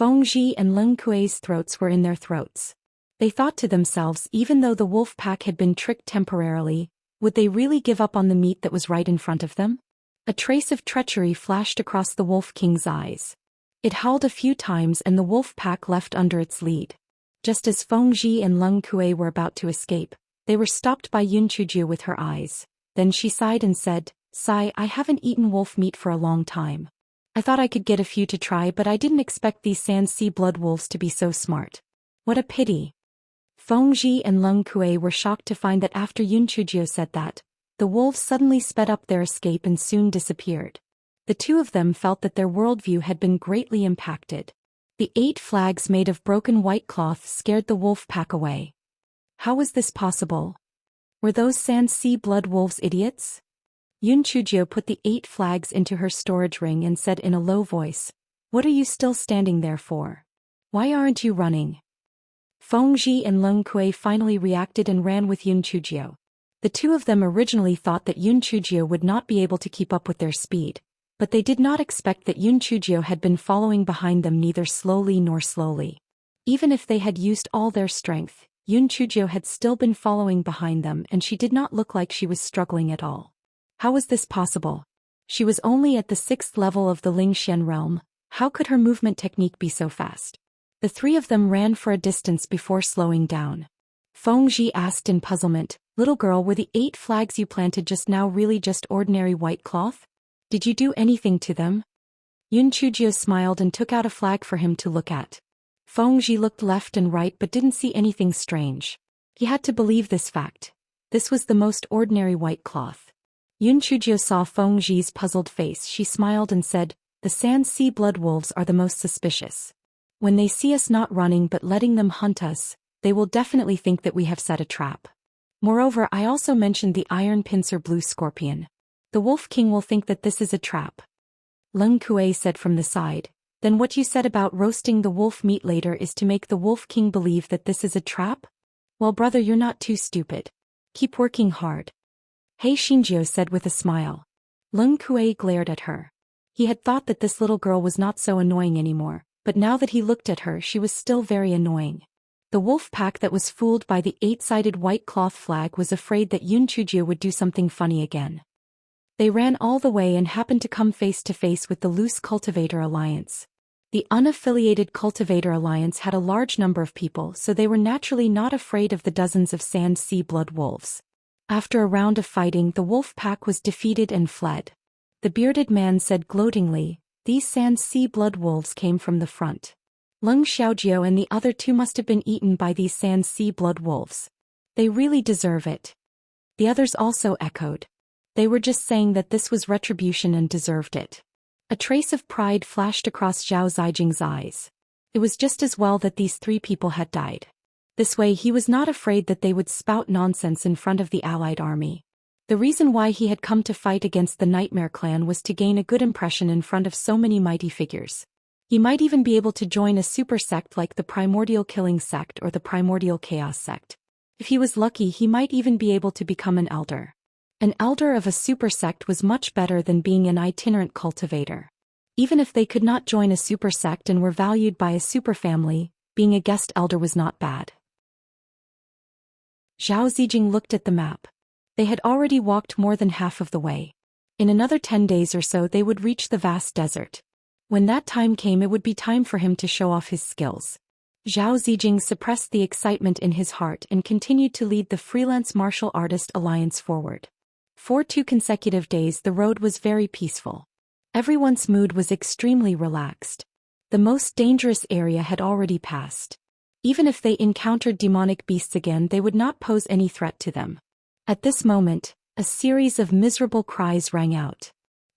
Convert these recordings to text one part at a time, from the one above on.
Fengji and Leng Kuei's throats were in their throats. They thought to themselves, even though the wolf pack had been tricked temporarily, would they really give up on the meat that was right in front of them? A trace of treachery flashed across the Wolf King's eyes. It howled a few times and the wolf pack left under its lead. Just as Fengji and Leng Kuei were about to escape, they were stopped by Yun Chujie with her eyes. Then she sighed and said, "Sigh, I haven't eaten wolf meat for a long time. I thought I could get a few to try, but I didn't expect these Sand Sea blood wolves to be so smart. What a pity." Fengji and Leng Kuei were shocked to find that after Yun Chujie said that, the wolves suddenly sped up their escape and soon disappeared. The two of them felt that their worldview had been greatly impacted. The 8 flags made of broken white cloth scared the wolf pack away. How was this possible? Were those Sand Sea blood wolves idiots? Yun Chujie put the 8 flags into her storage ring and said in a low voice, "What are you still standing there for? Why aren't you running?" Fengji and Leng Kuei finally reacted and ran with Yun Chujie. The two of them originally thought that Yun Chujie would not be able to keep up with their speed, but they did not expect that Yun Chujie had been following behind them neither slowly nor slowly. Even if they had used all their strength, Yun Chujie had still been following behind them and she did not look like she was struggling at all. How was this possible? She was only at the 6th level of the Ling Xian realm. How could her movement technique be so fast? The three of them ran for a distance before slowing down. Fengji asked in puzzlement, "Little girl, were the 8 flags you planted just now really just ordinary white cloth? Did you do anything to them?" Yun Chujie smiled and took out a flag for him to look at. Fengji looked left and right but didn't see anything strange. He had to believe this fact. This was the most ordinary white cloth. Yun Chujie saw Fengji's puzzled face. She smiled and said, "The Sand Sea blood wolves are the most suspicious. When they see us not running but letting them hunt us, they will definitely think that we have set a trap. Moreover, I also mentioned the iron pincer blue scorpion. The Wolf King will think that this is a trap." Leng Kuei said from the side, "Then what you said about roasting the wolf meat later is to make the Wolf King believe that this is a trap? Well, brother, you're not too stupid. Keep working hard." Hei Xinjiu said with a smile. Leng Kuei glared at her. He had thought that this little girl was not so annoying anymore, but now that he looked at her she was still very annoying. The wolf pack that was fooled by the 8-sided white cloth flag was afraid that Yun Chujie would do something funny again. They ran all the way and happened to come face to face with the Loose Cultivator Alliance. The unaffiliated Cultivator Alliance had a large number of people, so they were naturally not afraid of the dozens of Sand Sea blood wolves. After a round of fighting, the wolf pack was defeated and fled. The bearded man said gloatingly, "These Sand Sea blood wolves came from the front. Leng Xiaojiu and the other 2 must have been eaten by these Sand Sea blood wolves. They really deserve it." The others also echoed. They were just saying that this was retribution and deserved it. A trace of pride flashed across Zhao Zijing's eyes. It was just as well that these 3 people had died. This way he was not afraid that they would spout nonsense in front of the allied army. The reason why he had come to fight against the Nightmare Clan was to gain a good impression in front of so many mighty figures. He might even be able to join a super sect like the Primordial Killing Sect or the Primordial Chaos Sect. If he was lucky, he might even be able to become an elder. An elder of a super sect was much better than being an itinerant cultivator. Even if they could not join a super sect and were valued by a super family, being a guest elder was not bad. Zhao Zijing looked at the map. They had already walked more than half of the way. In another 10 days or so they would reach the vast desert. When that time came, it would be time for him to show off his skills. Zhao Zijing suppressed the excitement in his heart and continued to lead the Freelance Martial Artist Alliance forward. For 2 consecutive days the road was very peaceful. Everyone's mood was extremely relaxed. The most dangerous area had already passed. Even if they encountered demonic beasts again, they would not pose any threat to them. At this moment, a series of miserable cries rang out.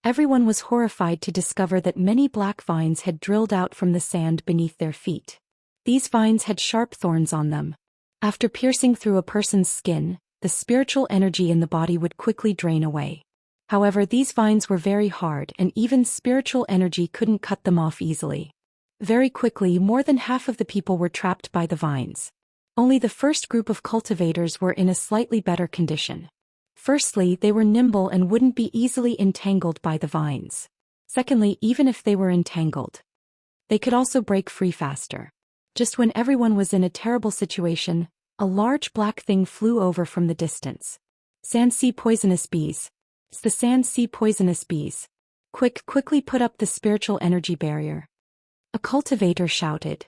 Everyone was horrified to discover that many black vines had drilled out from the sand beneath their feet. These vines had sharp thorns on them. After piercing through a person's skin, the spiritual energy in the body would quickly drain away. However, these vines were very hard and even spiritual energy couldn't cut them off easily. Very quickly, more than half of the people were trapped by the vines. Only the first group of cultivators were in a slightly better condition. Firstly, they were nimble and wouldn't be easily entangled by the vines. Secondly, even if they were entangled, They could also break free faster. Just when everyone was in a terrible situation, a large black thing flew over from the distance. Sand sea poisonous bees. It's the sand sea poisonous bees. Quickly put up the spiritual energy barrier. A cultivator shouted.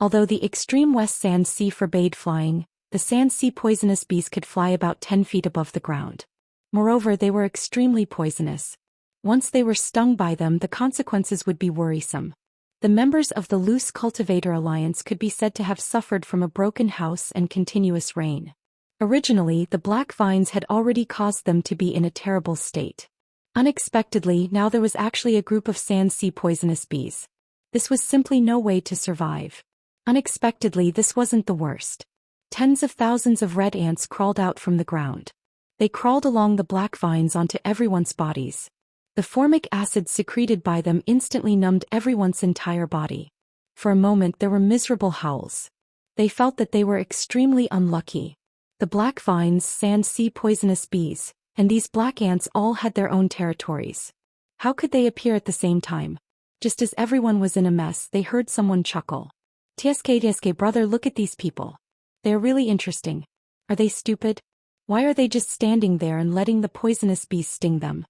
Although the extreme west sand sea forbade flying, the sand sea poisonous bees could fly about 10 feet above the ground. Moreover, they were extremely poisonous. Once they were stung by them, the consequences would be worrisome. The members of the Loose Cultivator Alliance could be said to have suffered from a broken house and continuous rain. Originally, the black vines had already caused them to be in a terrible state. Unexpectedly, now there was actually a group of sand sea poisonous bees. This was simply no way to survive. Unexpectedly, this wasn't the worst. Tens of thousands of red ants crawled out from the ground. They crawled along the black vines onto everyone's bodies. The formic acid secreted by them instantly numbed everyone's entire body. For a moment there were miserable howls. They felt that they were extremely unlucky. The black vines, sand sea poisonous bees, and these black ants all had their own territories. How could they appear at the same time? Just as everyone was in a mess, they heard someone chuckle. TSK brother, look at these people. They are really interesting. Are they stupid? Why are they just standing there and letting the poisonous bees sting them?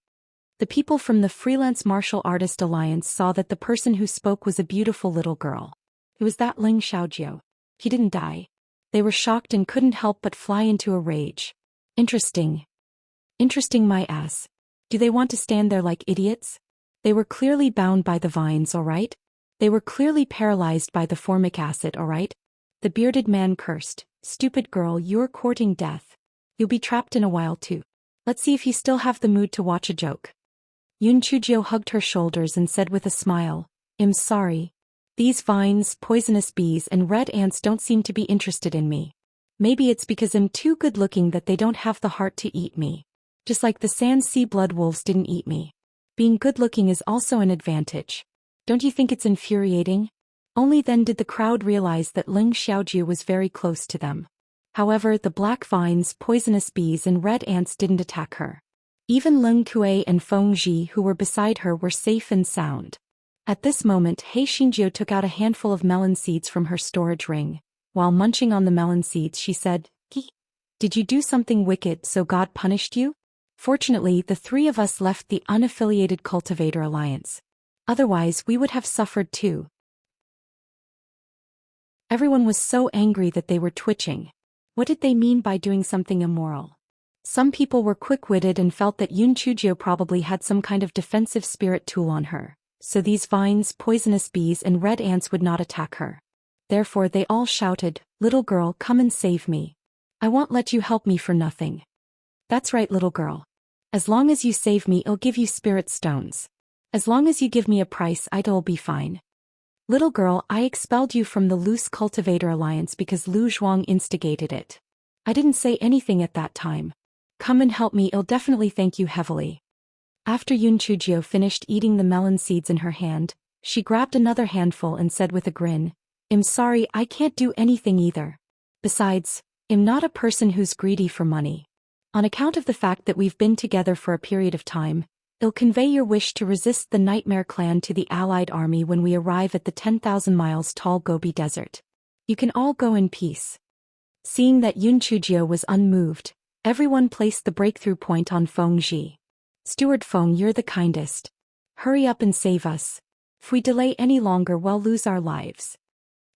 The people from the Freelance Martial Artist Alliance saw that the person who spoke was a beautiful little girl. It was that Ling Xiaojiu. He didn't die. They were shocked and couldn't help but fly into a rage. Interesting. Interesting my ass. Do they want to stand there like idiots? They were clearly bound by the vines, alright? They were clearly paralyzed by the formic acid, alright? The bearded man cursed. Stupid girl, you're courting death. You'll be trapped in a while too. Let's see if you still have the mood to watch a joke. Yun Chujio hugged her shoulders and said with a smile, I'm sorry. These vines, poisonous bees and red ants don't seem to be interested in me. Maybe it's because I'm too good looking that they don't have the heart to eat me. Just like the sand sea blood wolves didn't eat me. Being good looking is also an advantage. Don't you think it's infuriating? Only then did the crowd realize that Ling Xiaojiu was very close to them. However, the black vines, poisonous bees and red ants didn't attack her. Even Leng Kuei and Feng Ji who were beside her were safe and sound. At this moment, He Xinjiu took out a handful of melon seeds from her storage ring. While munching on the melon seeds, she said, Did you do something wicked so God punished you? Fortunately, the three of us left the Unaffiliated Cultivator Alliance. Otherwise, we would have suffered too. Everyone was so angry that they were twitching. What did they mean by doing something immoral? Some people were quick-witted and felt that Yun Chujio probably had some kind of defensive spirit tool on her, so these vines, poisonous bees and red ants would not attack her. Therefore they all shouted, Little girl, come and save me. I won't let you help me for nothing. That's right, little girl. As long as you save me, I'll give you spirit stones. As long as you give me a price, it'll be fine. Little girl, I expelled you from the Loose Cultivator Alliance because Lu Zhuang instigated it. I didn't say anything at that time. Come and help me, I'll definitely thank you heavily. After Yun Chujio finished eating the melon seeds in her hand, she grabbed another handful and said with a grin, I'm sorry, I can't do anything either. Besides, I'm not a person who's greedy for money. On account of the fact that we've been together for a period of time, I'll convey your wish to resist the Nightmare Clan to the Allied army when we arrive at the 10,000 miles tall Gobi Desert. You can all go in peace. Seeing that Yun Chujio was unmoved, everyone placed the breakthrough point on Feng Ji. Steward Feng, you're the kindest. Hurry up and save us. If we delay any longer, we'll lose our lives.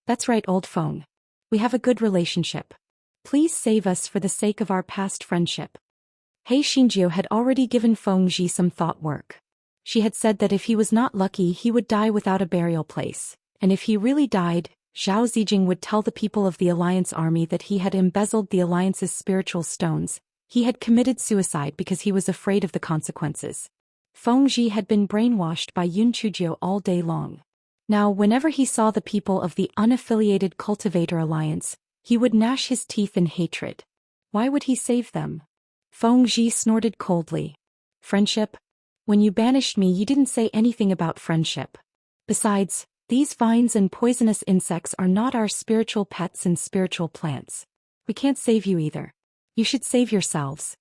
That's right, old Feng. We have a good relationship. Please save us for the sake of our past friendship. He Xinjiu had already given Feng Ji some thought work. She had said that if he was not lucky, he would die without a burial place, and if he really died, Zhao Zijing would tell the people of the Alliance army that he had embezzled the Alliance's spiritual stones. He had committed suicide because he was afraid of the consequences. Feng Ji had been brainwashed by Yun Chujio all day long. Now, whenever he saw the people of the Unaffiliated Cultivator Alliance, he would gnash his teeth in hatred. Why would he save them? Feng Ji snorted coldly. Friendship? When you banished me, you didn't say anything about friendship. Besides, these vines and poisonous insects are not our spiritual pets and spiritual plants. We can't save you either. You should save yourselves.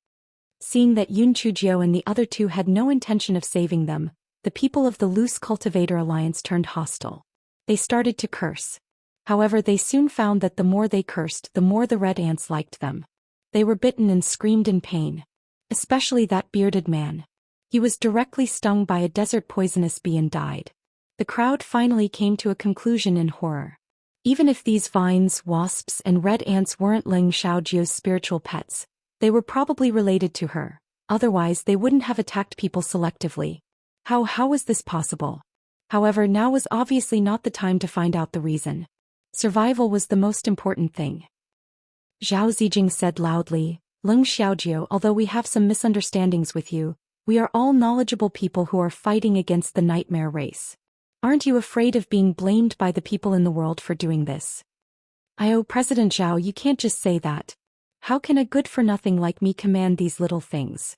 Seeing that Yun Chujio and the other two had no intention of saving them, the people of the Loose Cultivator Alliance turned hostile. They started to curse. However, they soon found that the more they cursed, the more the red ants liked them. They were bitten and screamed in pain. Especially that bearded man. He was directly stung by a desert poisonous bee and died. The crowd finally came to a conclusion in horror. Even if these vines, wasps, and red ants weren't Ling Xiaojio's spiritual pets, they were probably related to her. Otherwise, they wouldn't have attacked people selectively. How was this possible? However, now was obviously not the time to find out the reason. Survival was the most important thing. Zhao Zijing said loudly, Ling Xiaojio, although we have some misunderstandings with you, we are all knowledgeable people who are fighting against the nightmare race. Aren't you afraid of being blamed by the people in the world for doing this? President Zhao, you can't just say that. How can a good-for-nothing like me command these little things?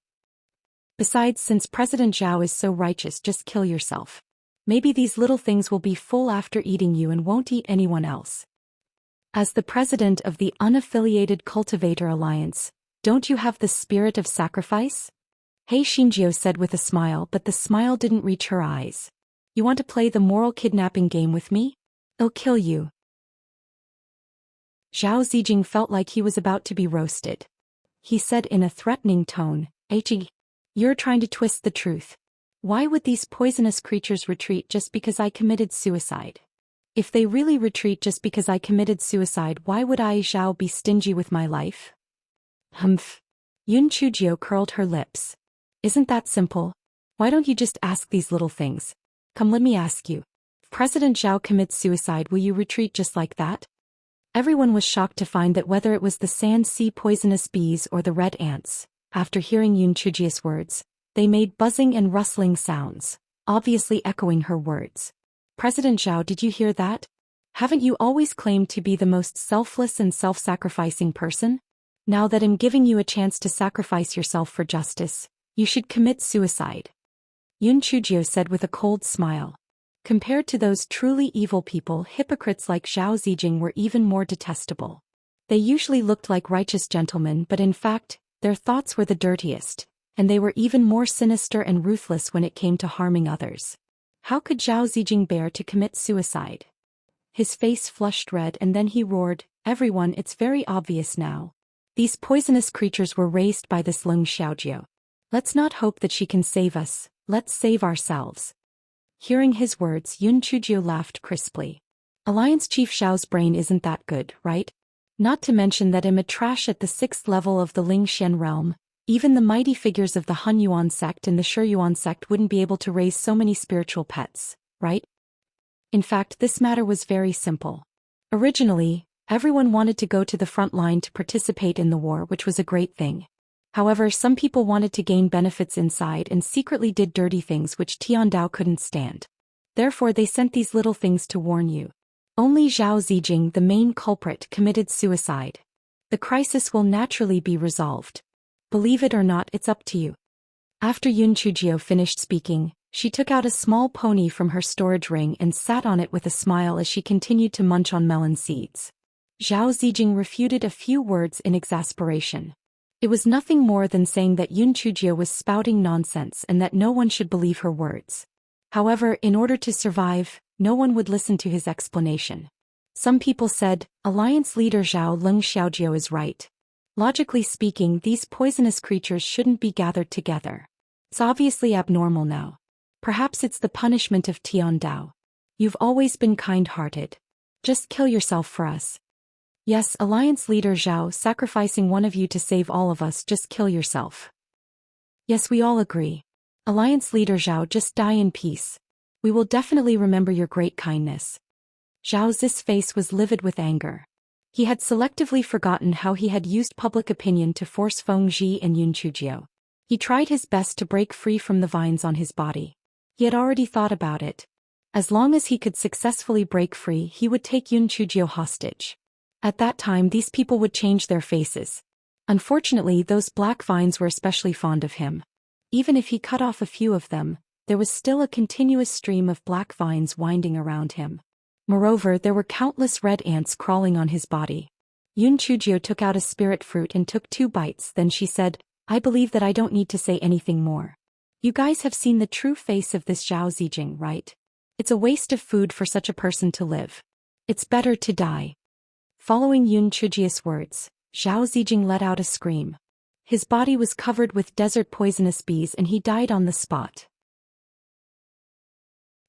Besides, since President Zhao is so righteous, just kill yourself. Maybe these little things will be full after eating you and won't eat anyone else. As the president of the Unaffiliated Cultivator Alliance, don't you have the spirit of sacrifice? He Xinjiu said with a smile, but the smile didn't reach her eyes. You want to play the moral kidnapping game with me? I'll kill you. Zhao Zijing felt like he was about to be roasted. He said in a threatening tone, You're trying to twist the truth. Why would these poisonous creatures retreat just because I committed suicide? If they really retreat just because I committed suicide, why would I, Zhao, be stingy with my life? Humph. Yun Chujio curled her lips. Isn't that simple? Why don't you just ask these little things? Come, let me ask you. If President Zhao commits suicide, will you retreat just like that? Everyone was shocked to find that whether it was the sand sea poisonous bees or the red ants, after hearing Yun Chujio's words, they made buzzing and rustling sounds, obviously echoing her words. President Zhao, did you hear that? Haven't you always claimed to be the most selfless and self-sacrificing person? Now that I'm giving you a chance to sacrifice yourself for justice, you should commit suicide. Yun Chujio said with a cold smile. Compared to those truly evil people, hypocrites like Zhao Zijing were even more detestable. They usually looked like righteous gentlemen, but in fact, their thoughts were the dirtiest, and they were even more sinister and ruthless when it came to harming others. How could Zhao Zijing bear to commit suicide? His face flushed red and then he roared, Everyone, it's very obvious now. These poisonous creatures were raised by this Ling Xiaojio. Let's not hope that she can save us, let's save ourselves. Hearing his words, Yun Chujio laughed crisply. Alliance Chief Xiao's brain isn't that good, right? Not to mention that I'm a trash at the 6th level of the Ling Xian realm. Even the mighty figures of the Han Yuan sect and the Shi Yuan sect wouldn't be able to raise so many spiritual pets, right? In fact, this matter was very simple. Originally, everyone wanted to go to the front line to participate in the war, which was a great thing. However, some people wanted to gain benefits inside and secretly did dirty things which Tiandao couldn't stand. Therefore they sent these little things to warn you. Only Zhao Zijing, the main culprit, committed suicide. The crisis will naturally be resolved. Believe it or not, it's up to you. After Yun Chujio finished speaking, she took out a small pony from her storage ring and sat on it with a smile as she continued to munch on melon seeds. Zhao Zijing refuted a few words in exasperation. It was nothing more than saying that Yun Chujio was spouting nonsense and that no one should believe her words. However, in order to survive, no one would listen to his explanation. Some people said, Alliance leader Zhao Ling Xiaojio is right. Logically speaking, these poisonous creatures shouldn't be gathered together. It's obviously abnormal now. Perhaps it's the punishment of Tiandao. You've always been kind-hearted. Just kill yourself for us. Yes, Alliance leader Zhao, sacrificing one of you to save all of us, just kill yourself. Yes, we all agree. Alliance leader Zhao, just die in peace. We will definitely remember your great kindness. Zhao Zi's face was livid with anger. He had selectively forgotten how he had used public opinion to force Feng Zhi and Yun Chujio. He tried his best to break free from the vines on his body. He had already thought about it. As long as he could successfully break free, he would take Yun Chujio hostage. At that time, these people would change their faces. Unfortunately, those black vines were especially fond of him. Even if he cut off a few of them, there was still a continuous stream of black vines winding around him. Moreover, there were countless red ants crawling on his body. Yun Chujio took out a spirit fruit and took 2 bites, then she said, I believe that I don't need to say anything more. You guys have seen the true face of this Zhao Zijing, right? It's a waste of food for such a person to live. It's better to die. Following Yun Chujia's words, Zhao Zijing let out a scream. His body was covered with desert poisonous bees and he died on the spot.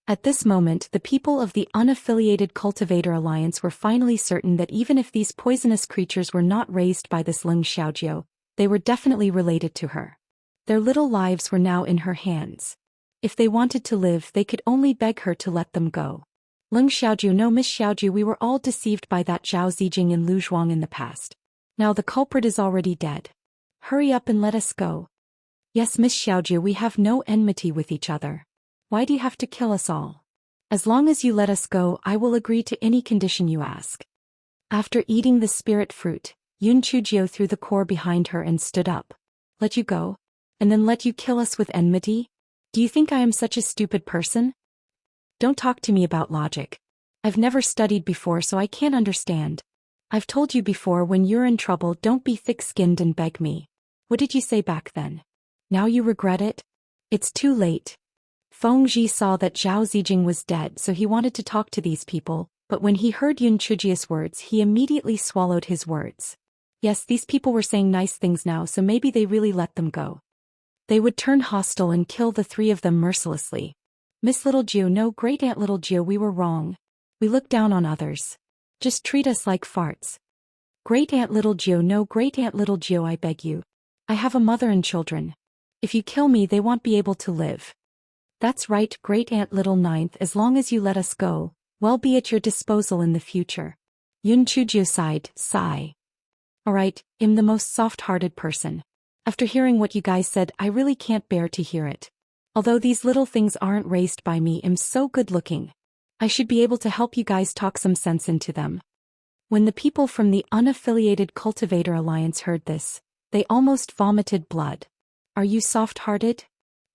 At this moment, the people of the Unaffiliated Cultivator Alliance were finally certain that even if these poisonous creatures were not raised by this Leng Xiaojiu, they were definitely related to her. Their little lives were now in her hands. If they wanted to live, they could only beg her to let them go. Leng Xiaojiu, no Miss Xiaojiu, we were all deceived by that Zhao Zijing and Lu Zhuang in the past. Now the culprit is already dead. Hurry up and let us go. Yes, Miss Xiaojiu, we have no enmity with each other. Why do you have to kill us all? As long as you let us go, I will agree to any condition you ask. After eating the spirit fruit, Yun Chujiu threw the core behind her and stood up. Let you go? And then let you kill us with enmity? Do you think I am such a stupid person? Don't talk to me about logic. I've never studied before, so I can't understand. I've told you before, when you're in trouble, don't be thick-skinned and beg me. What did you say back then? Now you regret it? It's too late. Feng Zhi saw that Zhao Zijing was dead, so he wanted to talk to these people, but when he heard Yun Chujia's words, he immediately swallowed his words. Yes, these people were saying nice things now, so maybe they really let them go. They would turn hostile and kill the three of them mercilessly. Miss Little Jiu, no, Great Aunt Little Jiu, we were wrong. We look down on others. Just treat us like farts. Great Aunt Little Jiu, no, Great Aunt Little Jiu, I beg you. I have a mother and children. If you kill me, they won't be able to live. That's right, Great Aunt Little Ninth, as long as you let us go, we'll be at your disposal in the future. Yun Chujiu sighed, sigh. Alright, I'm the most soft-hearted person. After hearing what you guys said, I really can't bear to hear it. Although these little things aren't raised by me, I'm so good-looking. I should be able to help you guys talk some sense into them. When the people from the Unaffiliated Cultivator Alliance heard this, they almost vomited blood. Are you soft-hearted?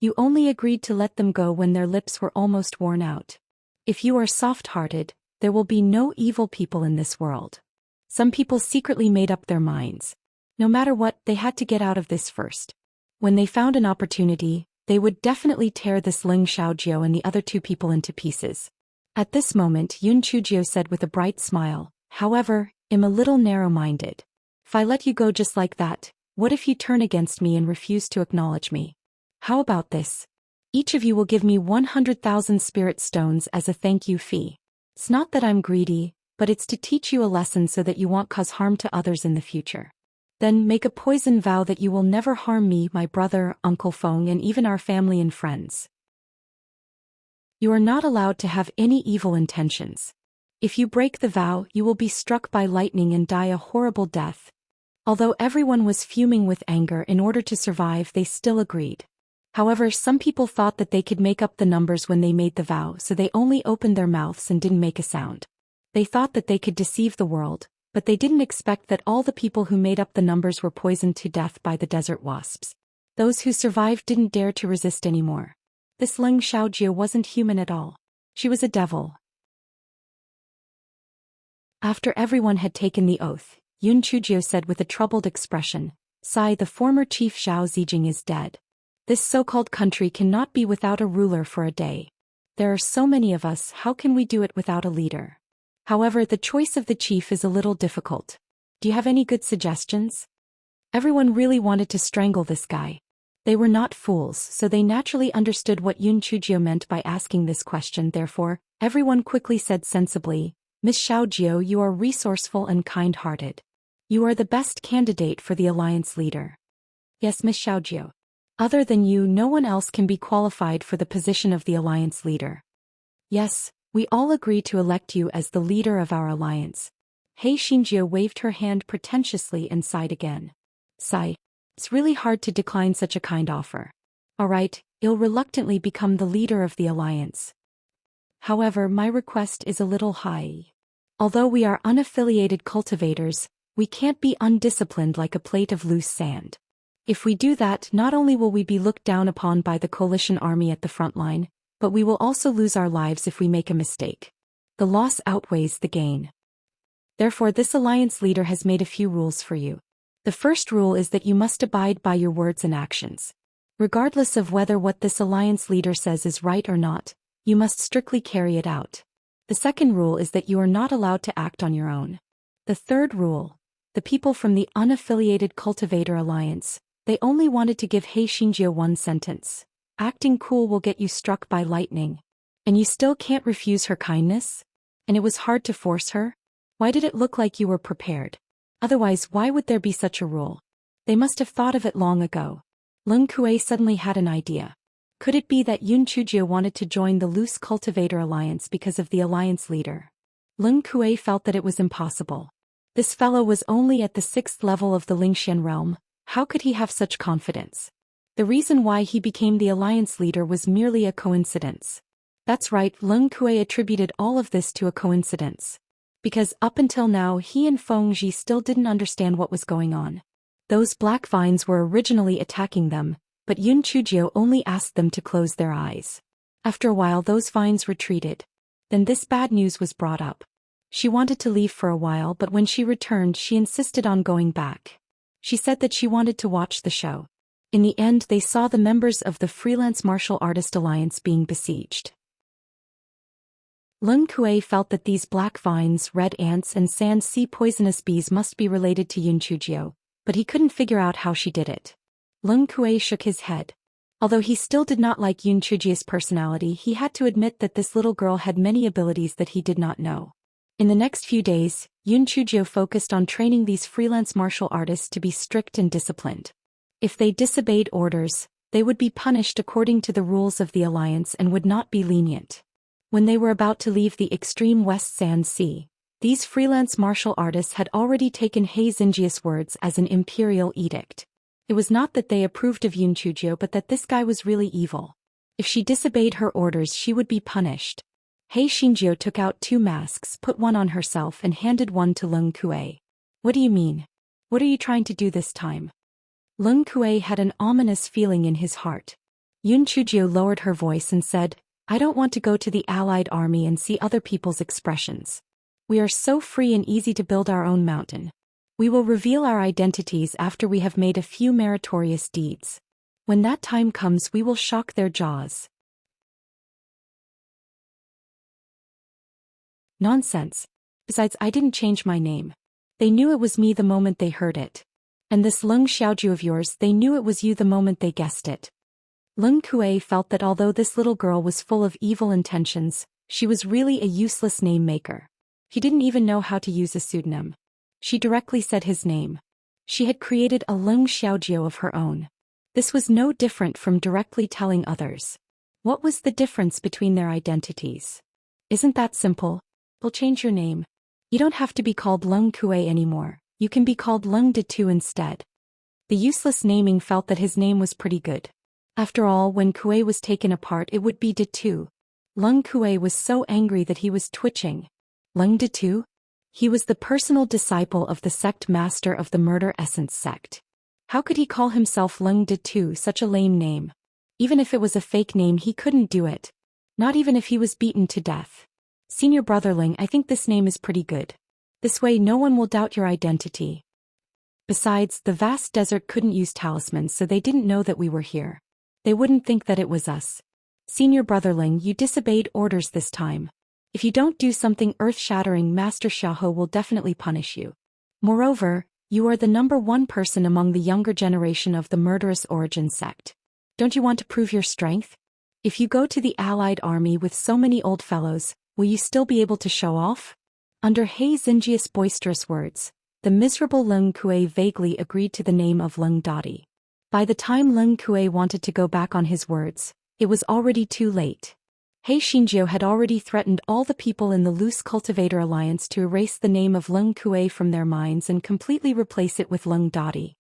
You only agreed to let them go when their lips were almost worn out. If you are soft-hearted, there will be no evil people in this world. Some people secretly made up their minds. No matter what, they had to get out of this first. When they found an opportunity, they would definitely tear this Leng Xiaojiu and the other two people into pieces. At this moment, Yun Chujiu said with a bright smile, however, I'm a little narrow-minded. If I let you go just like that, what if you turn against me and refuse to acknowledge me? How about this? Each of you will give me 100,000 spirit stones as a thank you fee. It's not that I'm greedy, but it's to teach you a lesson so that you won't cause harm to others in the future. Then make a poison vow that you will never harm me, my brother, Uncle Feng, and even our family and friends. You are not allowed to have any evil intentions. If you break the vow, you will be struck by lightning and die a horrible death. Although everyone was fuming with anger, in order to survive, they still agreed. However, some people thought that they could make up the numbers when they made the vow, so they only opened their mouths and didn't make a sound. They thought that they could deceive the world, but they didn't expect that all the people who made up the numbers were poisoned to death by the desert wasps. Those who survived didn't dare to resist anymore. This Leng Xiaojiu wasn't human at all. She was a devil. After everyone had taken the oath, Yun Chujiu said with a troubled expression, "Sai, the former chief Zhao Zijing is dead. This so-called country cannot be without a ruler for a day. There are so many of us, how can we do it without a leader? However, the choice of the chief is a little difficult. Do you have any good suggestions?" Everyone really wanted to strangle this guy. They were not fools, so they naturally understood what Yun Chujiu meant by asking this question. Therefore, everyone quickly said sensibly, "Miss Xiaojiu, you are resourceful and kind-hearted. You are the best candidate for the alliance leader." Yes, Miss Xiaojiu. Other than you, no one else can be qualified for the position of the alliance leader. Yes, we all agree to elect you as the leader of our alliance. Hei Xinjiu waved her hand pretentiously and sighed again. Sigh. It's really hard to decline such a kind offer. Alright, I'll reluctantly become the leader of the alliance. However, my request is a little high. Although we are unaffiliated cultivators, we can't be undisciplined like a plate of loose sand. If we do that, not only will we be looked down upon by the coalition army at the front line, but we will also lose our lives if we make a mistake. The loss outweighs the gain. Therefore, this alliance leader has made a few rules for you. The first rule is that you must abide by your words and actions. Regardless of whether what this alliance leader says is right or not, You must strictly carry it out. The second rule is that you are not allowed to act on your own. The third rule, the people from the unaffiliated Cultivator Alliance, they only wanted to give Hei Xinjiu one sentence. Acting cool will get you struck by lightning. And you still can't refuse her kindness? And it was hard to force her? Why did it look like you were prepared? Otherwise, why would there be such a rule? They must have thought of it long ago. Leng Kuei suddenly had an idea. Could it be that Yun Chujie wanted to join the Loose Cultivator Alliance because of the alliance leader? Leng Kuei felt that it was impossible. This fellow was only at the 6th level of the Lingxian realm. How could he have such confidence? The reason why he became the alliance leader was merely a coincidence. That's right, Leng Kuei attributed all of this to a coincidence. Because up until now he and Feng Ji still didn't understand what was going on. Those black vines were originally attacking them, but Yun Chujie only asked them to close their eyes. After a while those vines retreated. Then this bad news was brought up. She wanted to leave for a while, but when she returned she insisted on going back. She said that she wanted to watch the show. In the end they saw the members of the Freelance Martial Artist Alliance being besieged. Leng Kuei felt that these black vines, red ants and sand sea poisonous bees must be related to Yun Chujie, but he couldn't figure out how she did it. Leng Kuei shook his head. Although he still did not like Yun Chujie's personality, he had to admit that this little girl had many abilities that he did not know. In the next few days, Yun Chujie focused on training these freelance martial artists to be strict and disciplined. If they disobeyed orders, they would be punished according to the rules of the alliance and would not be lenient. When they were about to leave the extreme West Sand Sea, these freelance martial artists had already taken Hei Xinjiu's words as an imperial edict. It was not that they approved of Yun Chujie but that this guy was really evil. If she disobeyed her orders she would be punished. Hei Xinjiu took out 2 masks, put one on herself and handed one to Leng Kuei. What do you mean? What are you trying to do this time? Leng Kuei had an ominous feeling in his heart. Yun Chujie lowered her voice and said, I don't want to go to the Allied army and see other people's expressions. We are so free and easy to build our own mountain. We will reveal our identities after we have made a few meritorious deeds. When that time comes we will shock their jaws. Nonsense. Besides, I didn't change my name. They knew it was me the moment they heard it. And this Leng Xiaoju of yours, they knew it was you the moment they guessed it. Leng Kuei felt that although this little girl was full of evil intentions, she was really a useless name maker. He didn't even know how to use a pseudonym. She directly said his name. She had created a Leng Xiaojiu of her own. This was no different from directly telling others. What was the difference between their identities? Isn't that simple? We'll change your name. You don't have to be called Leng Kuei anymore. You can be called Leng De Tu instead. The useless naming felt that his name was pretty good. After all, when Kuei was taken apart it would be De Tu. Leng Kuei was so angry that he was twitching. Leng De Tu? He was the personal disciple of the sect master of the Murder Essence sect. How could he call himself Leng De Tu, such a lame name? Even if it was a fake name he couldn't do it. Not even if he was beaten to death. Senior Brotherling, I think this name is pretty good. This way no one will doubt your identity. Besides, the vast desert couldn't use talismans so they didn't know that we were here. They wouldn't think that it was us. Senior Brotherling, you disobeyed orders this time. If you don't do something earth-shattering, Master Xiaohe will definitely punish you. Moreover, you are the #1 person among the younger generation of the murderous origin sect. Don't you want to prove your strength? If you go to the Allied army with so many old fellows, will you still be able to show off? Under Hei Xinjiu's boisterous words, the miserable Leng Kuei vaguely agreed to the name of Leng Dadi. By the time Leng Kuei wanted to go back on his words, it was already too late. Hei Xinjiu had already threatened all the people in the Loose Cultivator Alliance to erase the name of Leng Kuei from their minds and completely replace it with Leng Dadi.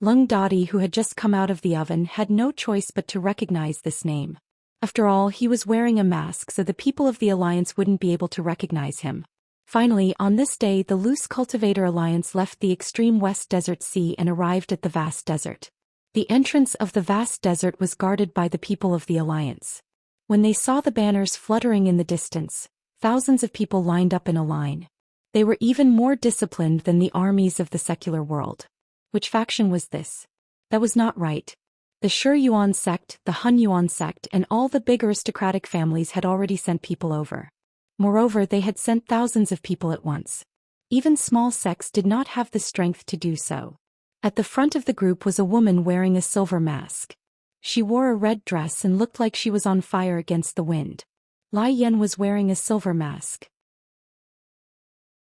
Leng Dadi, who had just come out of the oven, had no choice but to recognize this name. After all, he was wearing a mask so the people of the Alliance wouldn't be able to recognize him. Finally, on this day the Loose Cultivator Alliance left the extreme West Desert Sea and arrived at the vast desert. The entrance of the vast desert was guarded by the people of the Alliance. When they saw the banners fluttering in the distance, thousands of people lined up in a line. They were even more disciplined than the armies of the secular world. Which faction was this? That was not right. The Shi Yuan sect, the Hun Yuan sect, and all the big aristocratic families had already sent people over. Moreover, they had sent thousands of people at once. Even small sects did not have the strength to do so. At the front of the group was a woman wearing a silver mask. She wore a red dress and looked like she was on fire against the wind. Lai Yan was wearing a silver mask.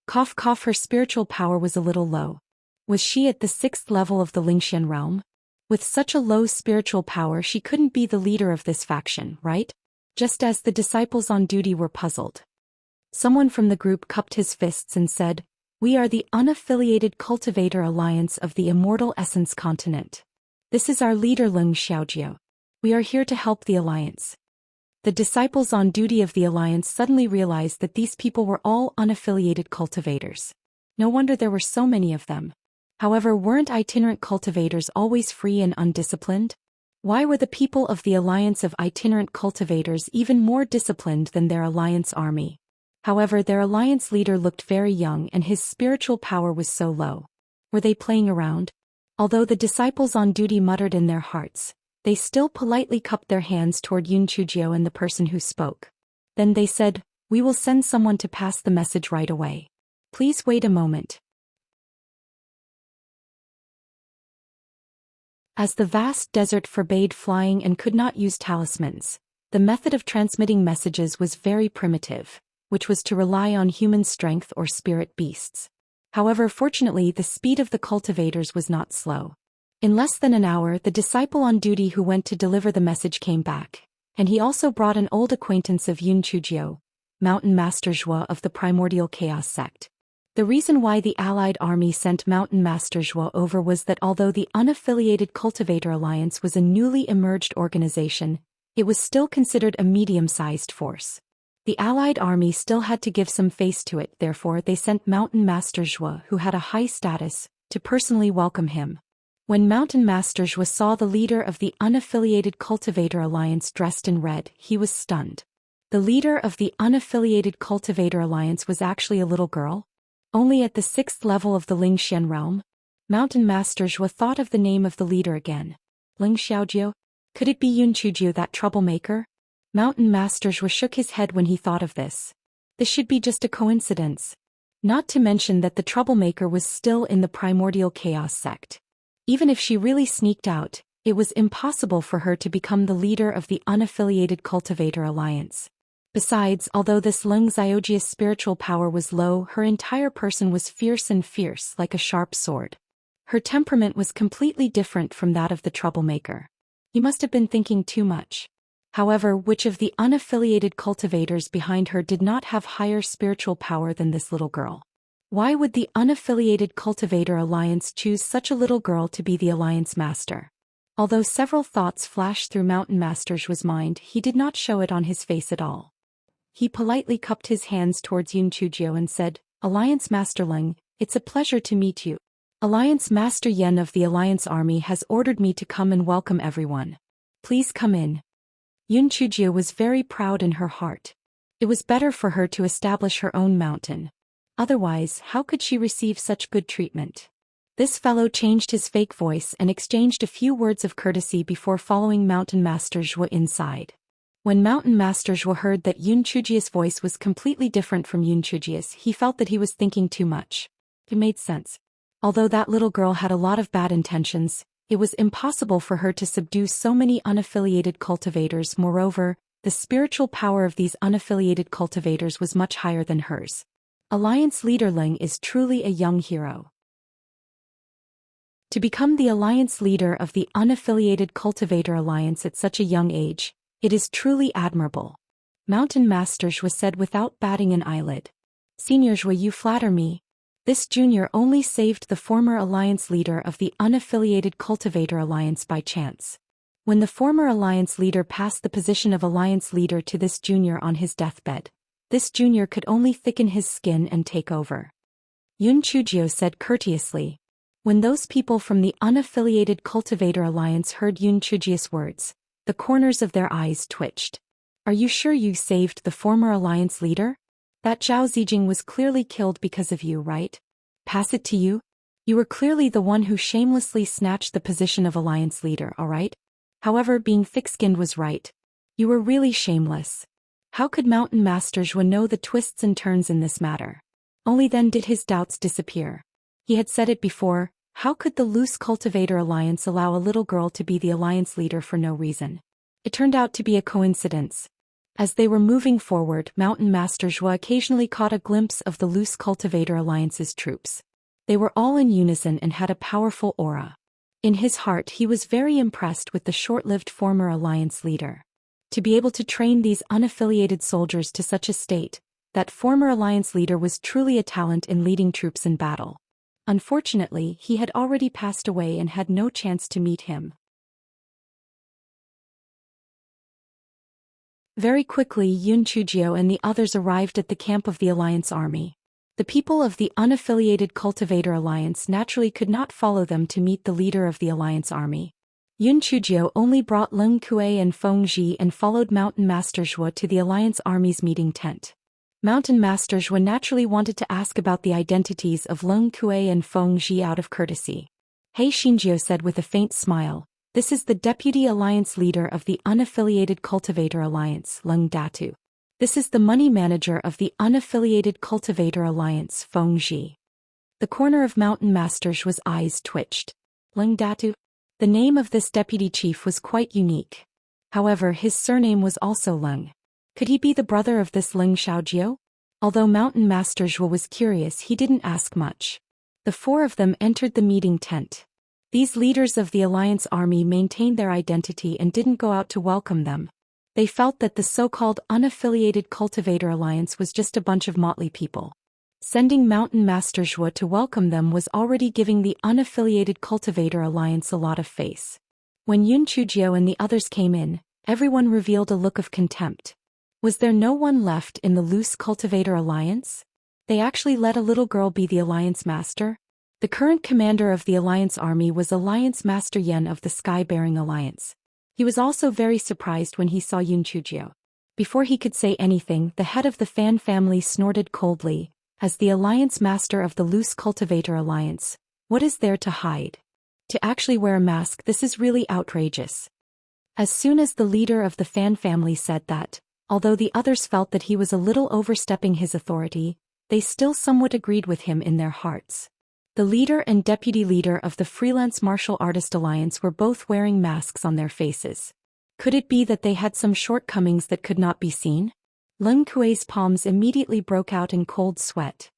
Cough cough, her spiritual power was a little low. Was she at the 6th level of the Lingxian realm? With such a low spiritual power, she couldn't be the leader of this faction, right? Just as the disciples on duty were puzzled. Someone from the group cupped his fists and said, "We are the Unaffiliated Cultivator Alliance of the Immortal Essence Continent. This is our leader Leng Xiaojiu. We are here to help the Alliance." The disciples on duty of the Alliance suddenly realized that these people were all unaffiliated cultivators. No wonder there were so many of them. However, weren't itinerant cultivators always free and undisciplined? Why were the people of the Alliance of Itinerant Cultivators even more disciplined than their Alliance army? However, their Alliance leader looked very young and his spiritual power was so low. Were they playing around? Although the disciples on duty muttered in their hearts, they still politely cupped their hands toward Yun Chujiu and the person who spoke. Then they said, "We will send someone to pass the message right away. Please wait a moment." As the vast desert forbade flying and could not use talismans, the method of transmitting messages was very primitive, which was to rely on human strength or spirit beasts. However, fortunately, the speed of the cultivators was not slow. In less than an hour, the disciple on duty who went to deliver the message came back, and he also brought an old acquaintance of Yun Chujiu, Mountain Master Zhuo of the Primordial Chaos sect. The reason why the Allied army sent Mountain Master Zhuo over was that although the Unaffiliated Cultivator Alliance was a newly emerged organization, it was still considered a medium-sized force. The Allied army still had to give some face to it, therefore they sent Mountain Master Zhuo, who had a high status, to personally welcome him. When Mountain Master Zhuo saw the leader of the Unaffiliated Cultivator Alliance dressed in red, he was stunned. The leader of the Unaffiliated Cultivator Alliance was actually a little girl? Only at the 6th level of the Lingxian realm? Mountain Master Zhuo thought of the name of the leader again. Leng Xiaojiu? Could it be Yun Chujiu, that troublemaker? Mountain Master Zhuo shook his head when he thought of this. This should be just a coincidence. Not to mention that the troublemaker was still in the Primordial Chaos sect. Even if she really sneaked out, it was impossible for her to become the leader of the Unaffiliated Cultivator Alliance. Besides, although this Leng Xiaojia's spiritual power was low, her entire person was fierce like a sharp sword. Her temperament was completely different from that of the troublemaker. He must have been thinking too much. However, which of the unaffiliated cultivators behind her did not have higher spiritual power than this little girl? Why would the Unaffiliated Cultivator Alliance choose such a little girl to be the Alliance Master? Although several thoughts flashed through Mountain Master Zhuo's mind, he did not show it on his face at all. He politely cupped his hands towards Yun Chujiu and said, "Alliance Master Leng, it's a pleasure to meet you. Alliance Master Yen of the Alliance Army has ordered me to come and welcome everyone. Please come in." Yun Chujiu was very proud in her heart. It was better for her to establish her own mountain. Otherwise, how could she receive such good treatment? This fellow changed his fake voice and exchanged a few words of courtesy before following Mountain Master Zhuo inside. When Mountain Master Zhuo heard that Yun Chujiu's voice was completely different from Yun Chujiu's, he felt that he was thinking too much. It made sense. Although that little girl had a lot of bad intentions, it was impossible for her to subdue so many unaffiliated cultivators. Moreover, the spiritual power of these unaffiliated cultivators was much higher than hers. Alliance leader Leng is truly a young hero. To become the alliance leader of the Unaffiliated Cultivator Alliance at such a young age, it is truly admirable. Mountain Master Zhuo said without batting an eyelid. "Senior Zhuo, you flatter me. This junior only saved the former alliance leader of the Unaffiliated Cultivator Alliance by chance. When the former alliance leader passed the position of alliance leader to this junior on his deathbed, this junior could only thicken his skin and take over." Yun Chujiu said courteously. When those people from the Unaffiliated Cultivator Alliance heard Yun Chujiu's words, the corners of their eyes twitched. "Are you sure you saved the former alliance leader? That Zhao Zijing was clearly killed because of you, right? Pass it to you? You were clearly the one who shamelessly snatched the position of alliance leader, alright? However, being thick-skinned was right. You were really shameless. How could Mountain Master Zhuo know the twists and turns in this matter? Only then did his doubts disappear. He had said it before, how could the Loose Cultivator Alliance allow a little girl to be the alliance leader for no reason? It turned out to be a coincidence. As they were moving forward, Mountain Master Zhuo occasionally caught a glimpse of the Loose Cultivator Alliance's troops. They were all in unison and had a powerful aura. In his heart, he was very impressed with the short-lived former alliance leader. To be able to train these unaffiliated soldiers to such a state, that former alliance leader was truly a talent in leading troops in battle. Unfortunately, he had already passed away and had no chance to meet him. Very quickly, Yun Chujio and the others arrived at the camp of the Alliance army. The people of the unaffiliated Cultivator Alliance naturally could not follow them to meet the leader of the Alliance army. Yun Chujio only brought Leng Kuei and Feng Ji and followed Mountain Master Zhuo to the Alliance army's meeting tent. Mountain Master Zhuo naturally wanted to ask about the identities of Leng Kuei and Feng Ji out of courtesy. He Xinjiu said with a faint smile, "This is the deputy alliance leader of the unaffiliated Cultivator Alliance, Leng Datu. This is the money manager of the unaffiliated Cultivator Alliance, Feng Ji." The corner of Mountain Master Zhuo's eyes twitched. Leng Datu? The name of this deputy chief was quite unique. However, his surname was also Leng. Could he be the brother of this Leng Xiaojiu? Although Mountain Master Zhuo was curious, he didn't ask much. The four of them entered the meeting tent. These leaders of the Alliance army maintained their identity and didn't go out to welcome them. They felt that the so-called unaffiliated Cultivator Alliance was just a bunch of motley people. Sending Mountain Master Zhuo to welcome them was already giving the unaffiliated Cultivator Alliance a lot of face. When Yun Chujio and the others came in, everyone revealed a look of contempt. Was there no one left in the Loose Cultivator Alliance? They actually let a little girl be the Alliance Master? The current commander of the Alliance army was Alliance Master Yen of the Sky-Bearing Alliance. He was also very surprised when he saw Yun Chujio. Before he could say anything, the head of the Fan family snorted coldly. As the Alliance Master of the Loose Cultivator Alliance, what is there to hide? To actually wear a mask, this is really outrageous. As soon as the leader of the Fan family said that, although the others felt that he was a little overstepping his authority, they still somewhat agreed with him in their hearts. The leader and deputy leader of the Freelance Martial Artist Alliance were both wearing masks on their faces. Could it be that they had some shortcomings that could not be seen? Leng Kuei's palms immediately broke out in cold sweat.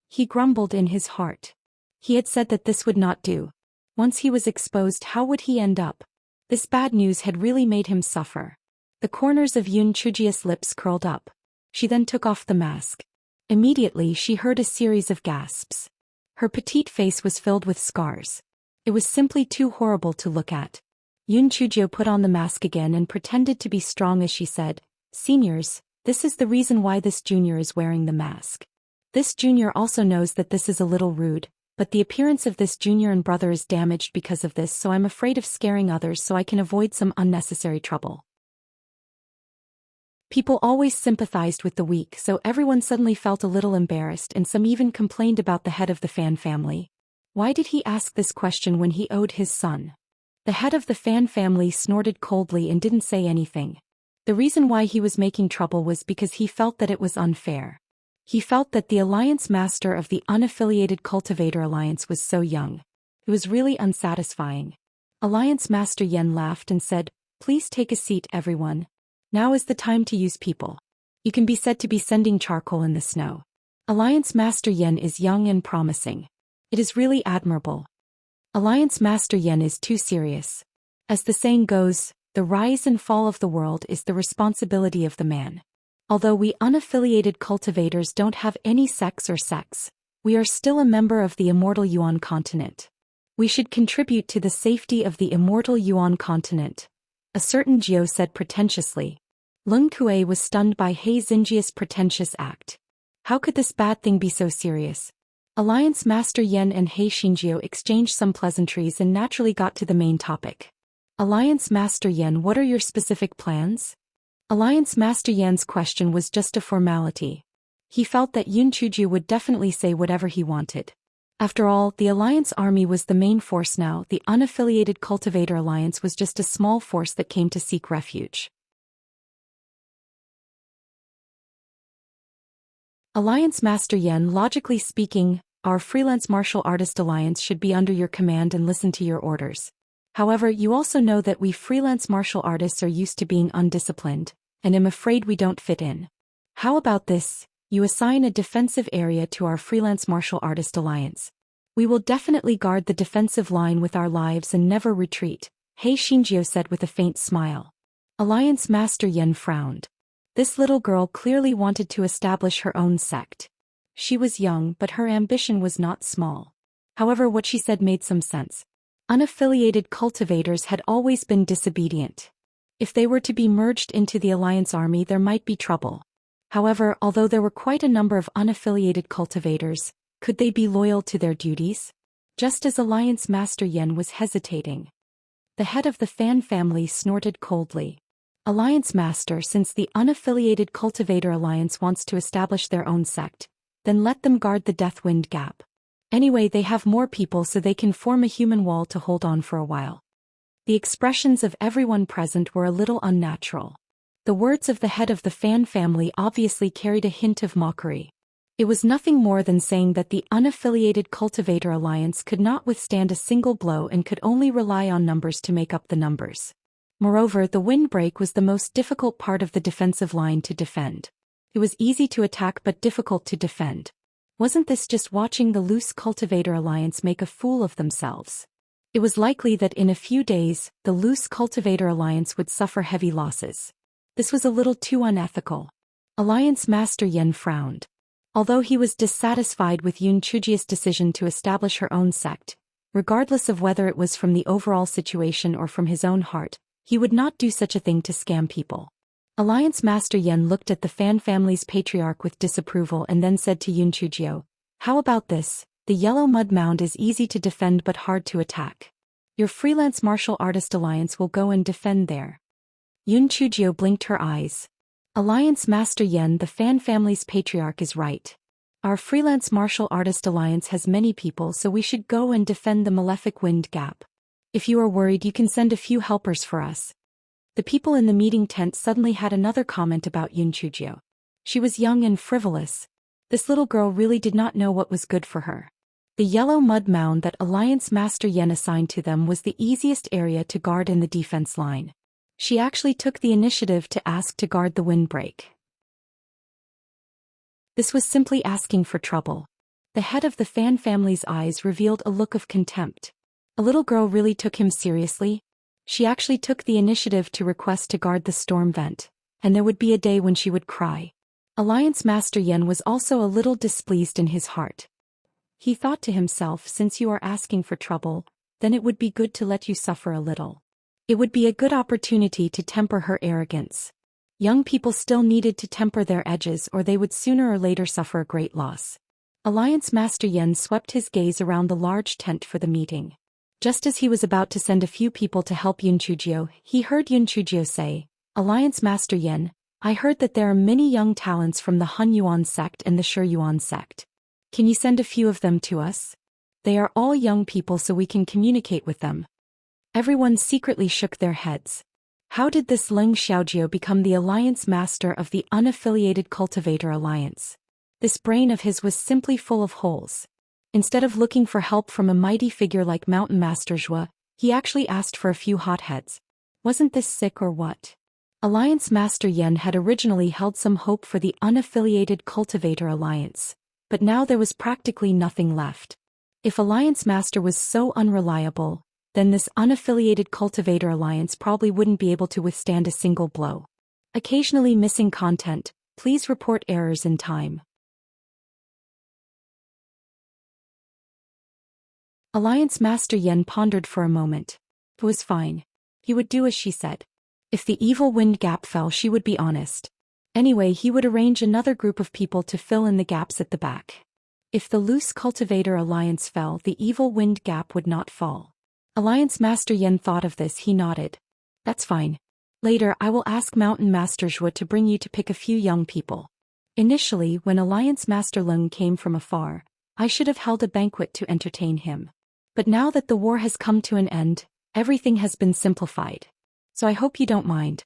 He grumbled in his heart. He had said that this would not do. Once he was exposed, how would he end up? This bad news had really made him suffer. The corners of Yun Chujio's lips curled up. She then took off the mask. Immediately she heard a series of gasps. Her petite face was filled with scars. It was simply too horrible to look at. Yun Chujio put on the mask again and pretended to be strong as she said, "Seniors, this is the reason why this junior is wearing the mask. This junior also knows that this is a little rude, but the appearance of this junior and brother is damaged because of this, so I'm afraid of scaring others so I can avoid some unnecessary trouble." People always sympathized with the weak, so everyone suddenly felt a little embarrassed, and some even complained about the head of the Fan family. Why did he ask this question when he owed his son? The head of the Fan family snorted coldly and didn't say anything. The reason why he was making trouble was because he felt that it was unfair. He felt that the Alliance Master of the unaffiliated Cultivator Alliance was so young. It was really unsatisfying. Alliance Master Yen laughed and said, "Please take a seat, everyone. Now is the time to use people. You can be said to be sending charcoal in the snow." Alliance Master Yen is young and promising. It is really admirable. Alliance Master Yen is too serious. As the saying goes, the rise and fall of the world is the responsibility of the man. Although we unaffiliated cultivators don't have any sex, we are still a member of the immortal Yuan continent. We should contribute to the safety of the immortal Yuan continent, a certain Jiao said pretentiously. Leng Kuei was stunned by He Xinjia's pretentious act. How could this bad thing be so serious? Alliance Master Yen and He Xinjiao exchanged some pleasantries and naturally got to the main topic. Alliance Master Yen, what are your specific plans? Alliance Master Yen's question was just a formality. He felt that Yun Chuju would definitely say whatever he wanted. After all, the Alliance army was the main force now. The unaffiliated Cultivator Alliance was just a small force that came to seek refuge. Alliance Master Yen, logically speaking, our freelance martial artist alliance should be under your command and listen to your orders. However, you also know that we freelance martial artists are used to being undisciplined, and I'm afraid we don't fit in. How about this? You assign a defensive area to our freelance martial artist alliance. We will definitely guard the defensive line with our lives and never retreat, Hei Shinjio said with a faint smile. Alliance Master Yen frowned. This little girl clearly wanted to establish her own sect. She was young, but her ambition was not small. However, what she said made some sense. Unaffiliated cultivators had always been disobedient. If they were to be merged into the Alliance army, there might be trouble. However, although there were quite a number of unaffiliated cultivators, could they be loyal to their duties? Just as Alliance Master Yen was hesitating, the head of the Fan family snorted coldly. Alliance Master, since the unaffiliated Cultivator Alliance wants to establish their own sect, then let them guard the Deathwind Gap. Anyway, they have more people so they can form a human wall to hold on for a while. The expressions of everyone present were a little unnatural. The words of the head of the Fan family obviously carried a hint of mockery. It was nothing more than saying that the unaffiliated Cultivator Alliance could not withstand a single blow and could only rely on numbers to make up the numbers. Moreover, the windbreak was the most difficult part of the defensive line to defend. It was easy to attack but difficult to defend. Wasn't this just watching the loose Cultivator Alliance make a fool of themselves? It was likely that in a few days, the loose Cultivator Alliance would suffer heavy losses. This was a little too unethical. Alliance Master Yen frowned. Although he was dissatisfied with Yun Chujia's decision to establish her own sect, regardless of whether it was from the overall situation or from his own heart, he would not do such a thing to scam people. Alliance Master Yen looked at the Fan family's patriarch with disapproval and then said to Yun Chujio, "How about this? The yellow mud mound is easy to defend but hard to attack. Your freelance martial artist alliance will go and defend there." Yun Chujio blinked her eyes. Alliance Master Yen, the Fan family's patriarch, is right. Our freelance martial artist alliance has many people, so we should go and defend the Malefic Wind Gap. If you are worried, you can send a few helpers for us. The people in the meeting tent suddenly had another comment about Yun Chujio. She was young and frivolous. This little girl really did not know what was good for her. The yellow mud mound that Alliance Master Yen assigned to them was the easiest area to guard in the defense line. She actually took the initiative to ask to guard the windbreak. This was simply asking for trouble. The head of the Fan family's eyes revealed a look of contempt. A little girl really took him seriously? She actually took the initiative to request to guard the storm vent, and there would be a day when she would cry. Alliance Master Yen was also a little displeased in his heart. He thought to himself, since you are asking for trouble, then it would be good to let you suffer a little. It would be a good opportunity to temper her arrogance. Young people still needed to temper their edges or they would sooner or later suffer a great loss. Alliance Master Yen swept his gaze around the large tent for the meeting. Just as he was about to send a few people to help Yun Chujio, he heard Yun Chujio say, "Alliance Master Yen, I heard that there are many young talents from the Hun Yuan sect and the Shi Yuan sect. Can you send a few of them to us? They are all young people so we can communicate with them." Everyone secretly shook their heads. How did this Leng Xiaojiu become the Alliance Master of the Unaffiliated Cultivator Alliance? This brain of his was simply full of holes. Instead of looking for help from a mighty figure like Mountain Master Zhua, he actually asked for a few hotheads. Wasn't this sick or what? Alliance Master Yen had originally held some hope for the Unaffiliated Cultivator Alliance, but now there was practically nothing left. If Alliance Master was so unreliable, then this Unaffiliated Cultivator Alliance probably wouldn't be able to withstand a single blow. Occasionally missing content, please report errors in time. Alliance Master Yen pondered for a moment. It was fine. He would do as she said. If the evil wind gap fell, she would be honest. Anyway, he would arrange another group of people to fill in the gaps at the back. If the loose Cultivator Alliance fell, the evil wind gap would not fall. Alliance Master Yen thought of this. He nodded. That's fine. Later I will ask Mountain Master Zhua to bring you to pick a few young people. Initially, when Alliance Master Leng came from afar, I should have held a banquet to entertain him. But now that the war has come to an end, everything has been simplified. So I hope you don't mind.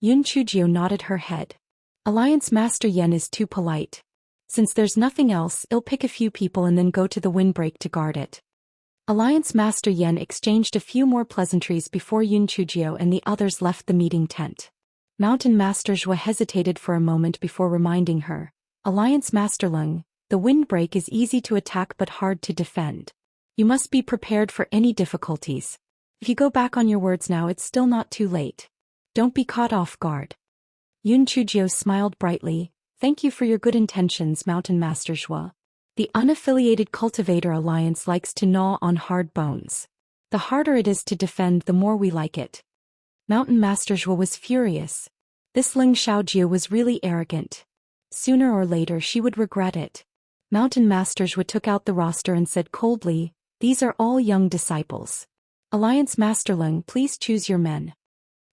Yun Chujio nodded her head. Alliance Master Yen is too polite. Since there's nothing else, I'll pick a few people and then go to the windbreak to guard it. Alliance Master Yen exchanged a few more pleasantries before Yun Chujio and the others left the meeting tent. Mountain Master Zhua hesitated for a moment before reminding her. Alliance Master Lung, the windbreak is easy to attack but hard to defend. You must be prepared for any difficulties. If you go back on your words now, it's still not too late. Don't be caught off guard. Yun Chujio smiled brightly. Thank you for your good intentions, Mountain Master Zhua. The unaffiliated Cultivator Alliance likes to gnaw on hard bones. The harder it is to defend, the more we like it. Mountain Master Zhua was furious. This Ling Xiaojie was really arrogant. Sooner or later she would regret it. Mountain Master Zhua took out the roster and said coldly, these are all young disciples. Alliance Master Ling, please choose your men.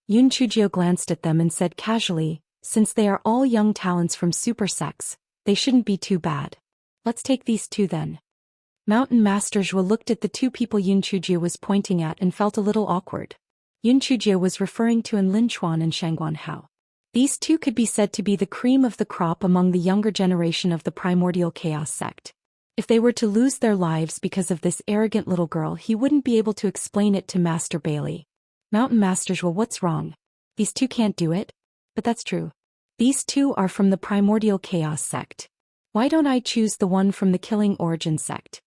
Yun Chujio glanced at them and said casually, since they are all young talents from super sects, they shouldn't be too bad. Let's take these two then. Mountain Master Zhua looked at the two people Yun Chujio was pointing at and felt a little awkward. Yun Chujio was referring to Enlin Chuan and Shangguan Hao. These two could be said to be the cream of the crop among the younger generation of the primordial chaos sect. If they were to lose their lives because of this arrogant little girl, he wouldn't be able to explain it to Master Bailey. Mountain Master Zhua, what's wrong? These two can't do it? But that's true. These two are from the primordial chaos sect. Why don't I choose the one from the killing origin sect?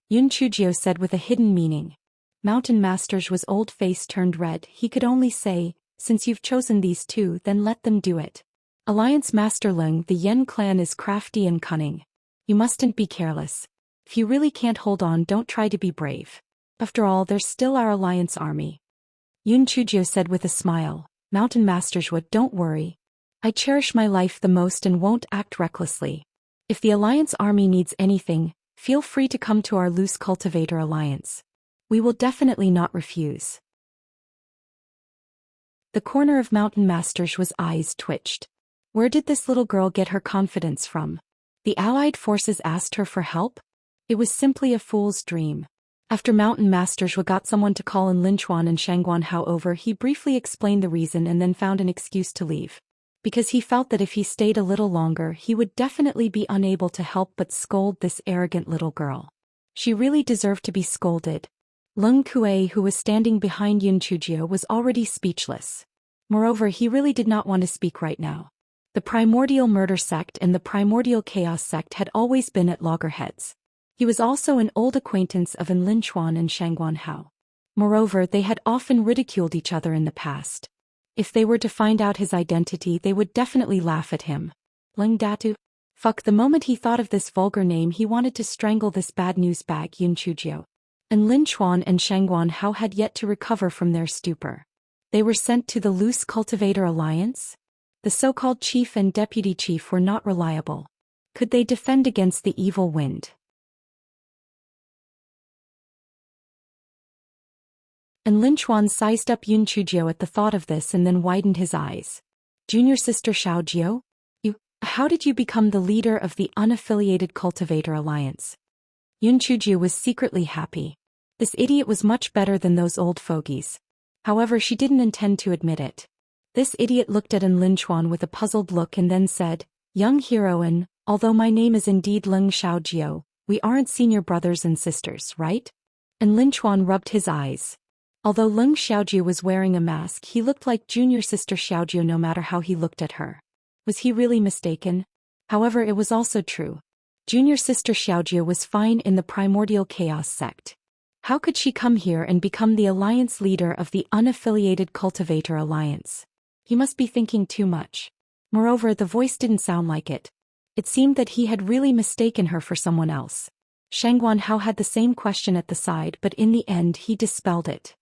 Yun Chujio said with a hidden meaning. Mountain Master Zhua's old face turned red. He could only say, since you've chosen these two, then let them do it. Alliance Master Ling, the Yen clan is crafty and cunning. You mustn't be careless. If you really can't hold on, don't try to be brave. After all, there's still our alliance army. Yun Chujio said with a smile. Mountain Master Zhua, don't worry. I cherish my life the most and won't act recklessly. If the alliance army needs anything, feel free to come to our loose cultivator alliance. We will definitely not refuse. The corner of Mountain Master Zhua's eyes twitched. Where did this little girl get her confidence from? The Allied forces asked her for help? It was simply a fool's dream. After Mountain Master Zhua got someone to call in Linchuan and Shangguan Hao over, he briefly explained the reason and then found an excuse to leave. Because he felt that if he stayed a little longer, he would definitely be unable to help but scold this arrogant little girl. She really deserved to be scolded. Lung Kuei, who was standing behind Yun Chujio, was already speechless. Moreover, he really did not want to speak right now. The primordial murder sect and the primordial chaos sect had always been at loggerheads. He was also an old acquaintance of Enlin Chuan and Shangguan Hao. Moreover, they had often ridiculed each other in the past. If they were to find out his identity, they would definitely laugh at him. Ling Datu? Fuck, the moment he thought of this vulgar name, he wanted to strangle this bad news bag Yun Chujio. Enlin Chuan and Shangguan Hao had yet to recover from their stupor. They were sent to the Loose Cultivator Alliance? The so-called chief and deputy chief were not reliable. Could they defend against the evil wind? And Lin Chuan sized up Yun Chujio at the thought of this and then widened his eyes. Junior sister Xiaojio? How did you become the leader of the unaffiliated Cultivator Alliance? Yun Chujio was secretly happy. This idiot was much better than those old fogies. However, she didn't intend to admit it. This idiot looked at Lin Chuan with a puzzled look and then said, Young heroine, although my name is indeed Leng Xiaojio, we aren't senior brothers and sisters, right? And Lin Chuan rubbed his eyes. Although Leng Xiaojio was wearing a mask, he looked like junior sister Xiaojio no matter how he looked at her. Was he really mistaken? However, it was also true. Junior sister Xiaojio was fine in the primordial chaos sect. How could she come here and become the alliance leader of the unaffiliated Cultivator Alliance? He must be thinking too much. Moreover, the voice didn't sound like it. It seemed that he had really mistaken her for someone else. Shangguan Hao had the same question at the side, but in the end he dispelled it.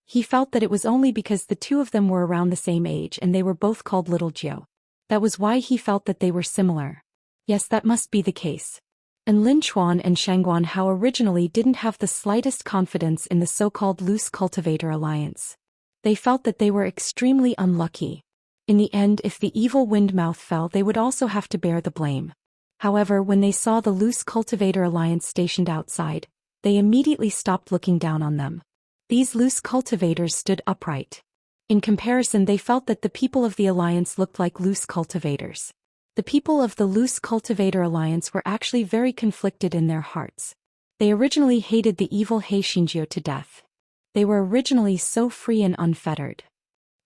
He felt that it was only because the two of them were around the same age and they were both called Little Jiu. That was why he felt that they were similar. Yes, that must be the case. And Lin Chuan and Shangguan Hao originally didn't have the slightest confidence in the so-called Loose Cultivator Alliance. They felt that they were extremely unlucky. In the end, if the evil wind mouth fell, they would also have to bear the blame. However, when they saw the loose cultivator alliance stationed outside, they immediately stopped looking down on them. These loose cultivators stood upright. In comparison, they felt that the people of the alliance looked like loose cultivators. The people of the loose cultivator alliance were actually very conflicted in their hearts. They originally hated the evil Heishinjio to death. They were originally so free and unfettered.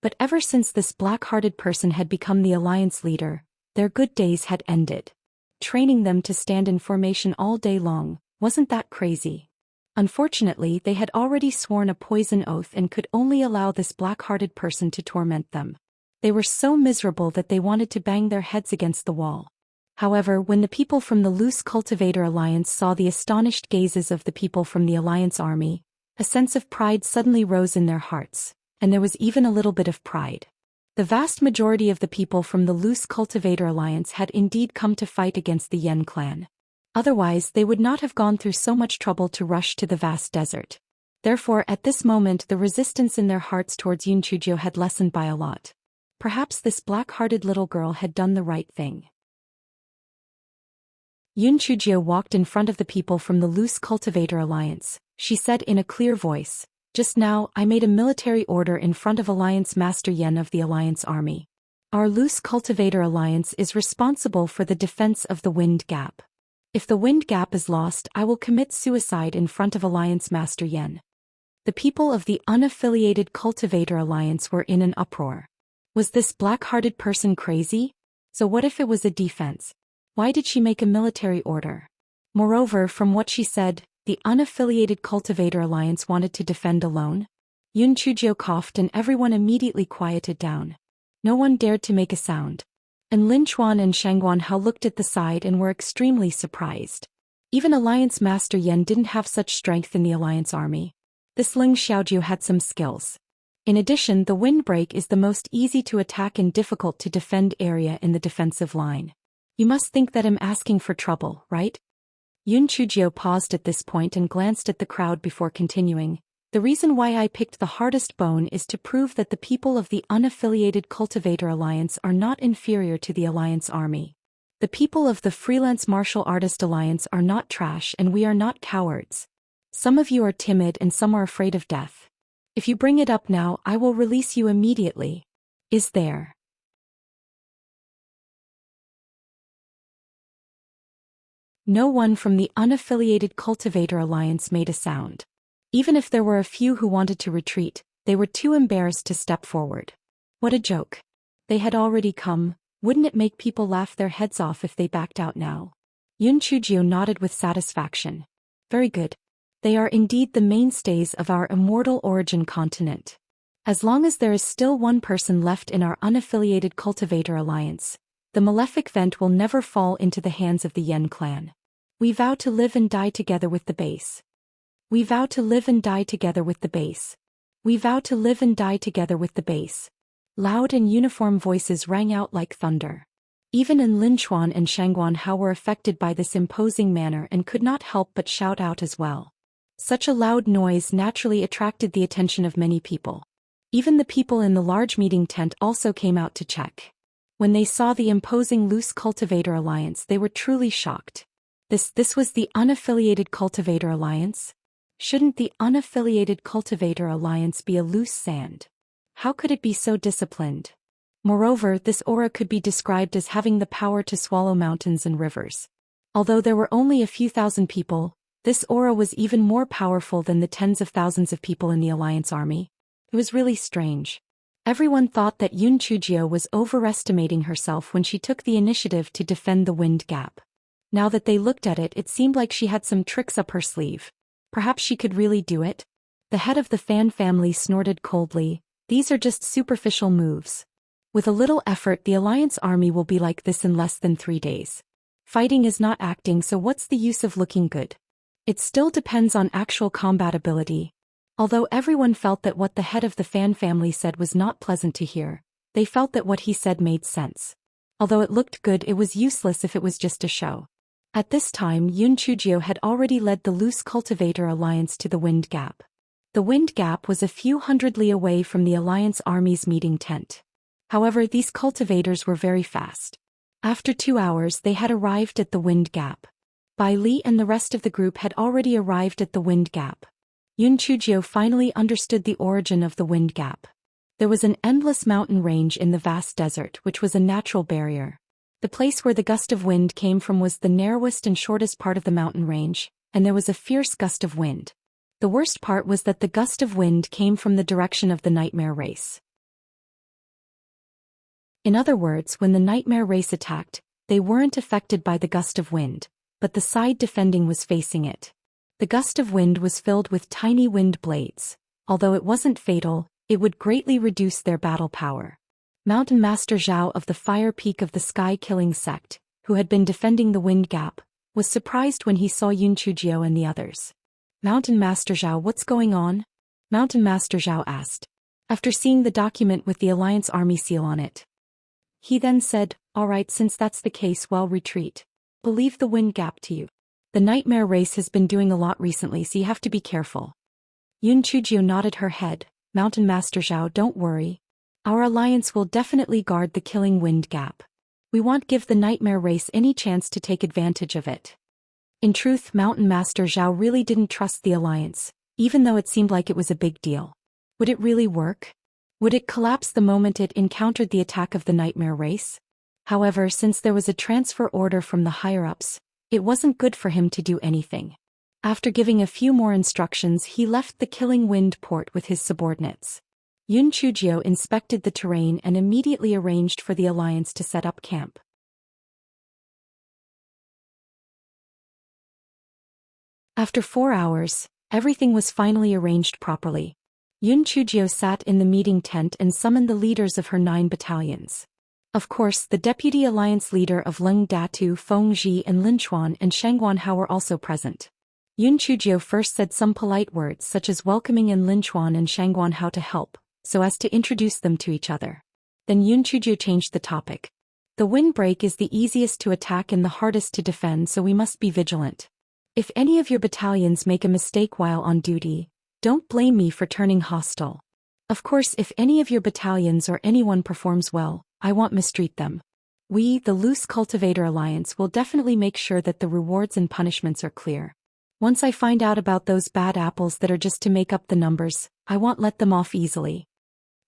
But ever since this black-hearted person had become the alliance leader, their good days had ended. Training them to stand in formation all day long, wasn't that crazy? Unfortunately, they had already sworn a poison oath and could only allow this black-hearted person to torment them. They were so miserable that they wanted to bang their heads against the wall. However, when the people from the loose cultivator alliance saw the astonished gazes of the people from the alliance army, a sense of pride suddenly rose in their hearts, and there was even a little bit of pride. The vast majority of the people from the loose cultivator alliance had indeed come to fight against the Yen clan. Otherwise, they would not have gone through so much trouble to rush to the vast desert. Therefore, at this moment, the resistance in their hearts towards Yunchujio had lessened by a lot. Perhaps this black-hearted little girl had done the right thing. Yunchujio walked in front of the people from the loose cultivator alliance. She said in a clear voice, "Just now, I made a military order in front of Alliance Master Yen of the Alliance Army. Our loose cultivator alliance is responsible for the defense of the Wind Gap. If the Wind Gap is lost, I will commit suicide in front of Alliance Master Yen." The people of the unaffiliated cultivator alliance were in an uproar. Was this black-hearted person crazy? So what if it was a defense? Why did she make a military order? Moreover, from what she said, the unaffiliated cultivator alliance wanted to defend alone? Yunchujio coughed and everyone immediately quieted down. No one dared to make a sound. And Linchuan and Shangguan Hao looked at the side and were extremely surprised. Even Alliance Master Yen didn't have such strength in the Alliance army. This Ling Xiaojiu had some skills. In addition, the windbreak is the most easy to attack and difficult to defend area in the defensive line. You must think that I'm asking for trouble, right? Yunchujio paused at this point and glanced at the crowd before continuing. The reason why I picked the hardest bone is to prove that the people of the unaffiliated cultivator alliance are not inferior to the alliance army. The people of the freelance martial artist alliance are not trash and we are not cowards. Some of you are timid and some are afraid of death. If you bring it up now, I will release you immediately. Is there? No one from the unaffiliated cultivator alliance made a sound. Even if there were a few who wanted to retreat, they were too embarrassed to step forward. What a joke. They had already come, wouldn't it make people laugh their heads off if they backed out now? Yunchujio nodded with satisfaction. Very good. They are indeed the mainstays of our immortal origin continent. As long as there is still one person left in our unaffiliated cultivator alliance, the malefic vent will never fall into the hands of the Yen clan. We vow to live and die together with the base. We vow to live and die together with the base. We vow to live and die together with the base. Loud and uniform voices rang out like thunder. Even in Linchuan and Shangguan Hao were affected by this imposing manner and could not help but shout out as well. Such a loud noise naturally attracted the attention of many people. Even the people in the large meeting tent also came out to check. When they saw the imposing loose cultivator alliance, they were truly shocked. This was the unaffiliated cultivator alliance? Shouldn't the unaffiliated cultivator alliance be a loose sand? How could it be so disciplined? Moreover, this aura could be described as having the power to swallow mountains and rivers. Although there were only a few thousand people, this aura was even more powerful than the tens of thousands of people in the alliance army. It was really strange. Everyone thought that Yunchujio was overestimating herself when she took the initiative to defend the Wind Gap. Now that they looked at it, it seemed like she had some tricks up her sleeve. Perhaps she could really do it? The head of the Fan family snorted coldly. These are just superficial moves. With a little effort, the Alliance army will be like this in less than 3 days. Fighting is not acting, so what's the use of looking good? It still depends on actual combat ability. Although everyone felt that what the head of the Fan family said was not pleasant to hear, they felt that what he said made sense. Although it looked good, it was useless if it was just a show. At this time, Yunchujio had already led the loose cultivator alliance to the Wind Gap. The Wind Gap was a few hundred li away from the Alliance army's meeting tent. However, these cultivators were very fast. After 2 hours they had arrived at the wind gap. Bai Li and the rest of the group had already arrived at the wind gap. Yun Chujio finally understood the origin of the wind gap. There was an endless mountain range in the vast desert which was a natural barrier. The place where the gust of wind came from was the narrowest and shortest part of the mountain range, and there was a fierce gust of wind. The worst part was that the gust of wind came from the direction of the nightmare race. In other words, when the nightmare race attacked, they weren't affected by the gust of wind, but the side defending was facing it. The gust of wind was filled with tiny wind blades. Although it wasn't fatal, it would greatly reduce their battle power. Mountain Master Zhao of the Fire Peak of the Sky Killing Sect, who had been defending the wind gap, was surprised when he saw Yun Chujio and the others. "Mountain Master Zhao, what's going on?" Mountain Master Zhao asked. After seeing the document with the Alliance Army seal on it. He then said, "Alright, since that's the case, well, retreat. Believe the wind gap to you. The nightmare race has been doing a lot recently, so you have to be careful." Yun Chujio nodded her head. "Mountain Master Zhao, don't worry. Our alliance will definitely guard the killing wind gap. We won't give the nightmare race any chance to take advantage of it." In truth, Mountain Master Zhao really didn't trust the alliance, even though it seemed like it was a big deal. Would it really work? Would it collapse the moment it encountered the attack of the nightmare race? However, since there was a transfer order from the higher-ups, it wasn't good for him to do anything. After giving a few more instructions, he left the Killing Wind port with his subordinates. Yun Chujio inspected the terrain and immediately arranged for the alliance to set up camp. After 4 hours, everything was finally arranged properly. Yun Chujio sat in the meeting tent and summoned the leaders of her 9 battalions. Of course, the deputy alliance leader of Leng Datu, Feng Ji and Lin Chuan and Shangguan Hao were also present. Yun Chujio first said some polite words such as welcoming in Lin Chuan and Shangguan Hao to help, so as to introduce them to each other. Then Yun Chujio changed the topic. "The windbreak is the easiest to attack and the hardest to defend, so we must be vigilant. If any of your battalions make a mistake while on duty, don't blame me for turning hostile. Of course, if any of your battalions or anyone performs well, I won't mistreat them. We, the Loose Cultivator Alliance, will definitely make sure that the rewards and punishments are clear. Once I find out about those bad apples that are just to make up the numbers, I won't let them off easily."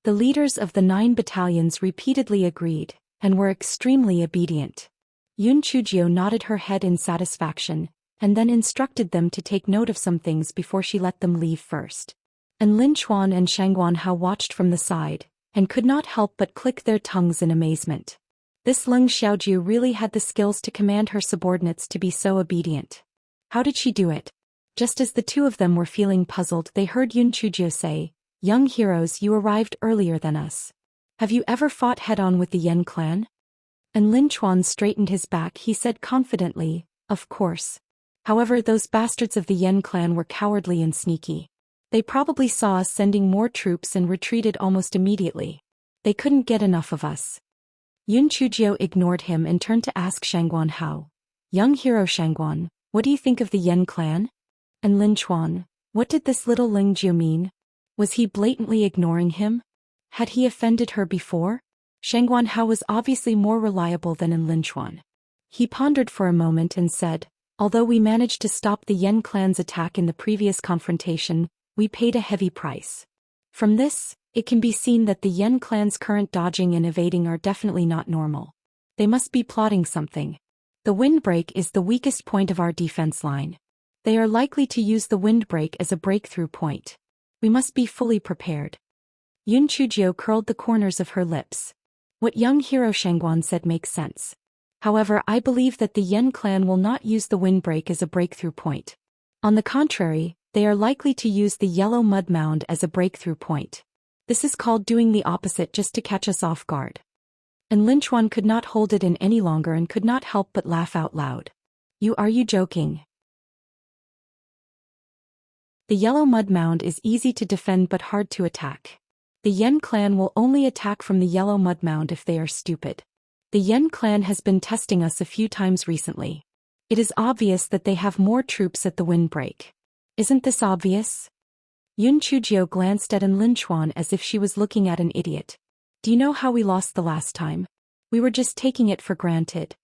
The leaders of the 9 battalions repeatedly agreed, and were extremely obedient. Yun Chujio nodded her head in satisfaction, and then instructed them to take note of some things before she let them leave first. And Lin Chuan and Shangguan Hao watched from the side, and could not help but click their tongues in amazement. This Leng Xiaojiu really had the skills to command her subordinates to be so obedient. How did she do it? Just as the 2 of them were feeling puzzled, they heard Yun Chujio say, "Young heroes, you arrived earlier than us. Have you ever fought head-on with the Yen clan?" And Lin Chuan straightened his back. He said confidently, "Of course. However, those bastards of the Yen clan were cowardly and sneaky. They probably saw us sending more troops and retreated almost immediately. They couldn't get enough of us." Yun Chujio ignored him and turned to ask Shangguan Hao, "Young hero Shangguan, what do you think of the Yen clan?" And Lin Chuan, what did this little Ling Jiu mean? Was he blatantly ignoring him? Had he offended her before? Shangguan Hao was obviously more reliable than in Lin Chuan. He pondered for a moment and said, "Although we managed to stop the Yen clan's attack in the previous confrontation, we paid a heavy price. From this, it can be seen that the Yen clan's current dodging and evading are definitely not normal. They must be plotting something. The windbreak is the weakest point of our defense line. They are likely to use the windbreak as a breakthrough point. We must be fully prepared." Yun Chujio curled the corners of her lips. What young hero Shangguan said makes sense. However, I believe that the Yen clan will not use the windbreak as a breakthrough point. On the contrary, they are likely to use the yellow mud mound as a breakthrough point. This is called doing the opposite just to catch us off guard. And Lin Chuan could not hold it in any longer and could not help but laugh out loud. Are you joking? The yellow mud mound is easy to defend but hard to attack. The Yen clan will only attack from the yellow mud mound if they are stupid. The Yen clan has been testing us a few times recently. It is obvious that they have more troops at the windbreak. Isn't this obvious?" Yun Chujio glanced at Lin Chuan as if she was looking at an idiot. "Do you know how we lost the last time? We were just taking it for granted.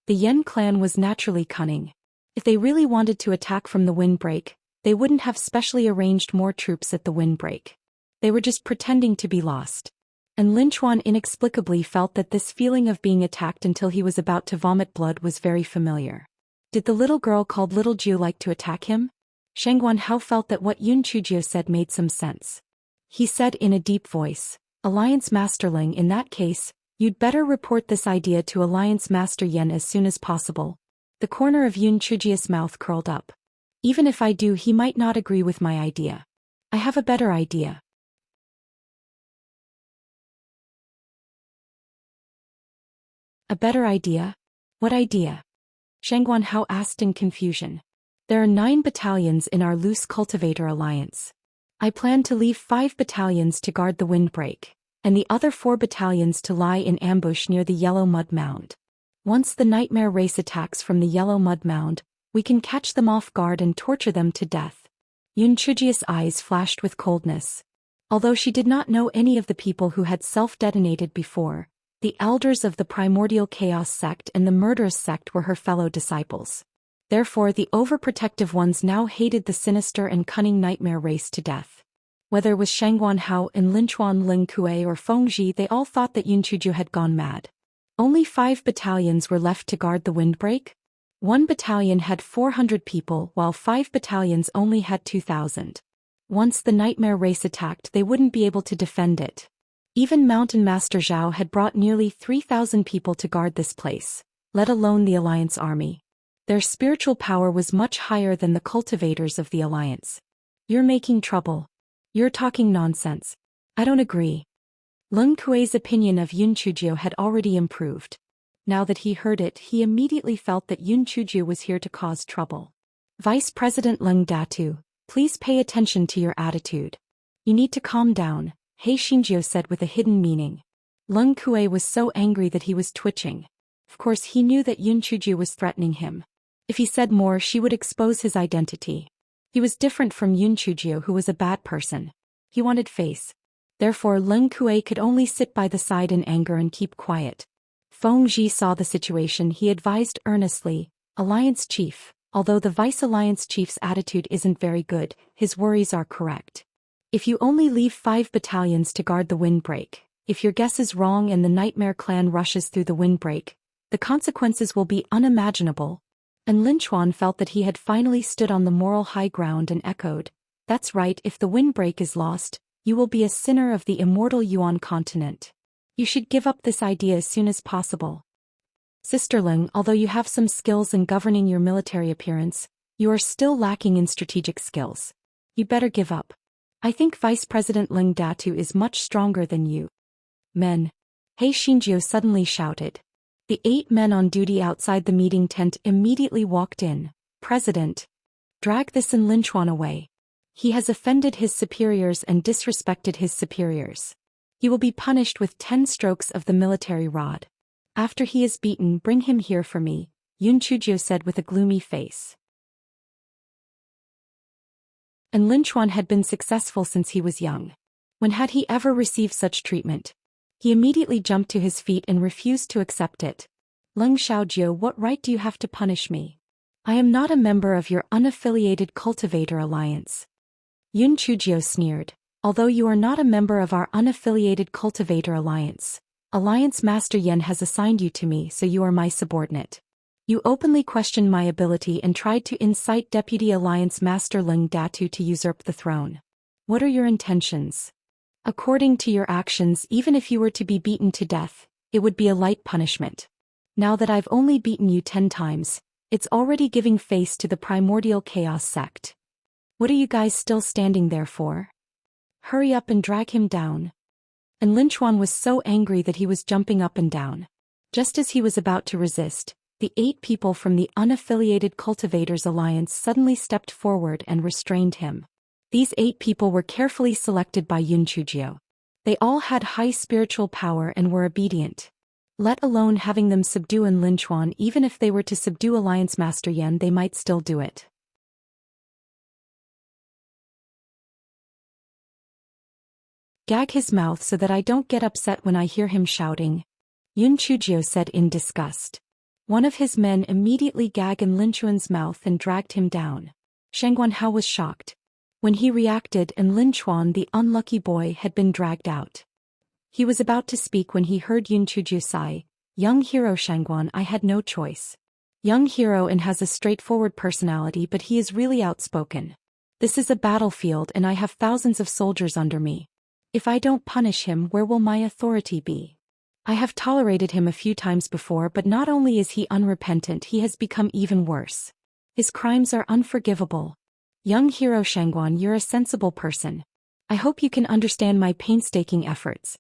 The Yen clan was naturally cunning. If they really wanted to attack from the windbreak, they wouldn't have specially arranged more troops at the windbreak. They were just pretending to be lost. And Lin Chuan inexplicably felt that this feeling of being attacked until he was about to vomit blood was very familiar. Did the little girl called Little Jiu like to attack him? Shang Guanhao felt that what Yun Chujie said made some sense. He said in a deep voice, "Alliance Master Ling, in that case, you'd better report this idea to Alliance Master Yen as soon as possible." The corner of Yun Chujie's mouth curled up. Even if I do, he might not agree with my idea. I have a better idea. A better idea? What idea? Shang Guanhao asked in confusion. There are 9 battalions in our loose cultivator alliance. I plan to leave 5 battalions to guard the windbreak, and the other 4 battalions to lie in ambush near the Yellow Mud Mound. Once the nightmare race attacks from the Yellow Mud Mound, we can catch them off guard and torture them to death. Yun Chujie's eyes flashed with coldness. Although she did not know any of the people who had self-detonated before, the elders of the Primordial Chaos sect and the Murderous sect were her fellow disciples. Therefore the overprotective ones now hated the sinister and cunning nightmare race to death. Whether it was Shang Guanhao and Lin Chuan Ling Kue or Feng Ji, they all thought that Yun Chujie had gone mad. Only 5 battalions were left to guard the windbreak? 1 battalion had 400 people while 5 battalions only had 2,000. Once the nightmare race attacked, they wouldn't be able to defend it. Even Mountain Master Zhao had brought nearly 3,000 people to guard this place, let alone the Alliance army. Their spiritual power was much higher than the cultivators of the Alliance. You're making trouble. You're talking nonsense. I don't agree. Leng Kuei's opinion of Yun Chujie had already improved. Now that he heard it, he immediately felt that Yun Chujie was here to cause trouble. Vice President Leng Datu, please pay attention to your attitude. You need to calm down, He Xinjiu said with a hidden meaning. Leng Kuei was so angry that he was twitching. Of course he knew that Yun Chujie was threatening him. If he said more, she would expose his identity. He was different from Yun Chujie, who was a bad person. He wanted face. Therefore Leng Kuei could only sit by the side in anger and keep quiet. Feng Ji saw the situation. He advised earnestly, "Alliance Chief, although the Vice Alliance Chief's attitude isn't very good, his worries are correct. If you only leave 5 battalions to guard the windbreak, if your guess is wrong and the Nightmare Clan rushes through the windbreak, the consequences will be unimaginable." And Lin Chuan felt that he had finally stood on the moral high ground and echoed, "That's right, if the windbreak is lost, you will be a sinner of the immortal Yuan continent. You should give up this idea as soon as possible. Sister Ling, although you have some skills in governing your military appearance, you are still lacking in strategic skills. You better give up. I think Vice President Ling Datu is much stronger than you." Men. He Xinjiu suddenly shouted. The 8 men on duty outside the meeting tent immediately walked in. "President, drag this in Lin Chuan away. He has offended his superiors and disrespected his superiors. He will be punished with 10 strokes of the military rod. After he is beaten, bring him here for me," Yun Chujie said with a gloomy face. And Lin Chuan had been successful since he was young. When had he ever received such treatment? He immediately jumped to his feet and refused to accept it. "Leng Xiaojiu, what right do you have to punish me? I am not a member of your unaffiliated cultivator alliance." Yun Chujie sneered. "Although you are not a member of our unaffiliated cultivator alliance, Alliance Master Yen has assigned you to me, so you are my subordinate. You openly questioned my ability and tried to incite Deputy Alliance Master Ling Datu to usurp the throne. What are your intentions? According to your actions, even if you were to be beaten to death, it would be a light punishment. Now that I've only beaten you 10 times, it's already giving face to the Primordial Chaos sect. What are you guys still standing there for? Hurry up and drag him down." And Lin Chuan was so angry that he was jumping up and down. Just as he was about to resist, the 8 people from the unaffiliated Cultivators Alliance suddenly stepped forward and restrained him. These 8 people were carefully selected by Yun Chujie. They all had high spiritual power and were obedient. Let alone having them subdue Lin Chuan. Even if they were to subdue Alliance Master Yen, they might still do it. Gag his mouth so that I don't get upset when I hear him shouting. Yun Chujio said in disgust. One of his men immediately gagged in Lin Chuan's mouth and dragged him down. Shang Guanhao was shocked. When he reacted and Lin Chuan, the unlucky boy, had been dragged out. He was about to speak when he heard Yun Chujio sigh, "Young hero Shangguan, I had no choice. Young hero and has a straightforward personality, but he is really outspoken. This is a battlefield and I have thousands of soldiers under me. If I don't punish him, where will my authority be? I have tolerated him a few times before, but not only is he unrepentant, he has become even worse. His crimes are unforgivable. Young hero Shangguan, you're a sensible person. I hope you can understand my painstaking efforts."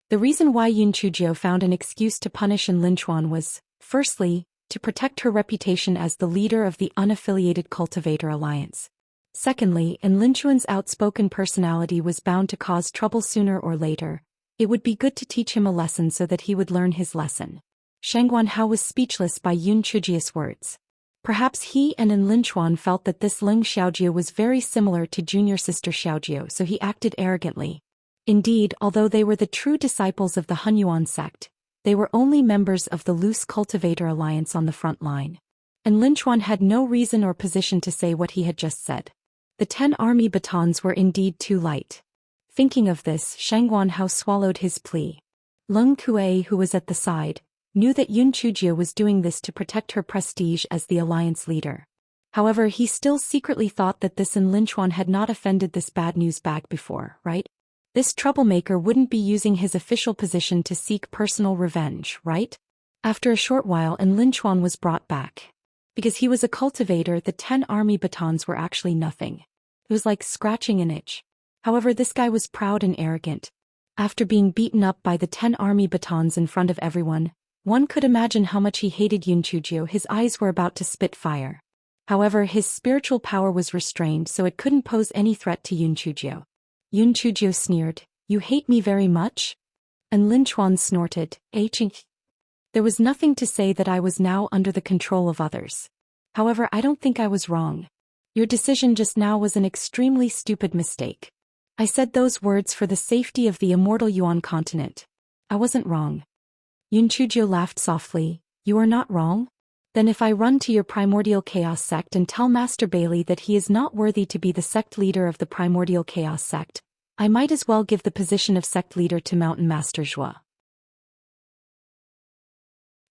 The reason why Yun Chujio found an excuse to punish Lin Chuan was, firstly, to protect her reputation as the leader of the unaffiliated cultivator alliance. Secondly, Lin Chuan's outspoken personality was bound to cause trouble sooner or later. It would be good to teach him a lesson so that he would learn his lesson. Shang Guanhao was speechless by Yun Chujio's words. Perhaps he and Lin Chuan felt that this Ling Xiaojie was very similar to junior sister Xiaojie, so he acted arrogantly. Indeed, although they were the true disciples of the Hunyuan sect, they were only members of the loose cultivator alliance on the front line. And Lin Chuan had no reason or position to say what he had just said. The 10 army batons were indeed too light. Thinking of this, Shang Guanhao swallowed his plea. Leng Kuei, who was at the side, knew that Yun Chujio was doing this to protect her prestige as the alliance leader. However, he still secretly thought that this Lin Chuan had not offended this bad news bag before, right? This troublemaker wouldn't be using his official position to seek personal revenge, right? After a short while, Lin Chuan was brought back. Because he was a cultivator, the 10 army batons were actually nothing. It was like scratching an itch. However, this guy was proud and arrogant. After being beaten up by the 10 army batons in front of everyone, one could imagine how much he hated Yun Chujio. His eyes were about to spit fire. However, his spiritual power was restrained, so it couldn't pose any threat to Yun Chujio. Yun Chujio sneered, "You hate me very much?" And Lin Chuan snorted, "Aching." There was nothing to say that I was now under the control of others. However, I don't think I was wrong. Your decision just now was an extremely stupid mistake. I said those words for the safety of the immortal Yuan continent. I wasn't wrong. Yun Chujio laughed softly, "You are not wrong? Then if I run to your primordial chaos sect and tell Master Bailey that he is not worthy to be the sect leader of the primordial chaos sect, I might as well give the position of sect leader to Mountain Master Zhua.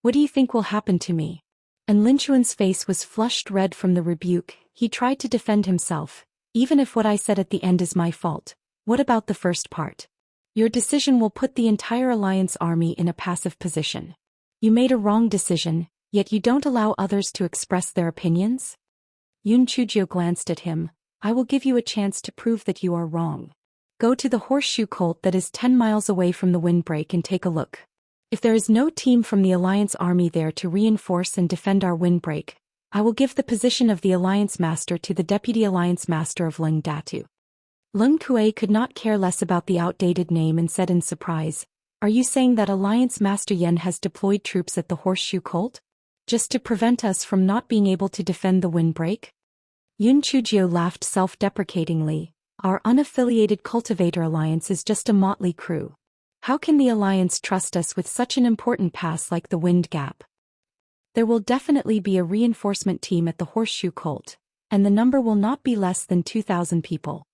What do you think will happen to me?" And Lin Chuan's face was flushed red from the rebuke. He tried to defend himself. "Even if what I said at the end is my fault, what about the first part? Your decision will put the entire alliance army in a passive position. You made a wrong decision, yet you don't allow others to express their opinions?" Yun Chujio glanced at him. "I will give you a chance to prove that you are wrong. Go to the horseshoe cult that is 10 miles away from the windbreak and take a look. If there is no team from the alliance army there to reinforce and defend our windbreak, I will give the position of the alliance master to the deputy alliance master of Ling Datu." Leng Kuei could not care less about the outdated name and said in surprise, "Are you saying that Alliance Master Yen has deployed troops at the Horseshoe Cult? Just to prevent us from not being able to defend the windbreak?" Yun Chujio laughed self-deprecatingly. "Our unaffiliated cultivator alliance is just a motley crew. How can the alliance trust us with such an important pass like the Wind Gap? There will definitely be a reinforcement team at the Horseshoe Cult, and the number will not be less than 2,000 people.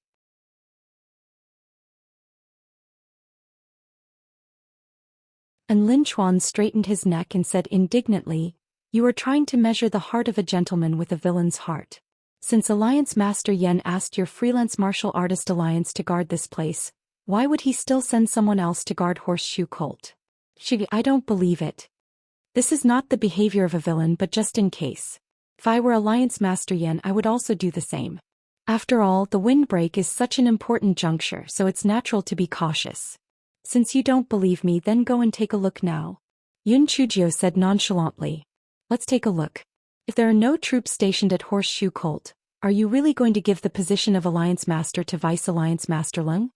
And Lin Chuan straightened his neck and said indignantly, "You are trying to measure the heart of a gentleman with a villain's heart. Since Alliance Master Yen asked your freelance martial artist alliance to guard this place, why would he still send someone else to guard Horseshoe Cult? I don't believe it. This is not the behavior of a villain, but just in case. If I were Alliance Master Yen, I would also do the same. After all, the windbreak is such an important juncture, so it's natural to be cautious. Since you don't believe me, then go and take a look now." Yun Chujio said nonchalantly, "Let's take a look. If there are no troops stationed at Horseshoe Cult, are you really going to give the position of Alliance Master to Vice Alliance Master Leng?"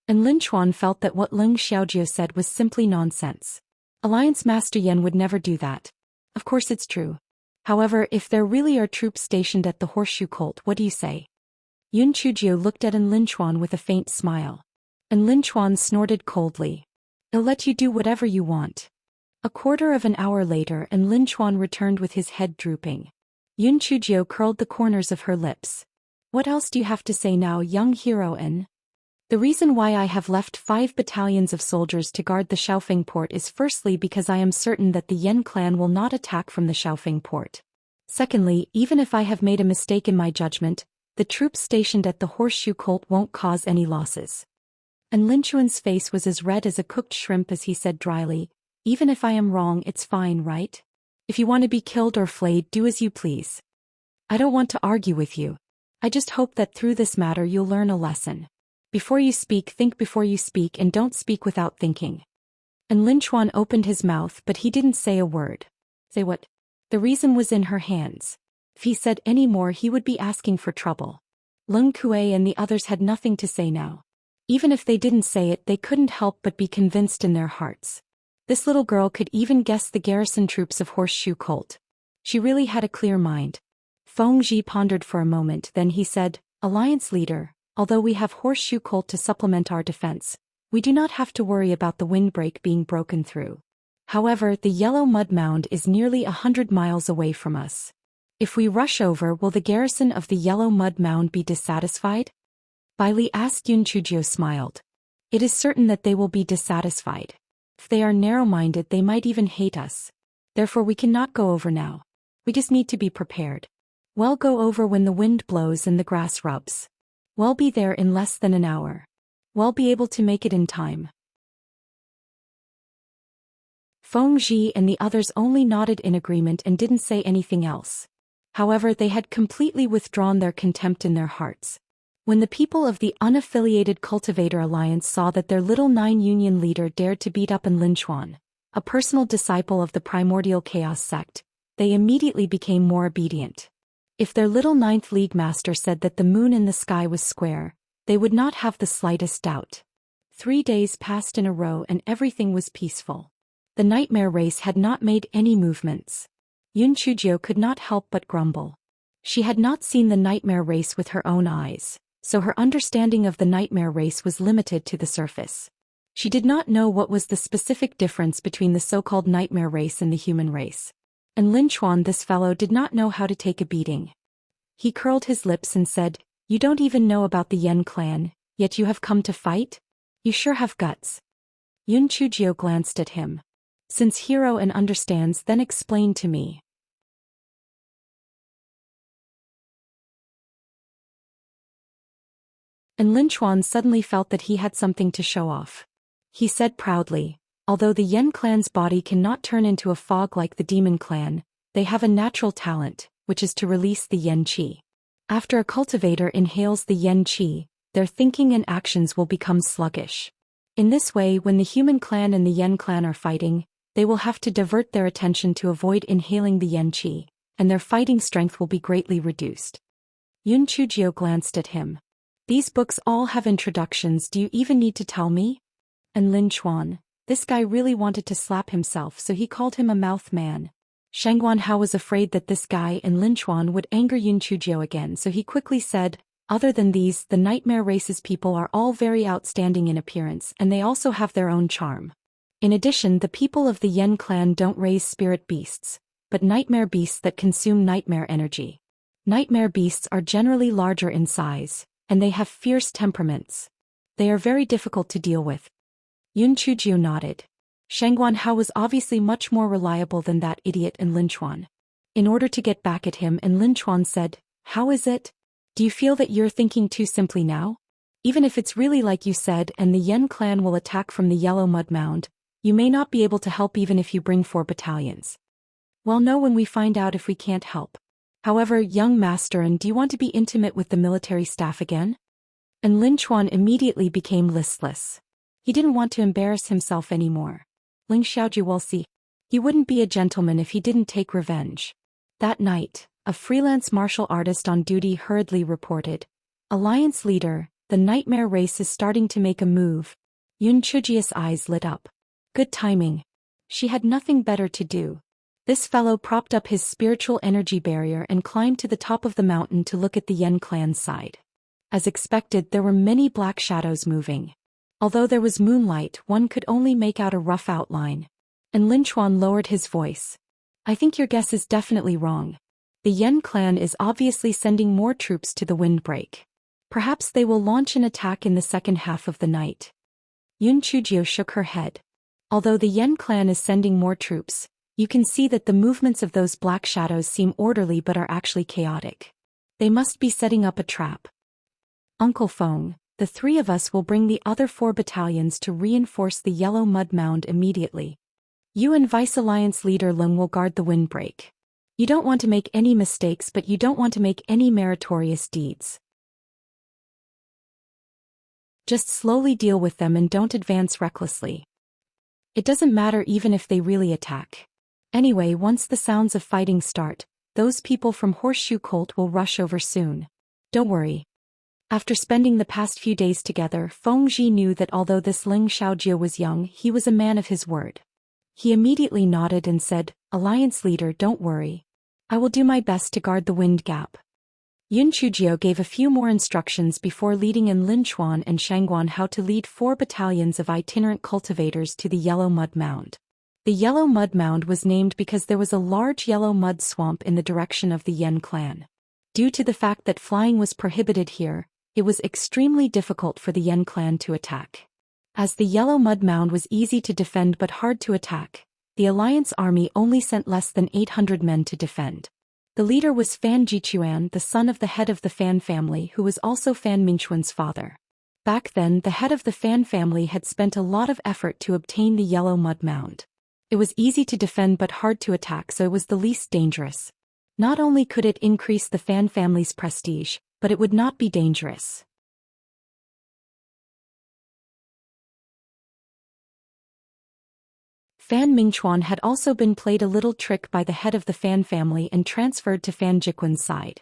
And Lin Chuan felt that what Leng Xiaojie said was simply nonsense. Alliance Master Yen would never do that. Of course it's true. However, if there really are troops stationed at the Horseshoe Cult, what do you say? Yun Chujio looked at Lin Chuan with a faint smile. And Lin Chuan snorted coldly. "I'll let you do whatever you want. A quarter of an hour later and Lin Chuan returned with his head drooping. Yun Chujio curled the corners of her lips. What else do you have to say now, young heroine? The reason why I have left 5 battalions of soldiers to guard the Shaofeng port is firstly because I am certain that the Yen clan will not attack from the Shaofeng port. Secondly, even if I have made a mistake in my judgment, the troops stationed at the Horseshoe Colt won't cause any losses. And Lin Chuan's face was as red as a cooked shrimp as he said dryly, even if I am wrong, it's fine, right? If you want to be killed or flayed, do as you please. I don't want to argue with you. I just hope that through this matter you'll learn a lesson. Before you speak, think before you speak, and don't speak without thinking. And Lin Chuan opened his mouth, but he didn't say a word. Say what? The reason was in her hands. If he said any more, he would be asking for trouble. Lung Kuei and the others had nothing to say now. Even if they didn't say it, they couldn't help but be convinced in their hearts. This little girl could even guess the garrison troops of Horseshoe Colt. She really had a clear mind. Feng Zhi pondered for a moment, then he said, Alliance leader, although we have Horseshoe Colt to supplement our defense, we do not have to worry about the windbreak being broken through. However, the Yellow Mud Mound is nearly 100 miles away from us. If we rush over, will the garrison of the Yellow Mud Mound be dissatisfied? Bai Li asked. Yun Chujio smiled. It is certain that they will be dissatisfied. If they are narrow-minded, they might even hate us. Therefore we cannot go over now. We just need to be prepared. We'll go over when the wind blows and the grass rubs. We'll be there in less than an hour. We'll be able to make it in time. Feng Zhi and the others only nodded in agreement and didn't say anything else. However, they had completely withdrawn their contempt in their hearts. When the people of the unaffiliated Cultivator Alliance saw that their little 9 Union leader dared to beat up Lin Chuan, a personal disciple of the Primordial Chaos sect, they immediately became more obedient. If their little 9th League Master said that the moon in the sky was square, they would not have the slightest doubt. 3 days passed in a row and everything was peaceful. The nightmare race had not made any movements. Yun Chujio could not help but grumble. She had not seen the nightmare race with her own eyes, so her understanding of the nightmare race was limited to the surface. She did not know what was the specific difference between the so-called nightmare race and the human race. And Lin Chuan, this fellow, did not know how to take a beating. He curled his lips and said, You don't even know about the Yen clan, yet you have come to fight? You sure have guts. Yun Chujio glanced at him. Since hero and understands, then explain to me. And Lin Chuan suddenly felt that he had something to show off. He said proudly, Although the Yen clan's body cannot turn into a fog like the demon clan, they have a natural talent, which is to release the Yen Qi. After a cultivator inhales the Yen Qi, their thinking and actions will become sluggish. In this way, when the human clan and the Yen clan are fighting, they will have to divert their attention to avoid inhaling the Yen Qi, and their fighting strength will be greatly reduced. Yun Chujio glanced at him. These books all have introductions, do you even need to tell me? And Lin Chuan, this guy really wanted to slap himself, so he called him a mouth man. Shangguan Hao was afraid that this guy and Lin Chuan would anger Yun Chujio again, so he quickly said, Other than these, the nightmare race's people are all very outstanding in appearance, and they also have their own charm. In addition, the people of the Yen clan don't raise spirit beasts, but nightmare beasts that consume nightmare energy. Nightmare beasts are generally larger in size, and they have fierce temperaments. They are very difficult to deal with. Yun Chujio nodded. Shangguan Hao was obviously much more reliable than that idiot and Lin Chuan. In order to get back at him, and Lin Chuan said, How is it? Do you feel that you're thinking too simply now? Even if it's really like you said and the Yen clan will attack from the Yellow Mud Mound, you may not be able to help even if you bring 4 battalions. We'll know when we find out if we can't help. However, young master, and do you want to be intimate with the military staff again? And Lin Chuan immediately became listless. He didn't want to embarrass himself anymore. Ling Xiaoji will see. He wouldn't be a gentleman if he didn't take revenge. That night, a freelance martial artist on duty hurriedly reported, Alliance leader, the nightmare race is starting to make a move. Yun Chujio's eyes lit up. Good timing. She had nothing better to do. This fellow propped up his spiritual energy barrier and climbed to the top of the mountain to look at the Yen clan's side. As expected, there were many black shadows moving. Although there was moonlight, one could only make out a rough outline. And Lin Chuan lowered his voice. I think your guess is definitely wrong. The Yen clan is obviously sending more troops to the windbreak. Perhaps they will launch an attack in the second half of the night. Yun Chujio shook her head. Although the Yen clan is sending more troops, you can see that the movements of those black shadows seem orderly but are actually chaotic. They must be setting up a trap. Uncle Feng, the three of us will bring the other 4 battalions to reinforce the yellow mud mound immediately. You and Vice Alliance leader Lung will guard the windbreak. You don't want to make any mistakes, but you don't want to make any meritorious deeds. Just slowly deal with them and don't advance recklessly. It doesn't matter even if they really attack. Anyway, once the sounds of fighting start, those people from Horseshoe Colt will rush over soon. Don't worry. After spending the past few days together, Feng Ji knew that although this Ling Xiaojie was young, he was a man of his word. He immediately nodded and said, Alliance leader, don't worry. I will do my best to guard the wind gap. Yun Chujio gave a few more instructions before leading in Lin Chuan and Shangguan how to lead 4 battalions of itinerant cultivators to the Yellow Mud Mound. The Yellow Mud Mound was named because there was a large yellow mud swamp in the direction of the Yen clan. Due to the fact that flying was prohibited here, it was extremely difficult for the Yen clan to attack. As the Yellow Mud Mound was easy to defend but hard to attack, the Alliance army only sent less than 800 men to defend. The leader was Fan Jichuan, the son of the head of the Fan family, who was also Fan Mingchuan's father. Back then, the head of the Fan family had spent a lot of effort to obtain the Yellow Mud Mound. It was easy to defend but hard to attack, so it was the least dangerous. Not only could it increase the Fan family's prestige, but it would not be dangerous. Fan Mingchuan had also been played a little trick by the head of the Fan family and transferred to Fan Jiquan's side.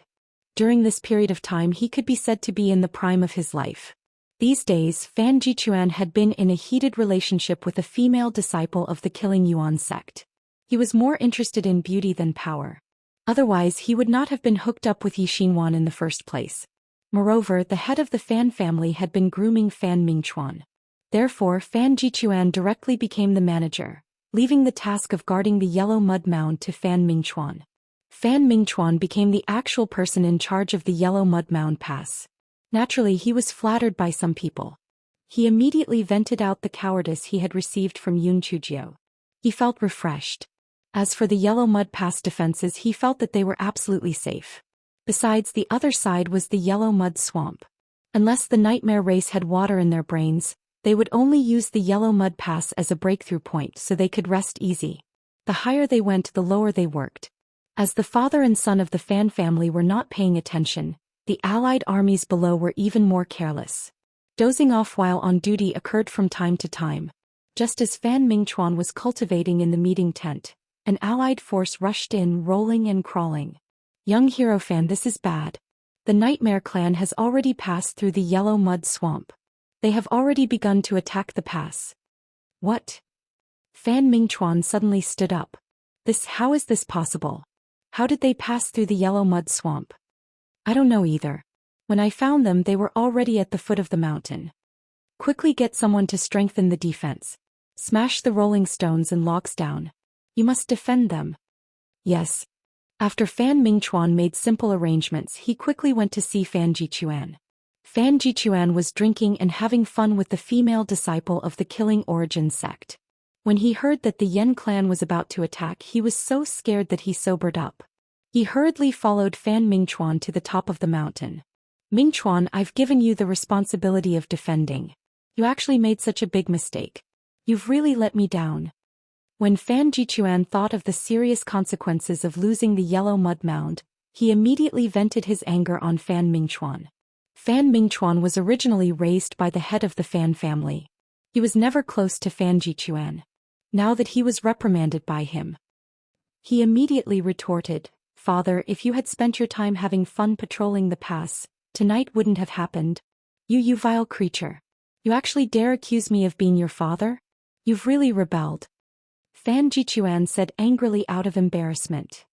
During this period of time he could be said to be in the prime of his life. These days, Fan Jichuan had been in a heated relationship with a female disciple of the Killing Yuan sect. He was more interested in beauty than power. Otherwise he would not have been hooked up with Yi Xinwan in the first place. Moreover, the head of the Fan family had been grooming Fan Mingchuan. Therefore, Fan Jichuan directly became the manager, leaving the task of guarding the Yellow Mud Mound to Fan Mingchuan. Fan Mingchuan became the actual person in charge of the Yellow Mud Mound pass. Naturally, he was flattered by some people. He immediately vented out the cowardice he had received from Yun Chujio. He felt refreshed. As for the Yellow Mud Pass defenses, he felt that they were absolutely safe. Besides, the other side was the Yellow Mud Swamp. Unless the Nightmare race had water in their brains, they would only use the Yellow Mud Pass as a breakthrough point so they could rest easy. The higher they went, the lower they worked. As the father and son of the Fan family were not paying attention, the allied armies below were even more careless. Dozing off while on duty occurred from time to time. Just as Fan Mingchuan was cultivating in the meeting tent, an allied force rushed in, rolling and crawling. Young Hero Fan, this is bad. The Nightmare clan has already passed through the Yellow Mud Swamp. They have already begun to attack the pass. What? Fan Mingchuan suddenly stood up. How is this possible? How did they pass through the Yellow Mud Swamp? I don't know either. When I found them, they were already at the foot of the mountain. Quickly get someone to strengthen the defense. Smash the rolling stones and logs down. You must defend them. Yes. After Fan Mingchuan made simple arrangements, he quickly went to see Fan Jichuan. Fan Jichuan was drinking and having fun with the female disciple of the Killing Origin sect. When he heard that the Yen clan was about to attack, he was so scared that he sobered up. He hurriedly followed Fan Mingchuan to the top of the mountain. Mingchuan, I've given you the responsibility of defending. You actually made such a big mistake. You've really let me down. When Fan Jichuan thought of the serious consequences of losing the Yellow Mud Mound, he immediately vented his anger on Fan Mingchuan. Fan Mingchuan was originally raised by the head of the Fan family. He was never close to Fan Jichuan. Now that he was reprimanded by him, he immediately retorted, Father, if you had spent your time having fun patrolling the pass, tonight wouldn't have happened. You vile creature. You actually dare accuse me of being your father? You've really rebelled. Fan Jichuan said angrily out of embarrassment.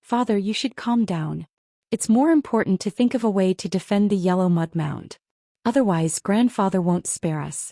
Father, you should calm down. It's more important to think of a way to defend the Yellow Mud Mound. Otherwise, grandfather won't spare us.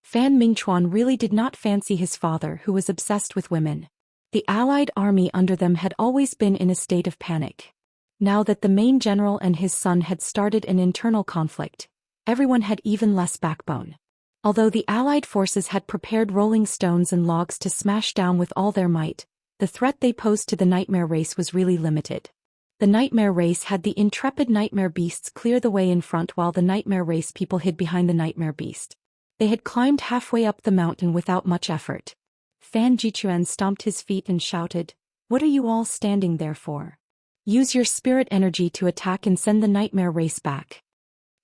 Fan Mingchuan really did not fancy his father, who was obsessed with women. The allied army under them had always been in a state of panic. Now that the main general and his son had started an internal conflict, everyone had even less backbone. Although the allied forces had prepared rolling stones and logs to smash down with all their might, the threat they posed to the nightmare race was really limited. The nightmare race had the intrepid nightmare beasts clear the way in front while the nightmare race people hid behind the nightmare beast. They had climbed halfway up the mountain without much effort. Fan Jichuan stomped his feet and shouted, "What are you all standing there for? Use your spirit energy to attack and send the nightmare race back."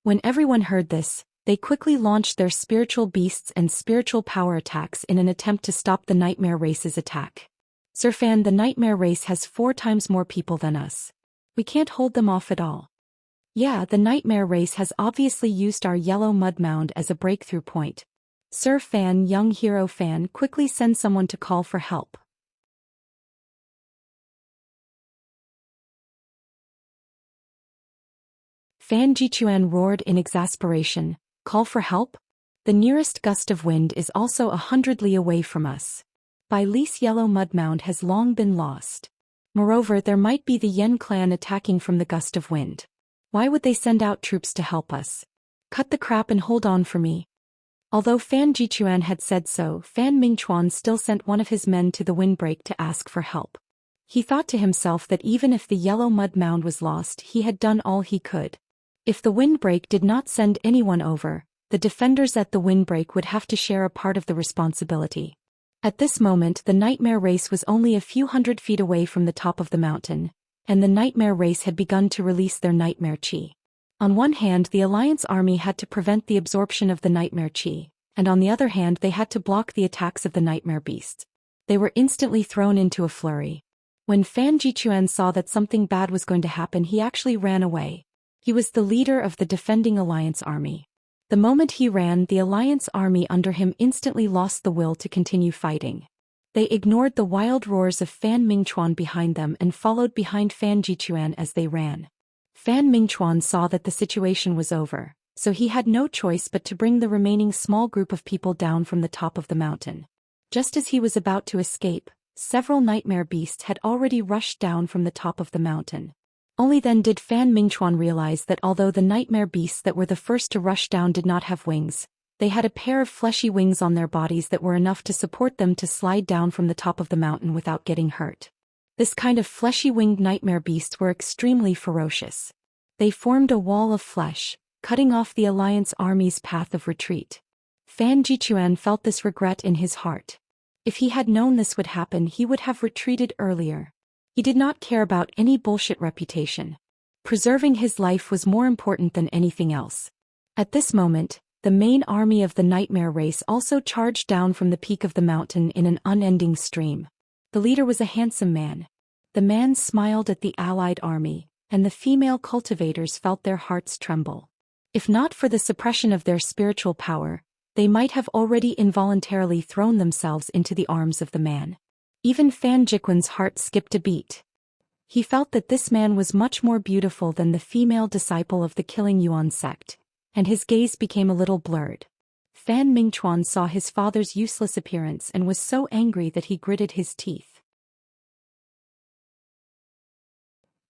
When everyone heard this, they quickly launched their spiritual beasts and spiritual power attacks in an attempt to stop the nightmare race's attack. "Sir Fan, the nightmare race has 4 times more people than us. We can't hold them off at all." "Yeah, the nightmare race has obviously used our yellow mud mound as a breakthrough point. Sir Fan, young hero Fan, quickly send someone to call for help." Fan Jichuan roared in exasperation, "Call for help? The nearest gust of wind is also 100 li away from us. Bai Li's yellow mud mound has long been lost. Moreover, there might be the Yen clan attacking from the gust of wind. Why would they send out troops to help us? Cut the crap and hold on for me." Although Fan Jichuan had said so, Fan Mingchuan still sent one of his men to the windbreak to ask for help. He thought to himself that even if the yellow mud mound was lost, he had done all he could. If the windbreak did not send anyone over, the defenders at the windbreak would have to share a part of the responsibility. At this moment, the nightmare race was only a few hundred feet away from the top of the mountain, and the nightmare race had begun to release their nightmare chi. On one hand, the Alliance army had to prevent the absorption of the nightmare chi, and on the other hand they had to block the attacks of the nightmare beasts. They were instantly thrown into a flurry. When Fan Jichuan saw that something bad was going to happen, he actually ran away. He was the leader of the defending Alliance army. The moment he ran, the Alliance army under him instantly lost the will to continue fighting. They ignored the wild roars of Fan Mingchuan behind them and followed behind Fan Jichuan as they ran. Fan Mingchuan saw that the situation was over, so he had no choice but to bring the remaining small group of people down from the top of the mountain. Just as he was about to escape, several nightmare beasts had already rushed down from the top of the mountain. Only then did Fan Mingchuan realize that although the nightmare beasts that were the first to rush down did not have wings, they had a pair of fleshy wings on their bodies that were enough to support them to slide down from the top of the mountain without getting hurt. This kind of fleshy-winged nightmare beasts were extremely ferocious. They formed a wall of flesh, cutting off the Alliance army's path of retreat. Fan Jichuan felt this regret in his heart. If he had known this would happen, he would have retreated earlier. He did not care about any bullshit reputation. Preserving his life was more important than anything else. At this moment, the main army of the nightmare race also charged down from the peak of the mountain in an unending stream. The leader was a handsome man. The man smiled at the allied army, and the female cultivators felt their hearts tremble. If not for the suppression of their spiritual power, they might have already involuntarily thrown themselves into the arms of the man. Even Fan Jichuan's heart skipped a beat. He felt that this man was much more beautiful than the female disciple of the Killing Yuan sect, and his gaze became a little blurred. Fan Mingchuan saw his father's useless appearance and was so angry that he gritted his teeth.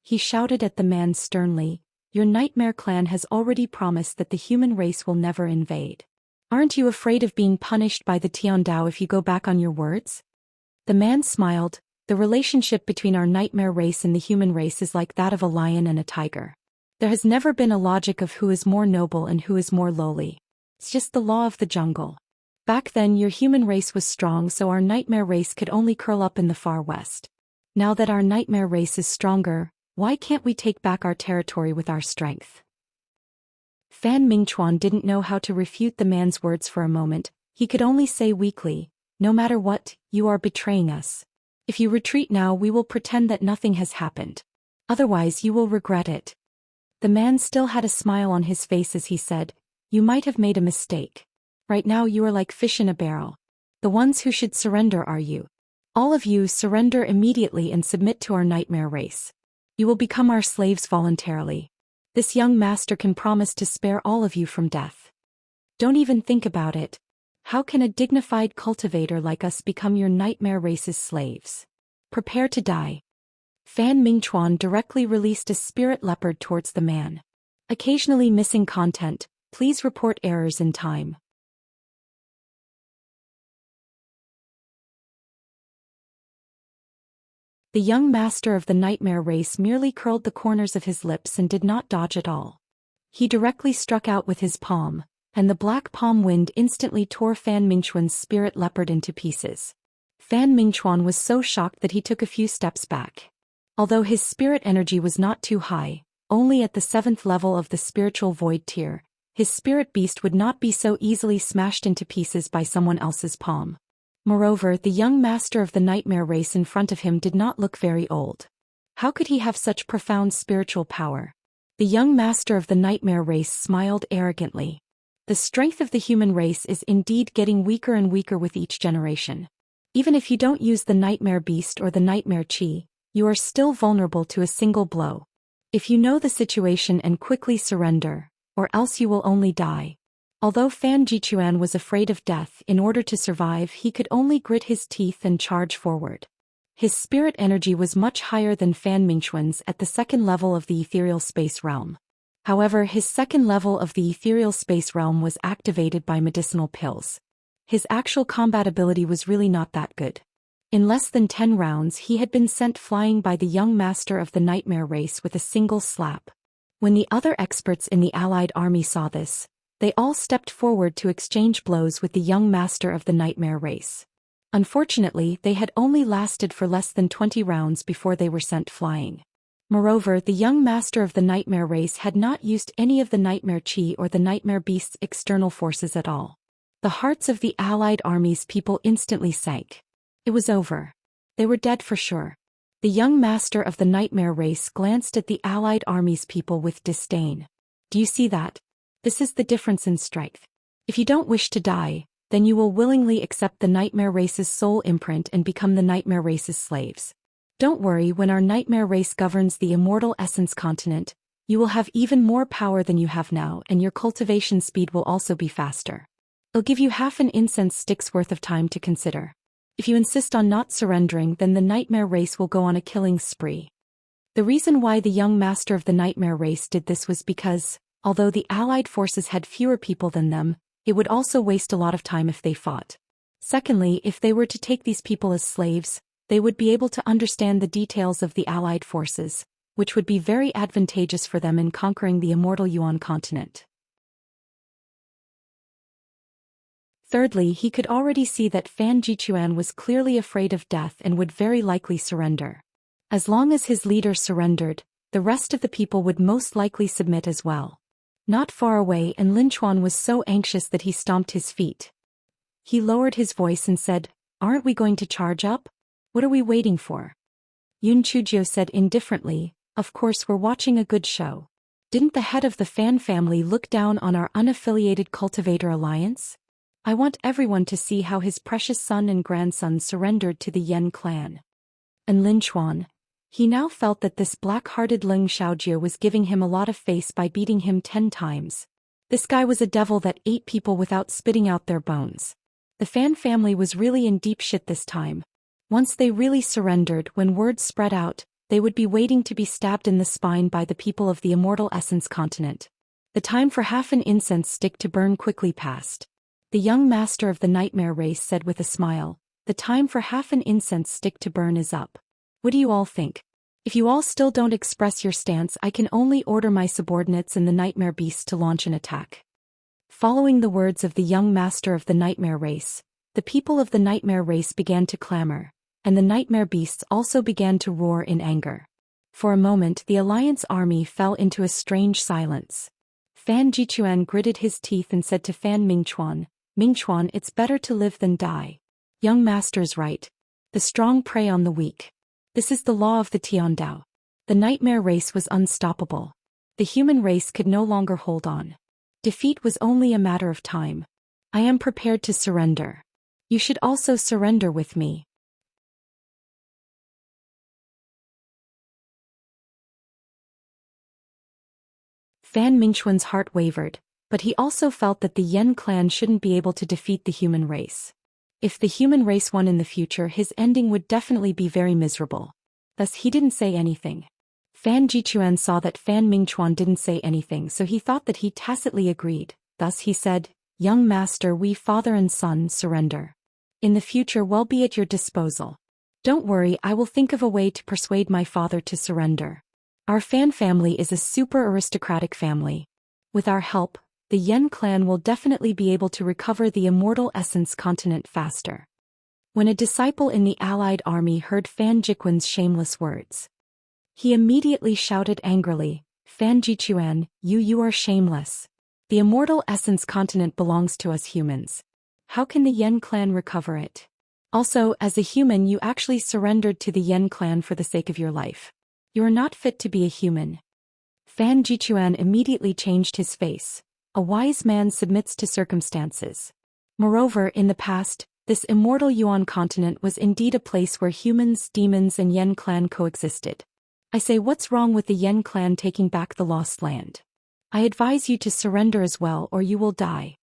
He shouted at the man sternly, "Your nightmare clan has already promised that the human race will never invade. Aren't you afraid of being punished by the Tiandao if you go back on your words?" The man smiled. "The relationship between our nightmare race and the human race is like that of a lion and a tiger. There has never been a logic of who is more noble and who is more lowly. It's just the law of the jungle. Back then your human race was strong, so our nightmare race could only curl up in the far west. Now that our nightmare race is stronger, why can't we take back our territory with our strength?" Fan Mingchuan didn't know how to refute the man's words for a moment. He could only say weakly, "No matter what, you are betraying us. If you retreat now, we will pretend that nothing has happened. Otherwise you will regret it." The man still had a smile on his face as he said, "You might have made a mistake. Right now you are like fish in a barrel. The ones who should surrender are you. All of you surrender immediately and submit to our nightmare race. You will become our slaves voluntarily. This young master can promise to spare all of you from death. Don't even think about it. How can a dignified cultivator like us become your nightmare race's slaves? Prepare to die. Fan Mingchuan directly released a spirit leopard towards the man. Occasionally missing content, please report errors in time. The young master of the nightmare race merely curled the corners of his lips and did not dodge at all. He directly struck out with his palm, and the black palm wind instantly tore Fan Mingchuan's spirit leopard into pieces. Fan Mingchuan was so shocked that he took a few steps back. Although his spirit energy was not too high, only at the 7th level of the spiritual void tier, his spirit beast would not be so easily smashed into pieces by someone else's palm. Moreover, the young master of the nightmare race in front of him did not look very old. How could he have such profound spiritual power? The young master of the nightmare race smiled arrogantly. The strength of the human race is indeed getting weaker and weaker with each generation. Even if you don't use the nightmare beast or the nightmare chi, you are still vulnerable to a single blow. If you know the situation and quickly surrender, or else you will only die. Although Fan Jichuan was afraid of death, in order to survive he could only grit his teeth and charge forward. His spirit energy was much higher than Fan Mingchuan's at the 2nd level of the ethereal space realm. However, his 2nd level of the ethereal space realm was activated by medicinal pills. His actual combat ability was really not that good. In less than 10 rounds he had been sent flying by the young master of the nightmare race with a single slap. When the other experts in the allied army saw this, they all stepped forward to exchange blows with the young master of the nightmare race. Unfortunately, they had only lasted for less than 20 rounds before they were sent flying. Moreover, the young master of the nightmare race had not used any of the nightmare chi or the nightmare beast's external forces at all. The hearts of the allied army's people instantly sank. It was over. They were dead for sure. The young master of the nightmare race glanced at the allied army's people with disdain. Do you see that? This is the difference in strength. If you don't wish to die, then you will willingly accept the nightmare race's soul imprint and become the nightmare race's slaves. Don't worry, when our nightmare race governs the immortal essence continent, you will have even more power than you have now, and your cultivation speed will also be faster. I'll give you half an incense stick's worth of time to consider. If you insist on not surrendering, then the nightmare race will go on a killing spree. The reason why the young master of the nightmare race did this was because, although the allied forces had fewer people than them, it would also waste a lot of time if they fought. Secondly, if they were to take these people as slaves, they would be able to understand the details of the allied forces, which would be very advantageous for them in conquering the immortal Yuan continent. Thirdly, he could already see that Fan Jichuan was clearly afraid of death and would very likely surrender. As long as his leader surrendered, the rest of the people would most likely submit as well. Not far away, and Linchuan was so anxious that he stomped his feet. He lowered his voice and said, "Aren't we going to charge up? What are we waiting for?" Yun Chujio said indifferently, "Of course we're watching a good show. Didn't the head of the Fan family look down on our unaffiliated cultivator alliance? I want everyone to see how his precious son and grandson surrendered to the Yen clan." And Linchuan, he now felt that this black-hearted Ling Xiaojie was giving him a lot of face by beating him 10 times. This guy was a devil that ate people without spitting out their bones. The Fan family was really in deep shit this time. Once they really surrendered, when word spread out, they would be waiting to be stabbed in the spine by the people of the immortal essence continent. The time for half an incense stick to burn quickly passed. The young master of the nightmare race said with a smile, "The time for half an incense stick to burn is up. What do you all think? If you all still don't express your stance, I can only order my subordinates and the nightmare beast to launch an attack." Following the words of the young master of the nightmare race, the people of the nightmare race began to clamor, and the nightmare beasts also began to roar in anger. For a moment the alliance army fell into a strange silence. Fan Jichuan gritted his teeth and said to Fan Mingchuan, "Mingchuan, it's better to live than die. Young master's right. The strong prey on the weak. This is the law of the Tiandao." The nightmare race was unstoppable. The human race could no longer hold on. Defeat was only a matter of time. I am prepared to surrender. You should also surrender with me. Fan Mingchuan's heart wavered, But he also felt that the Yen clan shouldn't be able to defeat the human race. If the human race won in the future, his ending would definitely be very miserable. Thus he didn't say anything. Fan Jichuan saw that Fan Mingchuan didn't say anything, so he thought that he tacitly agreed. Thus he said, "Young master, we father and son surrender. In the future will be at your disposal. Don't worry, I will think of a way to persuade my father to surrender. Our Fan family is a super aristocratic family. With our help, the Yen clan will definitely be able to recover the immortal essence continent faster." When a disciple in the allied army heard Fan Jiquan's shameless words, he immediately shouted angrily, "Fan Jichuan, you are shameless. The immortal essence continent belongs to us humans. How can the Yen clan recover it? Also, as a human, you actually surrendered to the Yen clan for the sake of your life. You are not fit to be a human." Fan Jichuan immediately changed his face. A wise man submits to circumstances. Moreover, in the past, this immortal Yuan continent was indeed a place where humans, demons, and Yen clan coexisted. I say, what's wrong with the Yen clan taking back the lost land? I advise you to surrender as well, or you will die.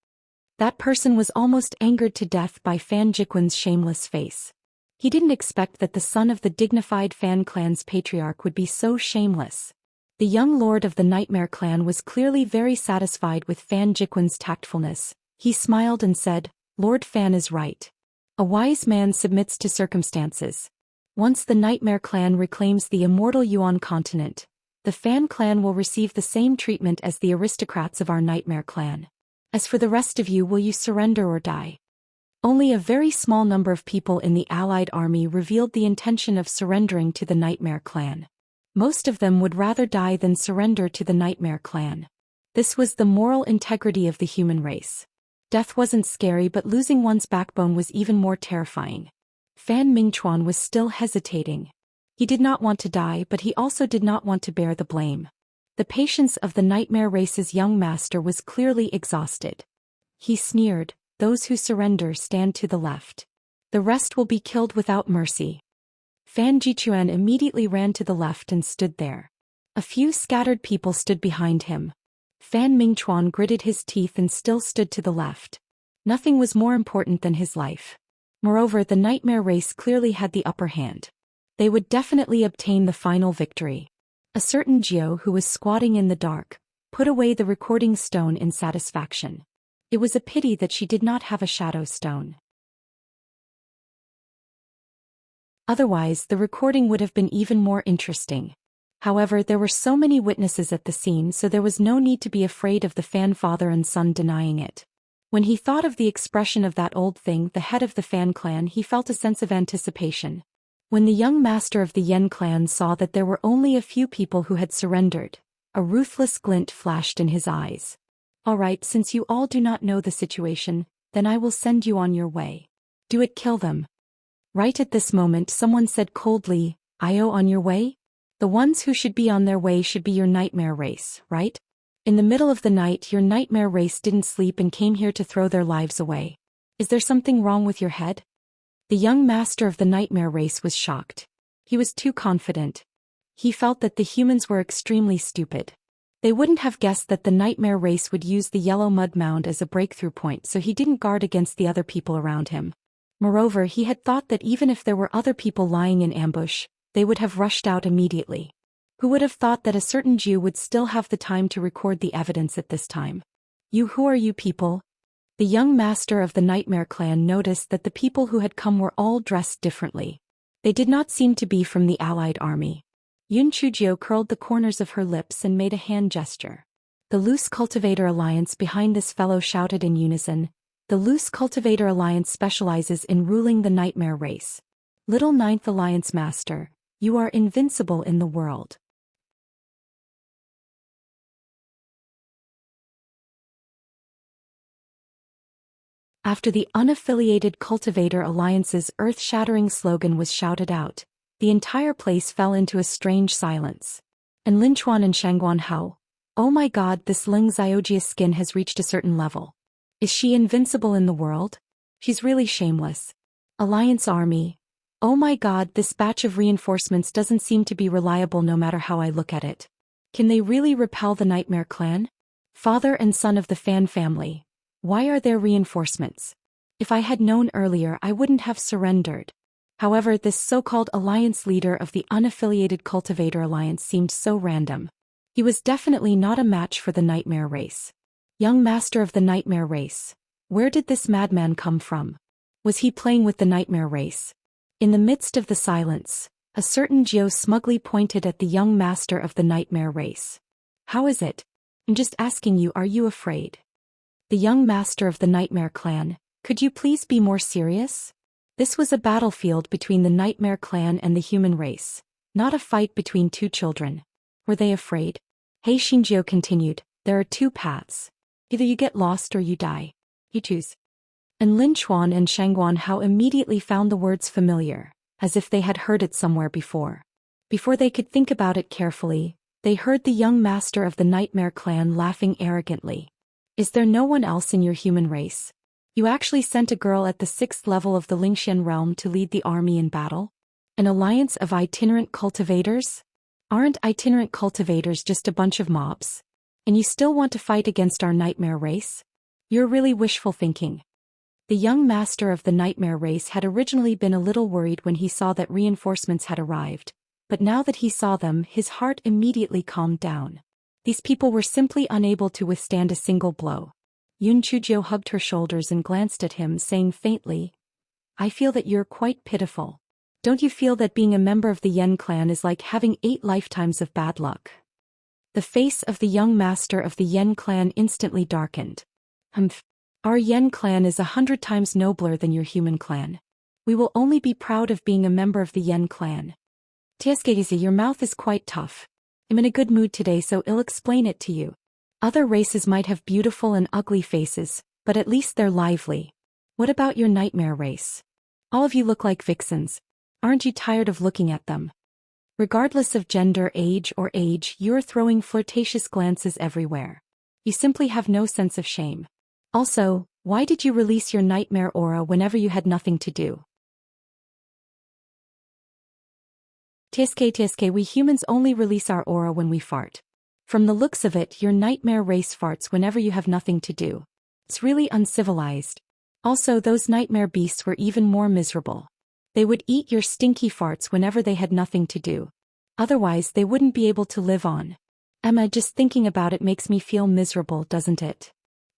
That person was almost angered to death by Fan Jiquan's shameless face. He didn't expect that the son of the dignified Fan clan's patriarch would be so shameless. The young lord of the Nightmare clan was clearly very satisfied with Fan Jiquan's tactfulness. He smiled and said, "Lord Fan is right. A wise man submits to circumstances. Once the Nightmare clan reclaims the immortal Yuan continent, the Fan clan will receive the same treatment as the aristocrats of our Nightmare clan. As for the rest of you, will you surrender or die?" Only a very small number of people in the allied army revealed the intention of surrendering to the Nightmare clan. Most of them would rather die than surrender to the Nightmare clan. This was the moral integrity of the human race. Death wasn't scary, but losing one's backbone was even more terrifying. Fan Mingchuan was still hesitating. He did not want to die, but he also did not want to bear the blame. The patience of the Nightmare race's young master was clearly exhausted. He sneered, "Those who surrender stand to the left. The rest will be killed without mercy." Fan Jichuan immediately ran to the left and stood there. A few scattered people stood behind him. Fan Mingchuan gritted his teeth and still stood to the left. Nothing was more important than his life. Moreover, the Nightmare race clearly had the upper hand. They would definitely obtain the final victory. A certain Jiao, who was squatting in the dark, put away the recording stone in satisfaction. It was a pity that she did not have a shadow stone. Otherwise, the recording would have been even more interesting. However, there were so many witnesses at the scene, so there was no need to be afraid of the Fan father and son denying it. When he thought of the expression of that old thing, the head of the Fan clan, he felt a sense of anticipation. When the young master of the Yen clan saw that there were only a few people who had surrendered, a ruthless glint flashed in his eyes. "All right, since you all do not know the situation, then I will send you on your way. Do it, kill them." Right at this moment, someone said coldly, "Io, on your way? The ones who should be on their way should be your Nightmare race, right? In the middle of the night, your Nightmare race didn't sleep and came here to throw their lives away. Is there something wrong with your head?" The young master of the Nightmare race was shocked. He was too confident. He felt that the humans were extremely stupid. They wouldn't have guessed that the Nightmare race would use the yellow mud mound as a breakthrough point, so he didn't guard against the other people around him. Moreover, he had thought that even if there were other people lying in ambush, they would have rushed out immediately. Who would have thought that a certain Jew would still have the time to record the evidence at this time? Who are you people?" The young master of the Nightmare clan noticed that the people who had come were all dressed differently. They did not seem to be from the allied army. Yun Chujio curled the corners of her lips and made a hand gesture. The Loose Cultivator Alliance behind this fellow shouted in unison. The Loose Cultivator Alliance specializes in ruling the Nightmare race. Little Ninth Alliance Master, you are invincible in the world. After the unaffiliated Cultivator Alliance's earth-shattering slogan was shouted out, the entire place fell into a strange silence. And Linchuan and Shangguan Hao, "Oh my god, this Ling Xiaojia's skin has reached a certain level. Is she invincible in the world? She's really shameless. Alliance Army. Oh my god, this batch of reinforcements doesn't seem to be reliable no matter how I look at it. Can they really repel the Nightmare clan?" Father and son of the Fan family. Why are there reinforcements? If I had known earlier, I wouldn't have surrendered. However, this so-called alliance leader of the unaffiliated Cultivator Alliance seemed so random. He was definitely not a match for the Nightmare race. Young master of the Nightmare race. Where did this madman come from? Was he playing with the Nightmare race? In the midst of the silence, a certain Geo smugly pointed at the young master of the Nightmare race. How is it? I'm just asking you, are you afraid? The young master of the Nightmare clan, could you please be more serious? This was a battlefield between the Nightmare clan and the human race, not a fight between two children. Were they afraid? Hey Shinjio continued, there are two paths. Either you get lost or you die. You choose. And Lin Chuan and Shangguan Hao immediately found the words familiar, as if they had heard it somewhere before. Before they could think about it carefully, they heard the young master of the Nightmare clan laughing arrogantly. Is there no one else in your human race? You actually sent a girl at the 6th level of the Lingxian realm to lead the army in battle? An alliance of itinerant cultivators? Aren't itinerant cultivators just a bunch of mobs? And you still want to fight against our Nightmare race? You're really wishful thinking. The young master of the Nightmare race had originally been a little worried when he saw that reinforcements had arrived, but now that he saw them, his heart immediately calmed down. These people were simply unable to withstand a single blow. Yun Chujio hugged her shoulders and glanced at him, saying faintly, I feel that you're quite pitiful. Don't you feel that being a member of the Yen clan is like having 8 lifetimes of bad luck? The face of the young master of the Yen clan instantly darkened. Our Yen clan is 100 times nobler than your human clan. We will only be proud of being a member of the Yen clan. Tieskeizi, your mouth is quite tough. I'm in a good mood today, so I'll explain it to you. Other races might have beautiful and ugly faces, but at least they're lively. What about your Nightmare race? All of you look like vixens. Aren't you tired of looking at them? Regardless of gender, age, you're throwing flirtatious glances everywhere. You simply have no sense of shame. Also, why did you release your Nightmare aura whenever you had nothing to do? Tsk, we humans only release our aura when we fart. From the looks of it, your Nightmare race farts whenever you have nothing to do. It's really uncivilized. Also, those Nightmare beasts were even more miserable. They would eat your stinky farts whenever they had nothing to do. Otherwise, they wouldn't be able to live on. Emma, just thinking about it makes me feel miserable, doesn't it?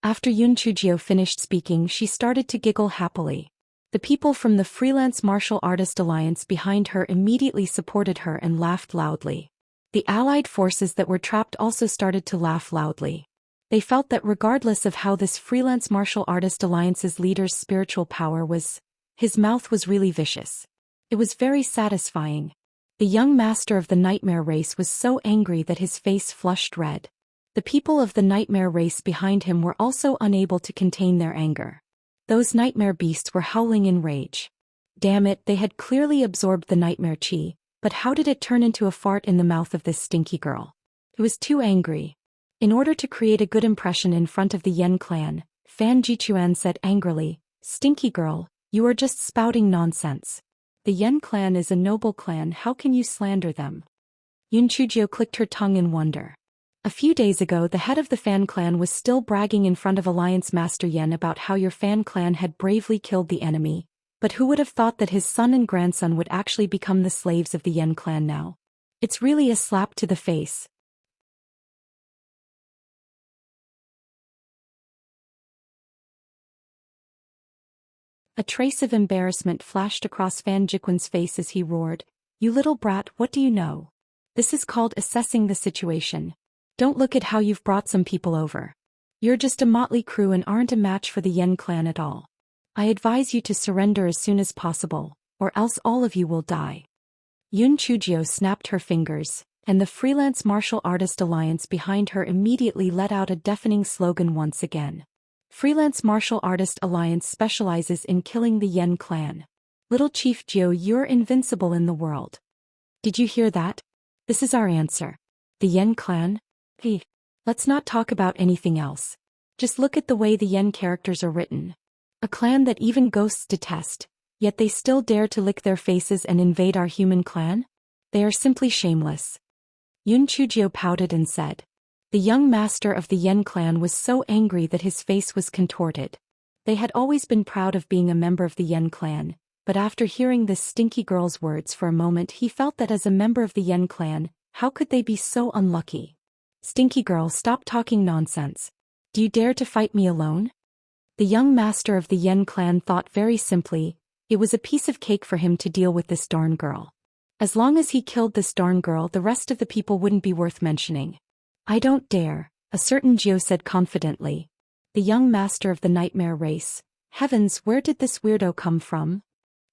After Yun Chujio finished speaking, she started to giggle happily. The people from the Freelance Martial Artist Alliance behind her immediately supported her and laughed loudly. The allied forces that were trapped also started to laugh loudly. They felt that regardless of how this Freelance Martial Artist Alliance's leader's spiritual power was, his mouth was really vicious. It was very satisfying. The young master of the Nightmare race was so angry that his face flushed red. The people of the Nightmare race behind him were also unable to contain their anger. Those Nightmare beasts were howling in rage. Damn it, they had clearly absorbed the Nightmare chi, but how did it turn into a fart in the mouth of this stinky girl? He was too angry. In order to create a good impression in front of the Yen clan, Fan Jichuan said angrily, Stinky girl, you are just spouting nonsense. The Yen clan is a noble clan, how can you slander them? Yun Chujio clicked her tongue in wonder. A few days ago, the head of the Fan clan was still bragging in front of Alliance Master Yen about how your Fan clan had bravely killed the enemy, but who would have thought that his son and grandson would actually become the slaves of the Yen clan now? It's really a slap to the face. A trace of embarrassment flashed across Fan Jiquan's face as he roared, You little brat, what do you know? This is called assessing the situation. Don't look at how you've brought some people over. You're just a motley crew and aren't a match for the Yen clan at all. I advise you to surrender as soon as possible, or else all of you will die. Yun Chujio snapped her fingers, and the Freelance Martial Artist Alliance behind her immediately let out a deafening slogan once again. Freelance Martial Artist Alliance specializes in killing the Yen clan. Little Chief Jiu, you're invincible in the world. Did you hear that? This is our answer. The Yen clan? Hey, let's not talk about anything else. Just look at the way the Yen characters are written. A clan that even ghosts detest, yet they still dare to lick their faces and invade our human clan? They are simply shameless. Yun Chujio pouted and said. The young master of the Yen clan was so angry that his face was contorted. They had always been proud of being a member of the Yen clan, but after hearing this stinky girl's words for a moment he felt that as a member of the Yen clan, how could they be so unlucky? Stinky girl, stop talking nonsense. Do you dare to fight me alone? The young master of the Yen clan thought very simply, it was a piece of cake for him to deal with this darn girl. As long as he killed this darn girl, the rest of the people wouldn't be worth mentioning. I don't dare, a certain Geo said confidently. The young master of the nightmare race. Heavens, where did this weirdo come from?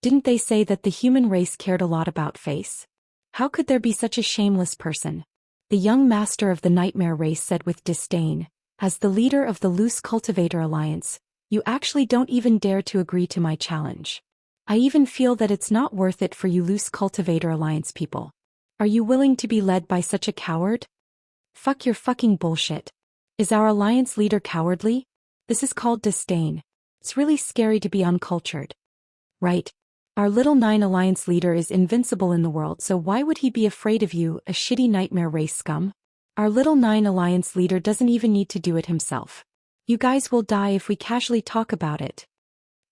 Didn't they say that the human race cared a lot about face? How could there be such a shameless person? The young master of the nightmare race said with disdain. As the leader of the Loose Cultivator Alliance, you actually don't even dare to agree to my challenge. I even feel that it's not worth it for you Loose Cultivator Alliance people. Are you willing to be led by such a coward? Fuck your fucking bullshit. Is our alliance leader cowardly? This is called disdain. It's really scary to be uncultured. Right. Our little 9 alliance leader is invincible in the world, so why would he be afraid of you, a shitty nightmare race scum? Our little 9 alliance leader doesn't even need to do it himself. You guys will die if we casually talk about it.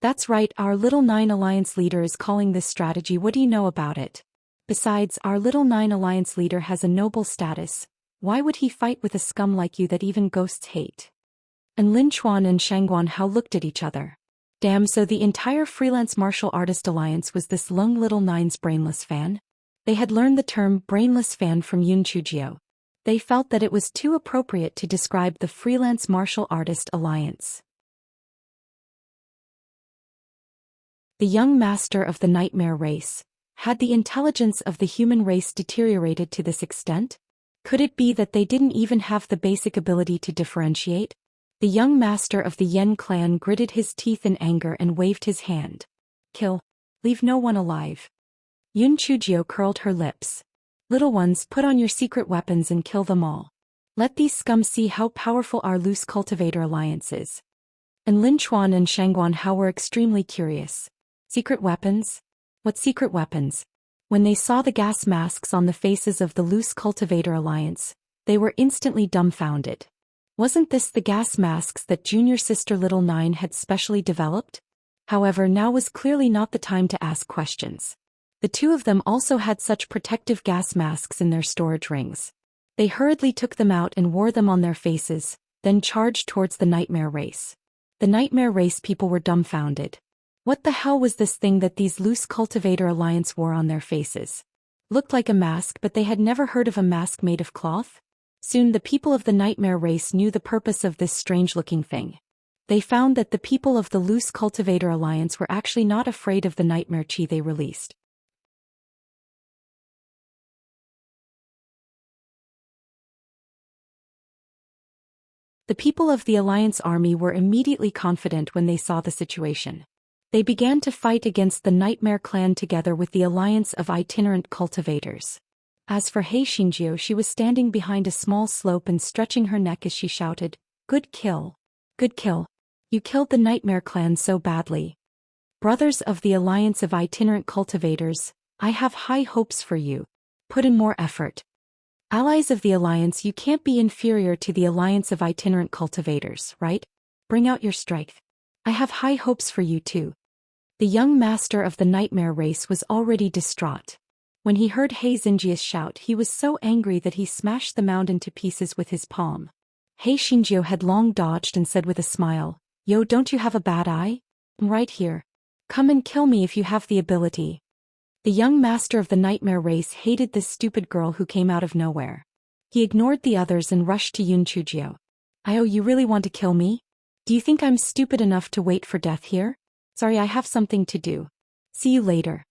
That's right, our little 9 alliance leader is calling this strategy. What do you know about it? Besides, our little 9 alliance leader has a noble status. Why would he fight with a scum like you that even ghosts hate? And Lin Chuan and Shangguan Hao looked at each other. Damn, so the entire freelance martial artist alliance was this lone little 9's brainless fan? They had learned the term brainless fan from Yun Chujio. They felt that it was too appropriate to describe the freelance martial artist alliance. The young master of the nightmare race. Had the intelligence of the human race deteriorated to this extent? Could it be that they didn't even have the basic ability to differentiate? The young master of the Yen clan gritted his teeth in anger and waved his hand. Kill. Leave no one alive. Yun Chujio curled her lips. Little ones, put on your secret weapons and kill them all. Let these scum see how powerful our Loose Cultivator Alliance is. And Lin Chuan and Shangguan Hao were extremely curious. Secret weapons? What secret weapons? When they saw the gas masks on the faces of the Loose Cultivator Alliance, they were instantly dumbfounded. Wasn't this the gas masks that junior sister Little 9 had specially developed? However, now was clearly not the time to ask questions. The two of them also had such protective gas masks in their storage rings. They hurriedly took them out and wore them on their faces, then charged towards the nightmare race. The nightmare race people were dumbfounded. What the hell was this thing that these Loose Cultivator Alliance wore on their faces? Looked like a mask, but they had never heard of a mask made of cloth? Soon the people of the nightmare race knew the purpose of this strange-looking thing. They found that the people of the Loose Cultivator Alliance were actually not afraid of the nightmare chi they released. The people of the Alliance army were immediately confident when they saw the situation. They began to fight against the Nightmare clan together with the alliance of itinerant cultivators. As for Hei Xinjiu, she was standing behind a small slope and stretching her neck as she shouted, "Good kill. Good kill. You killed the Nightmare clan so badly. Brothers of the alliance of itinerant cultivators, I have high hopes for you. Put in more effort. Allies of the alliance, you can't be inferior to the alliance of itinerant cultivators, right? Bring out your strength. I have high hopes for you too." The young master of the nightmare race was already distraught. When he heard Hei Xinjiu's shout, he was so angry that he smashed the mound into pieces with his palm. Hei Xinjiu had long dodged and said with a smile, "Yo, don't you have a bad eye? I'm right here. Come and kill me if you have the ability." The young master of the nightmare race hated this stupid girl who came out of nowhere. He ignored the others and rushed to Yun Chujio. "Oh, you really want to kill me? Do you think I'm stupid enough to wait for death here? Sorry, I have something to do. See you later."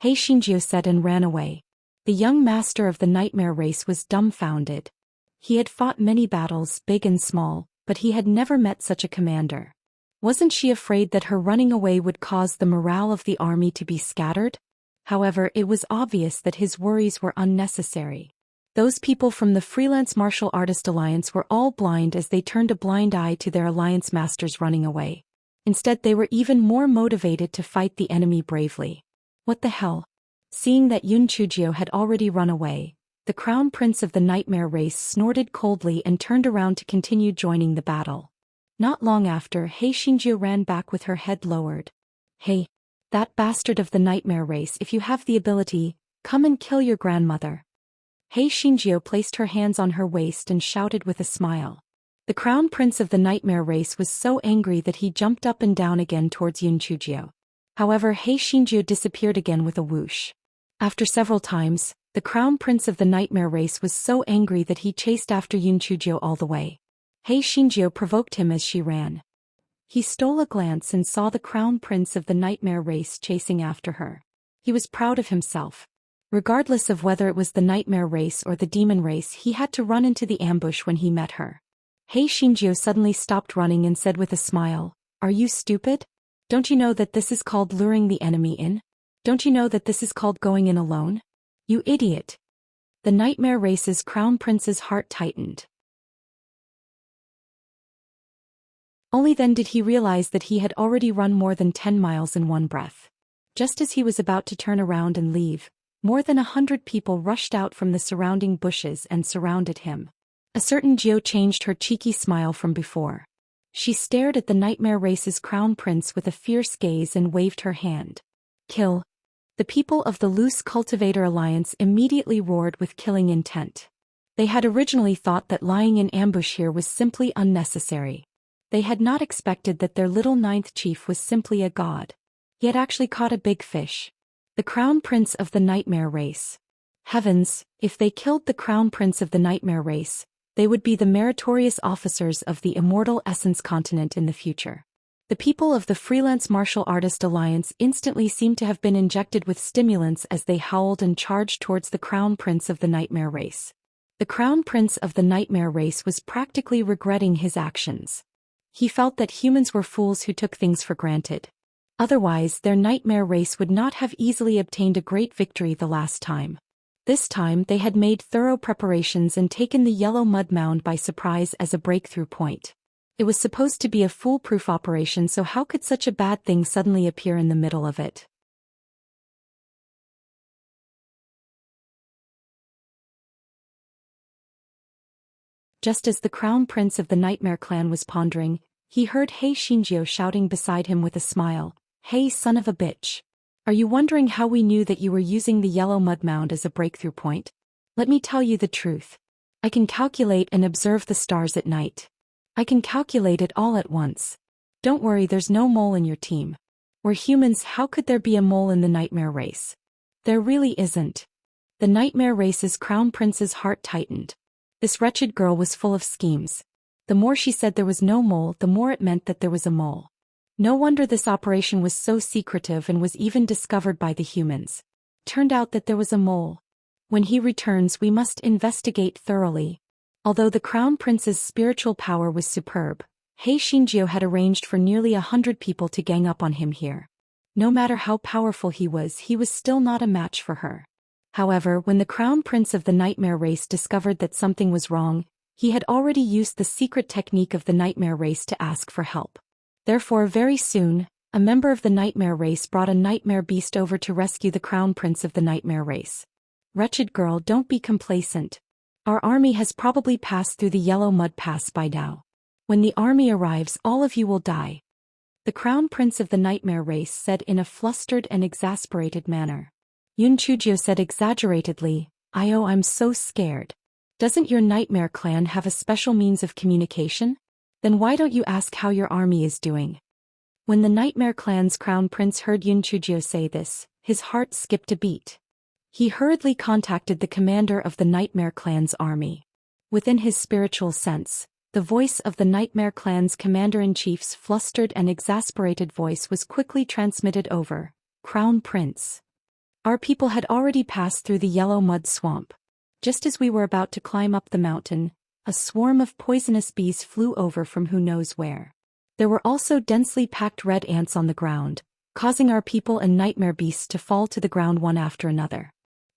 Hei Xinjiu said and ran away. The young master of the nightmare race was dumbfounded. He had fought many battles, big and small, but he had never met such a commander. Wasn't she afraid that her running away would cause the morale of the army to be scattered? However, it was obvious that his worries were unnecessary. Those people from the Freelance Martial Artist Alliance were all blind as they turned a blind eye to their alliance masters running away. Instead, they were even more motivated to fight the enemy bravely. What the hell? Seeing that Yun Chujio had already run away, the crown prince of the nightmare race snorted coldly and turned around to continue joining the battle. Not long after, Hei Xinjiu ran back with her head lowered. Hey, that bastard of the nightmare race, if you have the ability, come and kill your grandmother. Hei Xinjiu placed her hands on her waist and shouted with a smile. The crown prince of the nightmare race was so angry that he jumped up and down again towards Yunchujiu. However, Hei Xinjiu disappeared again with a whoosh. After several times, the crown prince of the nightmare race was so angry that he chased after Yunchujiu all the way. Hei Xinjiu provoked him as she ran. He stole a glance and saw the crown prince of the nightmare race chasing after her. He was proud of himself. Regardless of whether it was the nightmare race or the demon race, he had to run into the ambush when he met her. Hei Xinjiu suddenly stopped running and said with a smile, "Are you stupid? Don't you know that this is called luring the enemy in? Don't you know that this is called going in alone? You idiot." The nightmare race's crown prince's heart tightened. Only then did he realize that he had already run more than 10 miles in one breath. Just as he was about to turn around and leave, more than 100 people rushed out from the surrounding bushes and surrounded him. A certain Jiu changed her cheeky smile from before. She stared at the nightmare race's crown prince with a fierce gaze and waved her hand. Kill. The people of the Loose Cultivator Alliance immediately roared with killing intent. They had originally thought that lying in ambush here was simply unnecessary. They had not expected that their little ninth chief was simply a god. He had actually caught a big fish. The crown prince of the nightmare race. Heavens, if they killed the crown prince of the nightmare race, they would be the meritorious officers of the immortal essence continent in the future. The people of the Freelance Martial Artist Alliance instantly seemed to have been injected with stimulants as they howled and charged towards the crown prince of the nightmare race. The crown prince of the nightmare race was practically regretting his actions. He felt that humans were fools who took things for granted. Otherwise, their nightmare race would not have easily obtained a great victory the last time. This time they had made thorough preparations and taken the yellow mud mound by surprise as a breakthrough point. It was supposed to be a foolproof operation, so how could such a bad thing suddenly appear in the middle of it? Just as the crown prince of the nightmare clan was pondering, he heard Hei Xinjiu shouting beside him with a smile, "Hey, son of a bitch! Are you wondering how we knew that you were using the yellow mud mound as a breakthrough point? Let me tell you the truth. I can calculate and observe the stars at night. I can calculate it all at once. Don't worry, there's no mole in your team. We're humans, how could there be a mole in the nightmare race? There really isn't." The nightmare race's crown prince's heart tightened. This wretched girl was full of schemes. The more she said there was no mole, the more it meant that there was a mole. No wonder this operation was so secretive and was even discovered by the humans. Turned out that there was a mole. When he returns, we must investigate thoroughly. Although the crown prince's spiritual power was superb, Hei Xinjiu had arranged for nearly 100 people to gang up on him here. No matter how powerful he was still not a match for her. However, when the crown prince of the nightmare race discovered that something was wrong, he had already used the secret technique of the nightmare race to ask for help. Therefore, very soon, a member of the nightmare race brought a nightmare beast over to rescue the crown prince of the nightmare race. "Wretched girl, don't be complacent. Our army has probably passed through the yellow mud pass by now. When the army arrives, all of you will die," the crown prince of the nightmare race said in a flustered and exasperated manner. Yun Chujiu said exaggeratedly, I'm so scared." "Doesn't your nightmare clan have a special means of communication? Then why don't you ask how your army is doing?" When the nightmare clan's crown prince heard Yun Chujiu say this, his heart skipped a beat. He hurriedly contacted the commander of the nightmare clan's army. Within his spiritual sense, the voice of the nightmare clan's commander-in-chief's flustered and exasperated voice was quickly transmitted over. "Crown Prince. Our people had already passed through the yellow mud swamp. Just as we were about to climb up the mountain, a swarm of poisonous bees flew over from who knows where. There were also densely packed red ants on the ground, causing our people and nightmare beasts to fall to the ground one after another.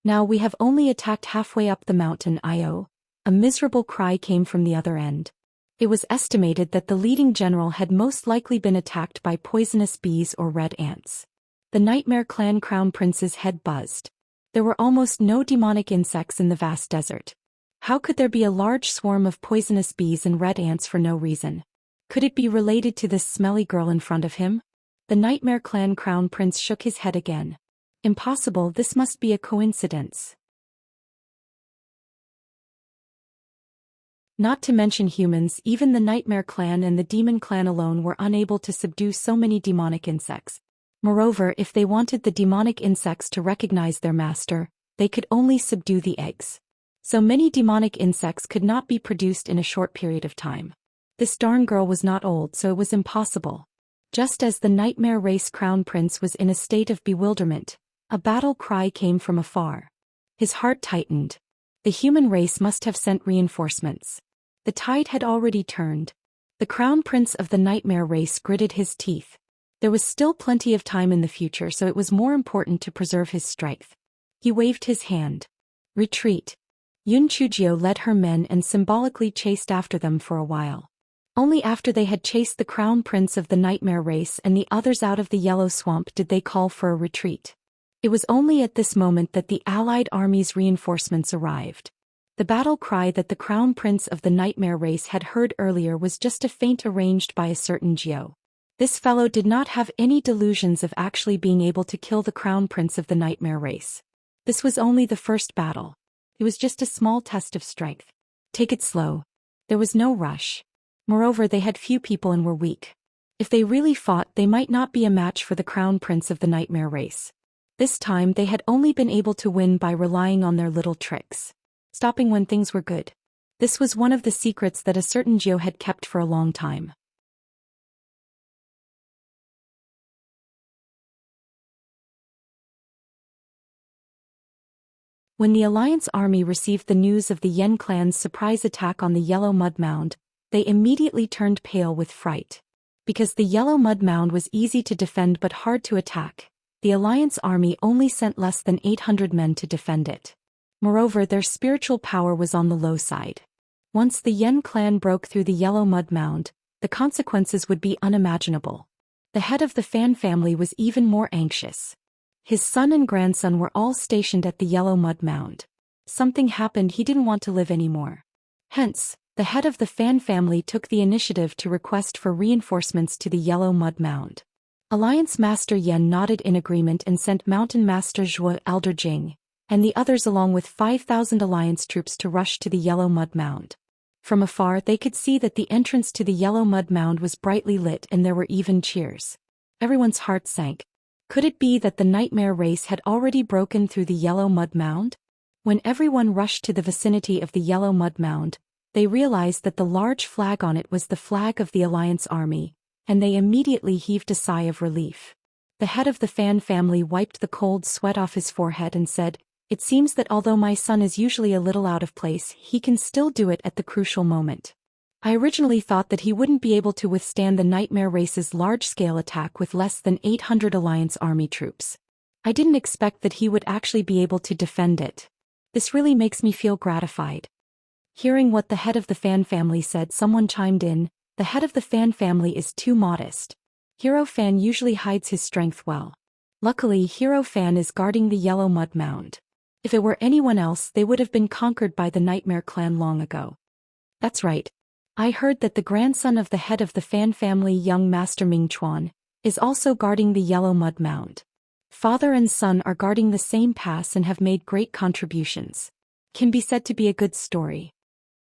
Now we have only attacked halfway up the mountain. A miserable cry came from the other end. It was estimated that the leading general had most likely been attacked by poisonous bees or red ants. The nightmare clan crown prince's head buzzed. There were almost no demonic insects in the vast desert. How could there be a large swarm of poisonous bees and red ants for no reason? Could it be related to this smelly girl in front of him? The Nightmare Clan Crown Prince shook his head again. Impossible, this must be a coincidence. Not to mention humans, even the Nightmare Clan and the Demon Clan alone were unable to subdue so many demonic insects. Moreover, if they wanted the demonic insects to recognize their master, they could only subdue the eggs. So many demonic insects could not be produced in a short period of time. This darn girl was not old, so it was impossible. Just as the Nightmare Race Crown Prince was in a state of bewilderment, a battle cry came from afar. His heart tightened. The human race must have sent reinforcements. The tide had already turned. The Crown Prince of the Nightmare Race gritted his teeth. There was still plenty of time in the future, so it was more important to preserve his strength. He waved his hand. Retreat. Yun Chujio led her men and symbolically chased after them for a while. Only after they had chased the Crown Prince of the Nightmare Race and the others out of the Yellow Swamp did they call for a retreat. It was only at this moment that the Allied army's reinforcements arrived. The battle cry that the Crown Prince of the Nightmare Race had heard earlier was just a feint arranged by a certain Geo. This fellow did not have any delusions of actually being able to kill the Crown Prince of the Nightmare Race. This was only the first battle. It was just a small test of strength. Take it slow. There was no rush. Moreover, they had few people and were weak. If they really fought, they might not be a match for the Crown Prince of the Nightmare Race. This time they had only been able to win by relying on their little tricks. Stopping when things were good. This was one of the secrets that a certain Geo had kept for a long time. When the Alliance army received the news of the Yen clan's surprise attack on the Yellow Mud Mound, they immediately turned pale with fright. Because the Yellow Mud Mound was easy to defend but hard to attack, the Alliance army only sent less than 800 men to defend it. Moreover, their spiritual power was on the low side. Once the Yen clan broke through the Yellow Mud Mound, the consequences would be unimaginable. The head of the Fan family was even more anxious. His son and grandson were all stationed at the Yellow Mud Mound. Something happened, he didn't want to live anymore. Hence, the head of the Fan family took the initiative to request for reinforcements to the Yellow Mud Mound. Alliance Master Yen nodded in agreement and sent Mountain Master Zhuo Elder Jing and the others along with 5,000 Alliance troops to rush to the Yellow Mud Mound. From afar they could see that the entrance to the Yellow Mud Mound was brightly lit and there were even cheers. Everyone's heart sank. Could it be that the Nightmare Race had already broken through the Yellow Mud Mound? When everyone rushed to the vicinity of the Yellow Mud Mound, they realized that the large flag on it was the flag of the Alliance army, and they immediately heaved a sigh of relief. The head of the Fan family wiped the cold sweat off his forehead and said, "It seems that although my son is usually a little out of place, he can still do it at the crucial moment. I originally thought that he wouldn't be able to withstand the Nightmare Race's large-scale attack with less than 800 Alliance army troops. I didn't expect that he would actually be able to defend it. This really makes me feel gratified." Hearing what the head of the Fan family said, someone chimed in, "The head of the Fan family is too modest. Hero Fan usually hides his strength well. Luckily, Hero Fan is guarding the Yellow Mud Mound. If it were anyone else, they would have been conquered by the Nightmare Clan long ago." "That's right. I heard that the grandson of the head of the Fan family, young Master Ming Chuan, is also guarding the Yellow Mud Mound. Father and son are guarding the same pass and have made great contributions. Can be said to be a good story."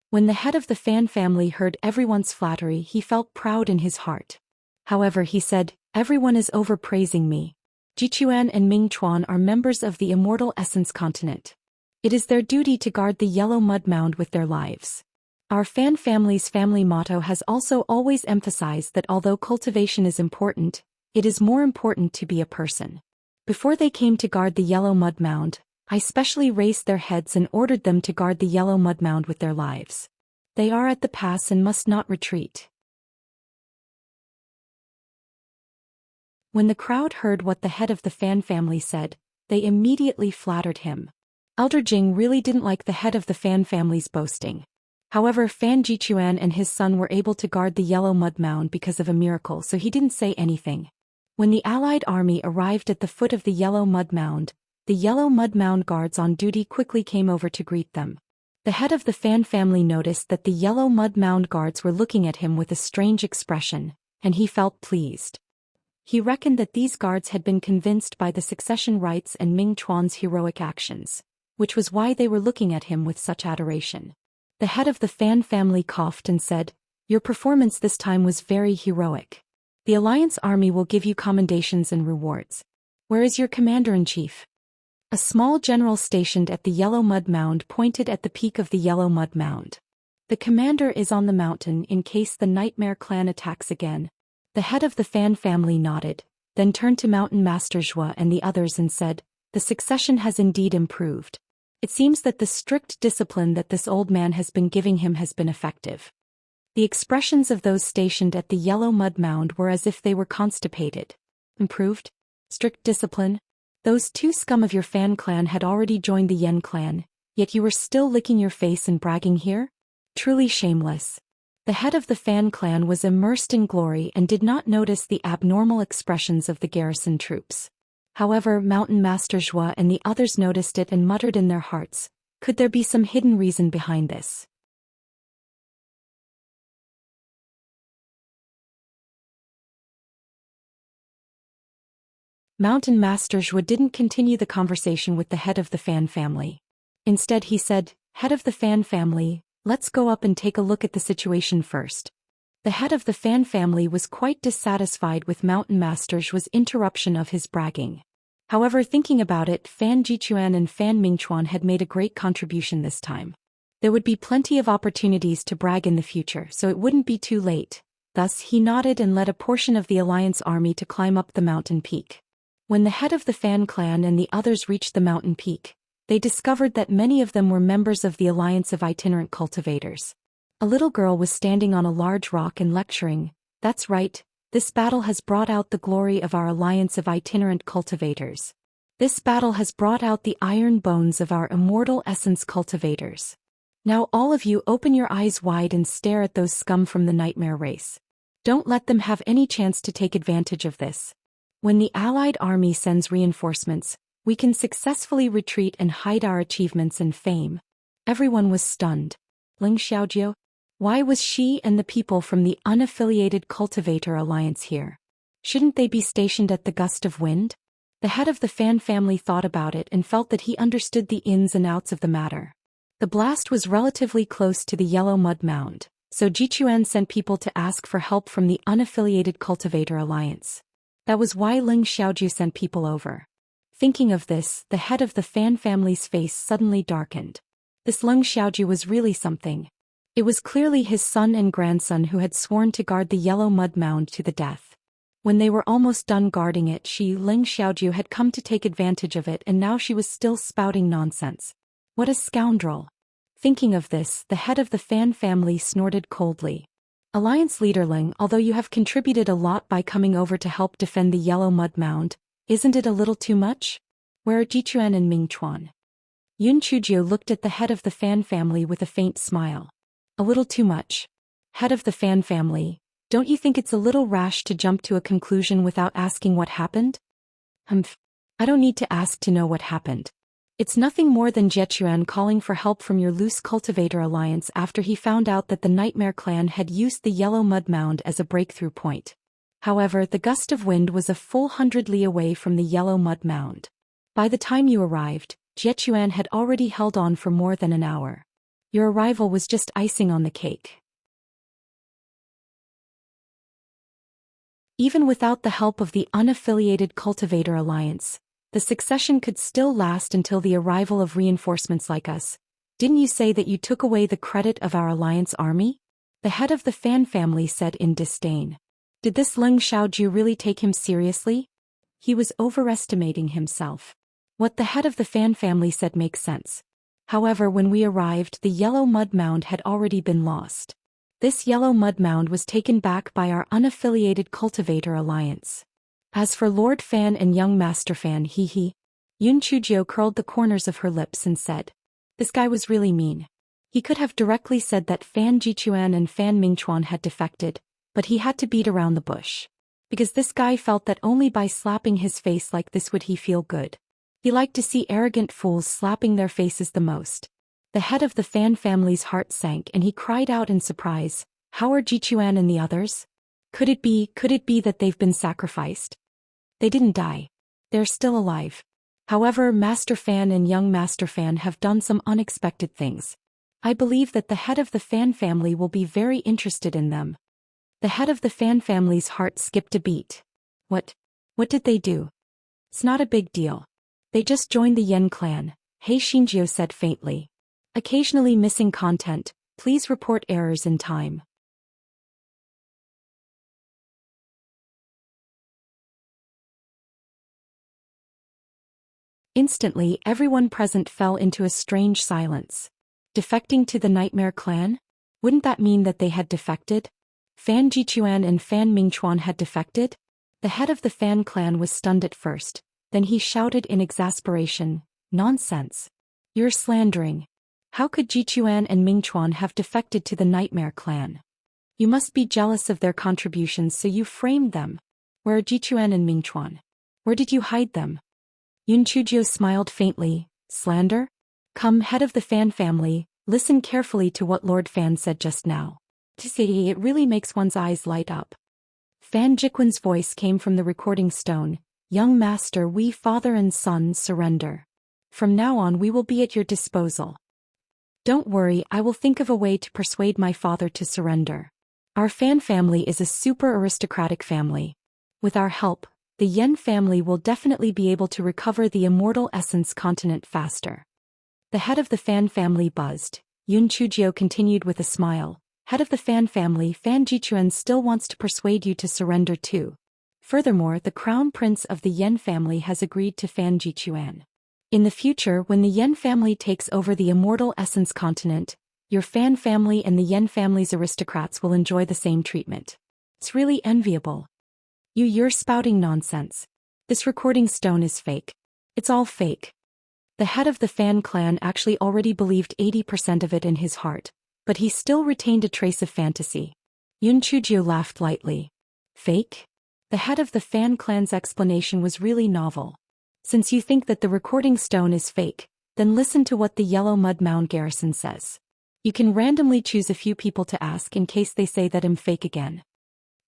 When the head of the Fan family heard everyone's flattery, he felt proud in his heart. However, he said, "Everyone is overpraising me. Jichuan and Ming Chuan are members of the Immortal Essence Continent. It is their duty to guard the Yellow Mud Mound with their lives. Our Fan family's family motto has also always emphasized that although cultivation is important, it is more important to be a person. Before they came to guard the Yellow Mud Mound, I specially raised their heads and ordered them to guard the Yellow Mud Mound with their lives. They are at the pass and must not retreat." When the crowd heard what the head of the Fan family said, they immediately flattered him. Elder Jing really didn't like the head of the Fan family's boasting. However, Fan Jichuan and his son were able to guard the Yellow Mud Mound because of a miracle, so he didn't say anything. When the Allied army arrived at the foot of the Yellow Mud Mound, the yellow mud mound guards on duty quickly came over to greet them. The head of the Fan family noticed that the yellow mud mound guards were looking at him with a strange expression, and he felt pleased. He reckoned that these guards had been convinced by the succession rites and Ming Chuan's heroic actions, which was why they were looking at him with such adoration. The head of the Fan family coughed and said, "Your performance this time was very heroic. The Alliance Army will give you commendations and rewards. Where is your commander-in-chief?" A small general stationed at the yellow mud mound pointed at the peak of the yellow mud mound. "The commander is on the mountain in case the Nightmare clan attacks again." The head of the Fan family nodded, then turned to Mountain Master Zhua and the others and said, "The succession has indeed improved. It seems that the strict discipline that this old man has been giving him has been effective." The expressions of those stationed at the yellow mud mound were as if they were constipated. Improved? Strict discipline? Those two scum of your Fan clan had already joined the Yen clan, yet you were still licking your face and bragging here? Truly shameless. The head of the Fan clan was immersed in glory and did not notice the abnormal expressions of the garrison troops. However, Mountain Master Zhua and the others noticed it and muttered in their hearts, could there be some hidden reason behind this? Mountain Master Zhua didn't continue the conversation with the head of the Fan family. Instead he said, "Head of the Fan family, let's go up and take a look at the situation first." The head of the Fan family was quite dissatisfied with Mountain Master Zhua's interruption of his bragging. However, thinking about it, Fan Jichuan and Fan Mingchuan had made a great contribution this time. There would be plenty of opportunities to brag in the future, so it wouldn't be too late. Thus he nodded and led a portion of the Alliance army to climb up the mountain peak. When the head of the Fan clan and the others reached the mountain peak, they discovered that many of them were members of the Alliance of Itinerant Cultivators. A little girl was standing on a large rock and lecturing, "That's right, this battle has brought out the glory of our Alliance of Itinerant Cultivators. This battle has brought out the iron bones of our immortal essence cultivators. Now all of you open your eyes wide and stare at those scum from the Nightmare race. Don't let them have any chance to take advantage of this. When the Allied army sends reinforcements, we can successfully retreat and hide our achievements and fame." Everyone was stunned. Ling Xiaojiu? Why was she and the people from the unaffiliated Cultivator Alliance here? Shouldn't they be stationed at the Gust of Wind? The head of the Fan family thought about it and felt that he understood the ins and outs of the matter. The blast was relatively close to the yellow mud mound, so Jichuan sent people to ask for help from the unaffiliated Cultivator Alliance. That was why Ling Xiaojiu sent people over. Thinking of this, the head of the Fan family's face suddenly darkened. This Ling Xiaojiu was really something. It was clearly his son and grandson who had sworn to guard the yellow mud mound to the death. When they were almost done guarding it, Ling Xiaojiu had come to take advantage of it, and now she was still spouting nonsense. What a scoundrel. Thinking of this, the head of the Fan family snorted coldly. "Alliance leader Ling, although you have contributed a lot by coming over to help defend the yellow mud mound, isn't it a little too much? Where are Jichuan and Mingchuan?" Yun Chujiu looked at the head of the Fan family with a faint smile. "A little too much. Head of the Fan family, don't you think it's a little rash to jump to a conclusion without asking what happened?" I don't need to ask to know what happened. It's nothing more than Jichuan calling for help from your loose Cultivator Alliance after he found out that the Nightmare clan had used the yellow mud mound as a breakthrough point. However, the Gust of Wind was a full 100 li away from the yellow mud mound. By the time you arrived, Jichuan had already held on for more than an hour. Your arrival was just icing on the cake. Even without the help of the unaffiliated Cultivator Alliance, the succession could still last until the arrival of reinforcements like us. Didn't you say that you took away the credit of our Alliance army? The head of the Fan family said in disdain. Did this Ling Xiaojiu really take him seriously? He was overestimating himself. What the head of the Fan family said makes sense. However, when we arrived, the yellow mud mound had already been lost. This yellow mud mound was taken back by our unaffiliated Cultivator Alliance. As for Lord Fan and young Master Fan, Yun Chujiu curled the corners of her lips and said, "This guy was really mean. He could have directly said that Fan Jichuan and Fan Mingchuan had defected, but he had to beat around the bush. Because this guy felt that only by slapping his face like this would he feel good. He liked to see arrogant fools slapping their faces the most. The head of the Fan family's heart sank and he cried out in surprise, "How are Jichuan and the others? Could it be that they've been sacrificed? They didn't die. They're still alive. However, Master Fan and young Master Fan have done some unexpected things. I believe that the head of the Fan family will be very interested in them." The head of the Fan family's heart skipped a beat. What did they do? It's not a big deal. They just joined the Yen clan, He Xinjiu said faintly. Occasionally missing content, please report errors in time. Instantly, everyone present fell into a strange silence. Defecting to the Nightmare Clan? Wouldn't that mean that they had defected? Fan Jichuan and Fan Mingchuan had defected? The head of the Fan clan was stunned at first, then he shouted in exasperation, "Nonsense! You're slandering. How could Jichuan and Mingchuan have defected to the Nightmare Clan? You must be jealous of their contributions, so you framed them. Where are Jichuan and Mingchuan? Where did you hide them?" Yun Chujio smiled faintly. "Slander? Come, head of the Fan family, listen carefully to what Lord Fan said just now. To say it really makes one's eyes light up." Fan Jiquan's voice came from the recording stone. "Young master, we father and son surrender. From now on we will be at your disposal. Don't worry, I will think of a way to persuade my father to surrender. Our Fan family is a super aristocratic family. With our help, the Yen family will definitely be able to recover the immortal essence continent faster." The head of the Fan family buzzed. Yun Chujio continued with a smile. "Head of the Fan family, Fan Jichuan still wants to persuade you to surrender too. Furthermore, the crown prince of the Yen family has agreed to Fan Jichuan. In the future, when the Yen family takes over the immortal essence continent, your Fan family and the Yen family's aristocrats will enjoy the same treatment. It's really enviable." You're spouting nonsense. This recording stone is fake. It's all fake." The head of the Fan clan actually already believed 80% of it in his heart, but he still retained a trace of fantasy. Yun Chujio laughed lightly. "Fake?" The head of the Fan clan's explanation was really novel. "Since you think that the recording stone is fake, then listen to what the Yellow Mud Mound garrison says. You can randomly choose a few people to ask in case they say that I'm fake again."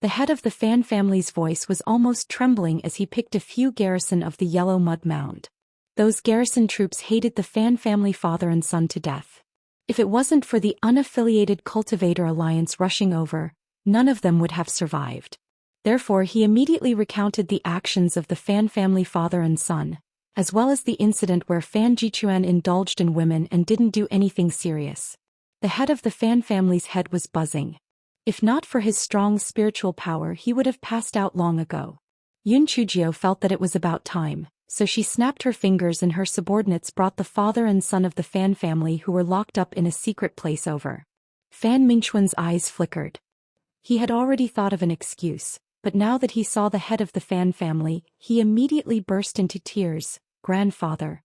The head of the Fan family's voice was almost trembling as he picked a few garrison of the Yellow Mud Mound. Those garrison troops hated the Fan family father and son to death. If it wasn't for the unaffiliated Cultivator Alliance rushing over, none of them would have survived. Therefore he immediately recounted the actions of the Fan family father and son, as well as the incident where Fan Jichuan indulged in women and didn't do anything serious. The head of the Fan family's head was buzzing. If not for his strong spiritual power, he would have passed out long ago. Yun Chujio felt that it was about time, so she snapped her fingers and her subordinates brought the father and son of the Fan family who were locked up in a secret place over. Fan Mingchuan's eyes flickered. He had already thought of an excuse, but now that he saw the head of the Fan family, he immediately burst into tears. Grandfather,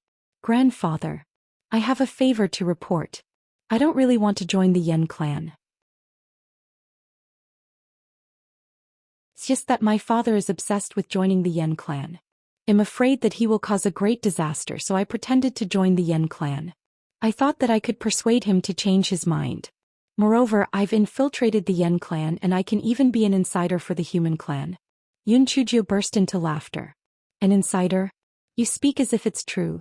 I have a favor to report. I don't really want to join the Yen clan. It's just that my father is obsessed with joining the Yen clan. I'm afraid that he will cause a great disaster, so I pretended to join the Yen clan. I thought that I could persuade him to change his mind. Moreover, I've infiltrated the Yen clan and I can even be an insider for the human clan." Yun Chujio burst into laughter. "An insider? You speak as if it's true.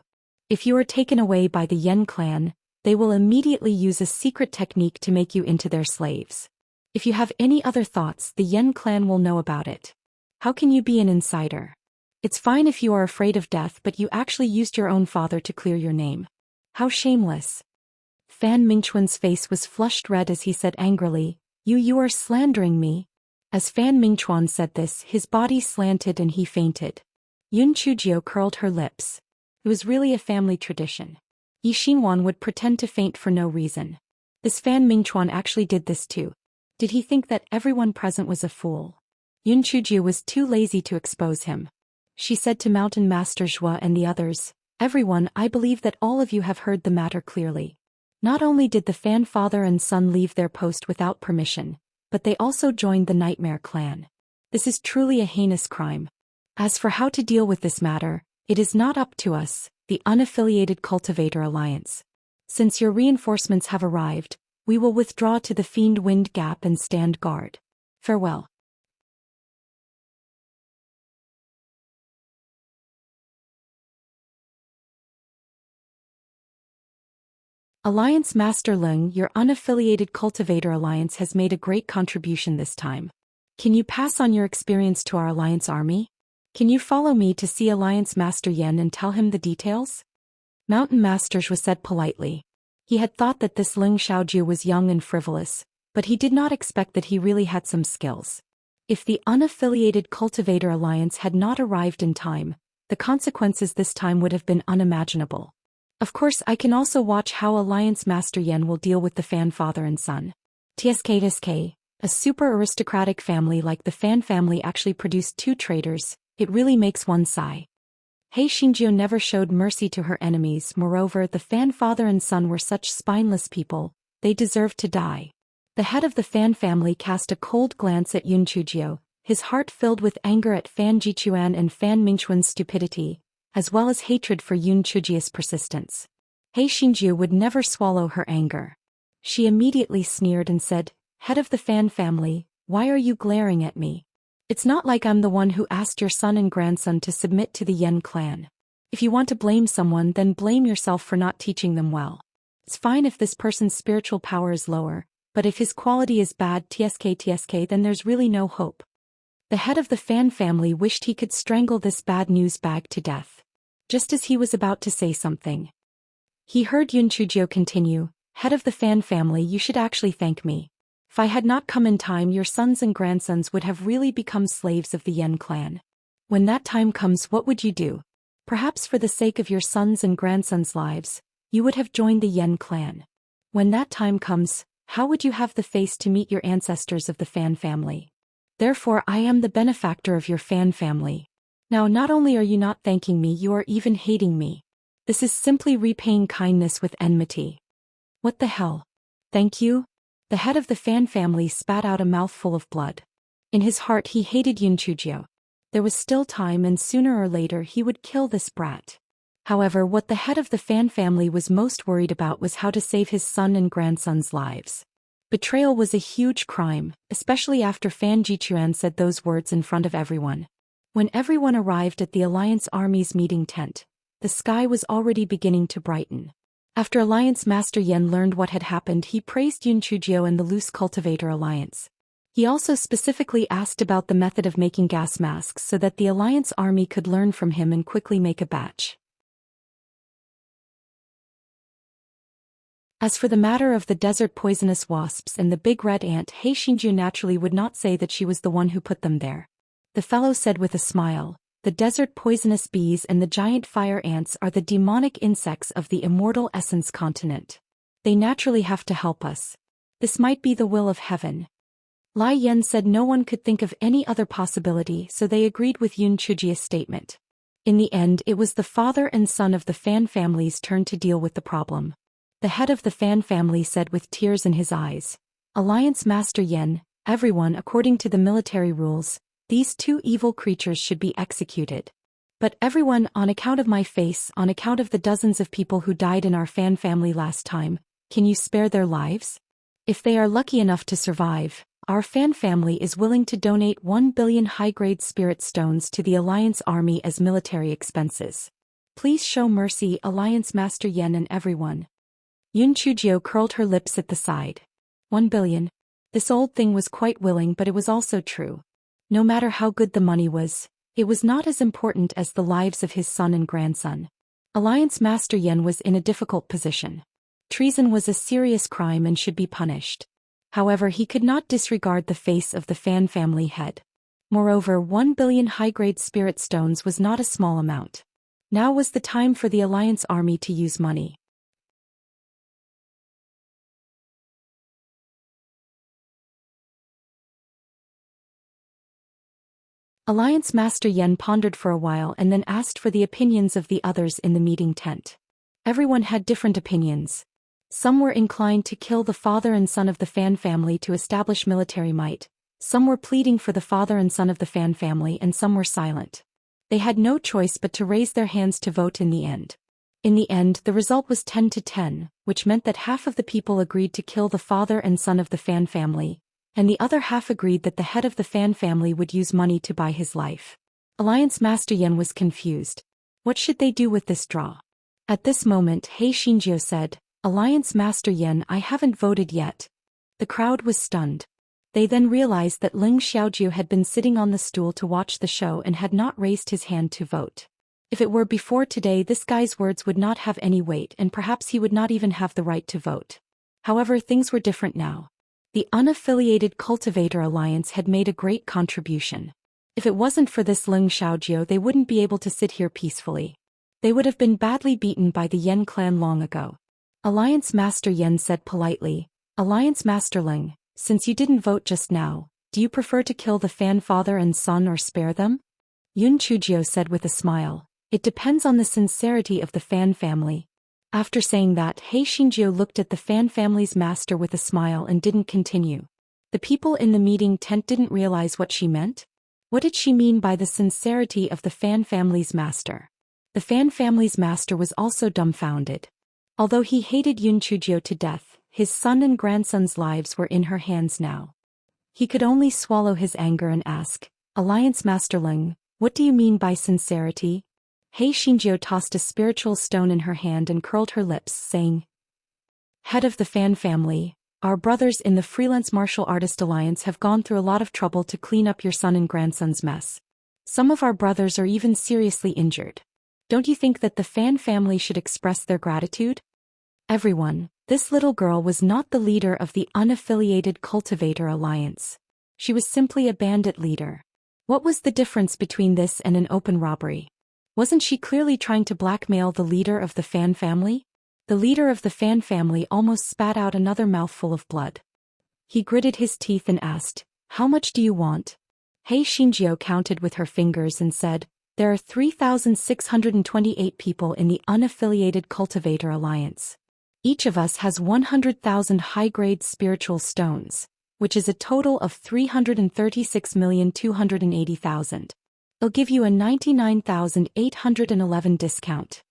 If you are taken away by the Yen clan, they will immediately use a secret technique to make you into their slaves. If you have any other thoughts, the Yen clan will know about it. How can you be an insider? It's fine if you are afraid of death, but you actually used your own father to clear your name. How shameless." Fan Mingchuan's face was flushed red as he said angrily, You are slandering me." As Fan Mingchuan said this, his body slanted and he fainted. Yun Chujio curled her lips. It was really a family tradition. Yi Xinwan would pretend to faint for no reason. This Fan Mingchuan actually did this too. Did he think that everyone present was a fool? Yun Chujio was too lazy to expose him. She said to Mountain Master Zhua and the others, "Everyone, I believe that all of you have heard the matter clearly. Not only did the Fan father and son leave their post without permission, but they also joined the Nightmare clan. This is truly a heinous crime. As for how to deal with this matter, it is not up to us, the Unaffiliated Cultivator Alliance. Since your reinforcements have arrived, we will withdraw to the Fiend Wind Gap and stand guard. Farewell. Alliance Master Lung, your Unaffiliated Cultivator Alliance has made a great contribution this time. Can you pass on your experience to our Alliance army? Can you follow me to see Alliance Master Yen and tell him the details? Mountain Master was said politely. He had thought that this Lung Xiaoju was young and frivolous, but he did not expect that he really had some skills. If the Unaffiliated Cultivator Alliance had not arrived in time, the consequences this time would have been unimaginable. Of course, I can also watch how Alliance Master Yen will deal with the Fan father and son. TSK, a super aristocratic family like the Fan family actually produced two traitors. It really makes one sigh. He Xingjiu never showed mercy to her enemies. Moreover, the Fan father and son were such spineless people, they deserved to die. The head of the Fan family cast a cold glance at Yun Chujio, his heart filled with anger at Fan Jichuan and Fan Mingchuan's stupidity, as well as hatred for Yun Chujio's persistence. He Xingjiu would never swallow her anger. She immediately sneered and said, "Head of the Fan family, why are you glaring at me? It's not like I'm the one who asked your son and grandson to submit to the Yen clan. If you want to blame someone, then blame yourself for not teaching them well. It's fine if this person's spiritual power is lower, but if his quality is bad TSK then there's really no hope." The head of the Fan family wished he could strangle this bad news bag to death. Just as he was about to say something, he heard Yun Chujio continue, "Head of the Fan family, you should actually thank me. If I had not come in time, your sons and grandsons would have really become slaves of the Yen clan. When that time comes, what would you do? Perhaps for the sake of your sons and grandsons' lives, you would have joined the Yen clan. When that time comes, how would you have the face to meet your ancestors of the Fan family? Therefore, I am the benefactor of your Fan family. Now, not only are you not thanking me, you are even hating me. This is simply repaying kindness with enmity. What the hell? Thank you?" The head of the Fan family spat out a mouthful of blood. In his heart he hated Yun Chujio. There was still time, and sooner or later he would kill this brat. However, what the head of the Fan family was most worried about was how to save his son and grandson's lives. Betrayal was a huge crime, especially after Fan Jichuan said those words in front of everyone. When everyone arrived at the Alliance Army's meeting tent, the sky was already beginning to brighten. After Alliance Master Yen learned what had happened, he praised Yun Chujio and the Loose Cultivator Alliance. He also specifically asked about the method of making gas masks so that the Alliance army could learn from him and quickly make a batch. As for the matter of the desert poisonous wasps and the big red ant, He Xingjiu naturally would not say that she was the one who put them there. The fellow said with a smile, "The desert poisonous bees and the giant fire ants are the demonic insects of the immortal essence continent. They naturally have to help us. This might be the will of heaven." Lai Yen said no one could think of any other possibility, so they agreed with Yun Chujio's statement. In the end, it was the father and son of the Fan family's turn to deal with the problem. The head of the Fan family said with tears in his eyes, "Alliance Master Yen, everyone, according to the military rules, these two evil creatures should be executed. But everyone, on account of my face, on account of the dozens of people who died in our Fan family last time, can you spare their lives? If they are lucky enough to survive, our Fan family is willing to donate 1 billion high-grade spirit stones to the Alliance army as military expenses. Please show mercy, Alliance Master Yen and everyone." Yun Chujio curled her lips at the side. 1 billion. This old thing was quite willing, but it was also true. No matter how good the money was, it was not as important as the lives of his son and grandson. Alliance Master Yen was in a difficult position. Treason was a serious crime and should be punished. However, he could not disregard the face of the Fan family head. Moreover, 1 billion high-grade spirit stones was not a small amount. Now was the time for the Alliance army to use money. Alliance Master Yen pondered for a while and then asked for the opinions of the others in the meeting tent. Everyone had different opinions. Some were inclined to kill the father and son of the Fan family to establish military might, some were pleading for the father and son of the Fan family, and some were silent. They had no choice but to raise their hands to vote in the end. In the end, the result was 10 to 10, which meant that half of the people agreed to kill the father and son of the Fan family, and the other half agreed that the head of the Fan family would use money to buy his life. Alliance Master Yen was confused. What should they do with this draw? At this moment, He Xinjiu said, "Alliance Master Yen, I haven't voted yet." The crowd was stunned. They then realized that Ling Xiaojiu had been sitting on the stool to watch the show and had not raised his hand to vote. If it were before today, this guy's words would not have any weight and perhaps he would not even have the right to vote. However, things were different now. The unaffiliated Cultivator Alliance had made a great contribution. If it wasn't for this Ling Xiaojiu, they wouldn't be able to sit here peacefully. They would have been badly beaten by the Yen clan long ago. Alliance Master Yen said politely, "Alliance Master Ling, since you didn't vote just now, do you prefer to kill the Fan father and son or spare them?" Yun Chujio said with a smile, "It depends on the sincerity of the Fan family." After saying that, He Xinjiu looked at the Fan family's master with a smile and didn't continue. The people in the meeting tent didn't realize what she meant. What did she mean by the sincerity of the Fan family's master? The Fan family's master was also dumbfounded. Although he hated Yun Chujio to death, his son and grandson's lives were in her hands now. He could only swallow his anger and ask, "Alliance Master Ling, what do you mean by sincerity?" He Xinjiu tossed a spiritual stone in her hand and curled her lips, saying, "Head of the Fan family, our brothers in the Freelance Martial Artist Alliance have gone through a lot of trouble to clean up your son and grandson's mess. Some of our brothers are even seriously injured. Don't you think that the Fan family should express their gratitude?" Everyone, this little girl was not the leader of the unaffiliated Cultivator Alliance. She was simply a bandit leader. What was the difference between this and an open robbery? Wasn't she clearly trying to blackmail the leader of the Fan family? The leader of the Fan family almost spat out another mouthful of blood. He gritted his teeth and asked, "How much do you want?" He Xinjiu counted with her fingers and said, "There are 3,628 people in the unaffiliated Cultivator Alliance. Each of us has 100,000 high-grade spiritual stones, which is a total of 336,280,000. I'll give you a 99,811 discount.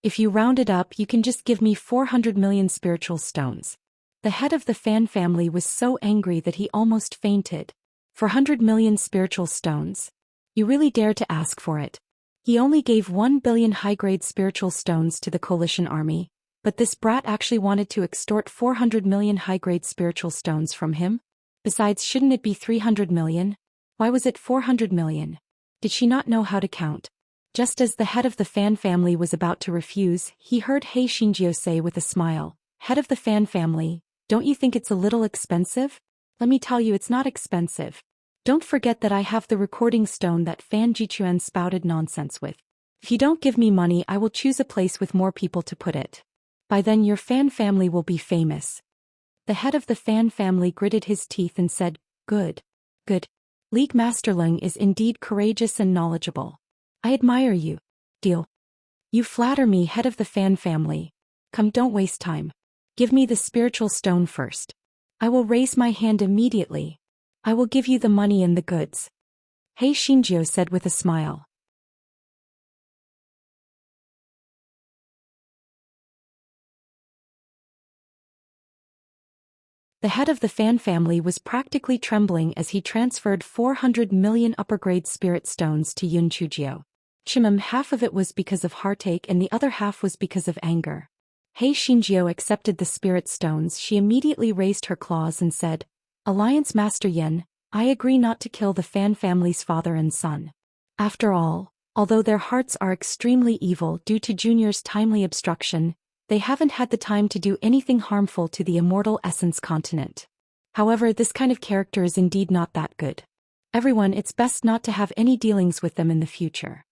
If you round it up, you can just give me 400 million spiritual stones." The head of the Fan family was so angry that he almost fainted. 400 million spiritual stones? You really dare to ask for it? He only gave 1 billion high-grade spiritual stones to the coalition army, but this brat actually wanted to extort 400 million high-grade spiritual stones from him? Besides, shouldn't it be 300 million? Why was it 400 million? Did she not know how to count? Just as the head of the Fan family was about to refuse, he heard He Xinjiu say with a smile, "Head of the Fan family, don't you think it's a little expensive?" "Let me tell you, it's not expensive. Don't forget that I have the recording stone that Fan Jichuan spouted nonsense with. If you don't give me money, I will choose a place with more people to put it. By then your Fan family will be famous." The head of the Fan family gritted his teeth and said, Good. League Master Ling is indeed courageous and knowledgeable. I admire you. Deal. You flatter me, head of the Fan family. Come, don't waste time. Give me the spiritual stone first. I will raise my hand immediately. I will give you the money and the goods." He Xinjiu said with a smile. The head of the Fan family was practically trembling as he transferred 400 million upper-grade spirit stones to Yun Chujio. Half of it was because of heartache and the other half was because of anger. He Xinjiu accepted the spirit stones. She immediately raised her claws and said, "Alliance Master Yen, I agree not to kill the Fan family's father and son. After all, although their hearts are extremely evil due to Junior's timely obstruction, they haven't had the time to do anything harmful to the immortal essence continent. However, this kind of character is indeed not that good. Everyone, it's best not to have any dealings with them in the future."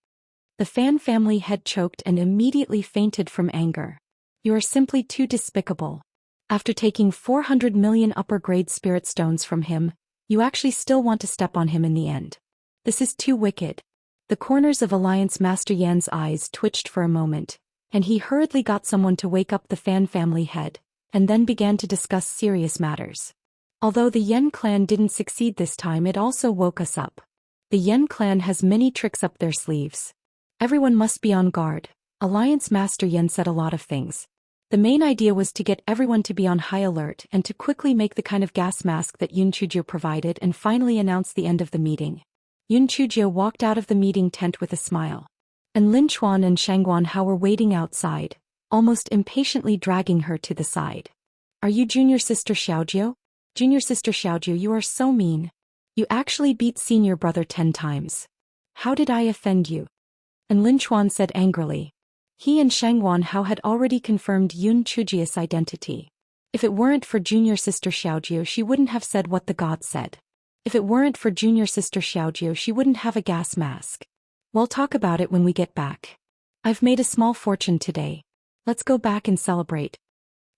The Fan family head choked and immediately fainted from anger. "You are simply too despicable. After taking 400 million upper-grade spirit stones from him, you actually still want to step on him in the end. This is too wicked." The corners of Alliance Master Yan's eyes twitched for a moment, and he hurriedly got someone to wake up the Fan family head, and then began to discuss serious matters. Although the Yen clan didn't succeed this time, it also woke us up. The Yen clan has many tricks up their sleeves. Everyone must be on guard. Alliance Master Yen said a lot of things. The main idea was to get everyone to be on high alert and to quickly make the kind of gas mask that Yun Chujio provided and finally announce the end of the meeting. Yun Chujio walked out of the meeting tent with a smile. And Lin Chuan and Shangguan Hao were waiting outside, almost impatiently dragging her to the side. Are you junior sister Xiaojiu? Junior sister Xiaojiu, you are so mean. You actually beat senior brother 10 times. How did I offend you? And Lin Chuan said angrily. He and Shangguan Hao had already confirmed Yun Chujio's identity. If it weren't for junior sister Xiaojiu, she wouldn't have said what the god said. If it weren't for junior sister Xiaojiu, she wouldn't have a gas mask. We'll talk about it when we get back. I've made a small fortune today. Let's go back and celebrate.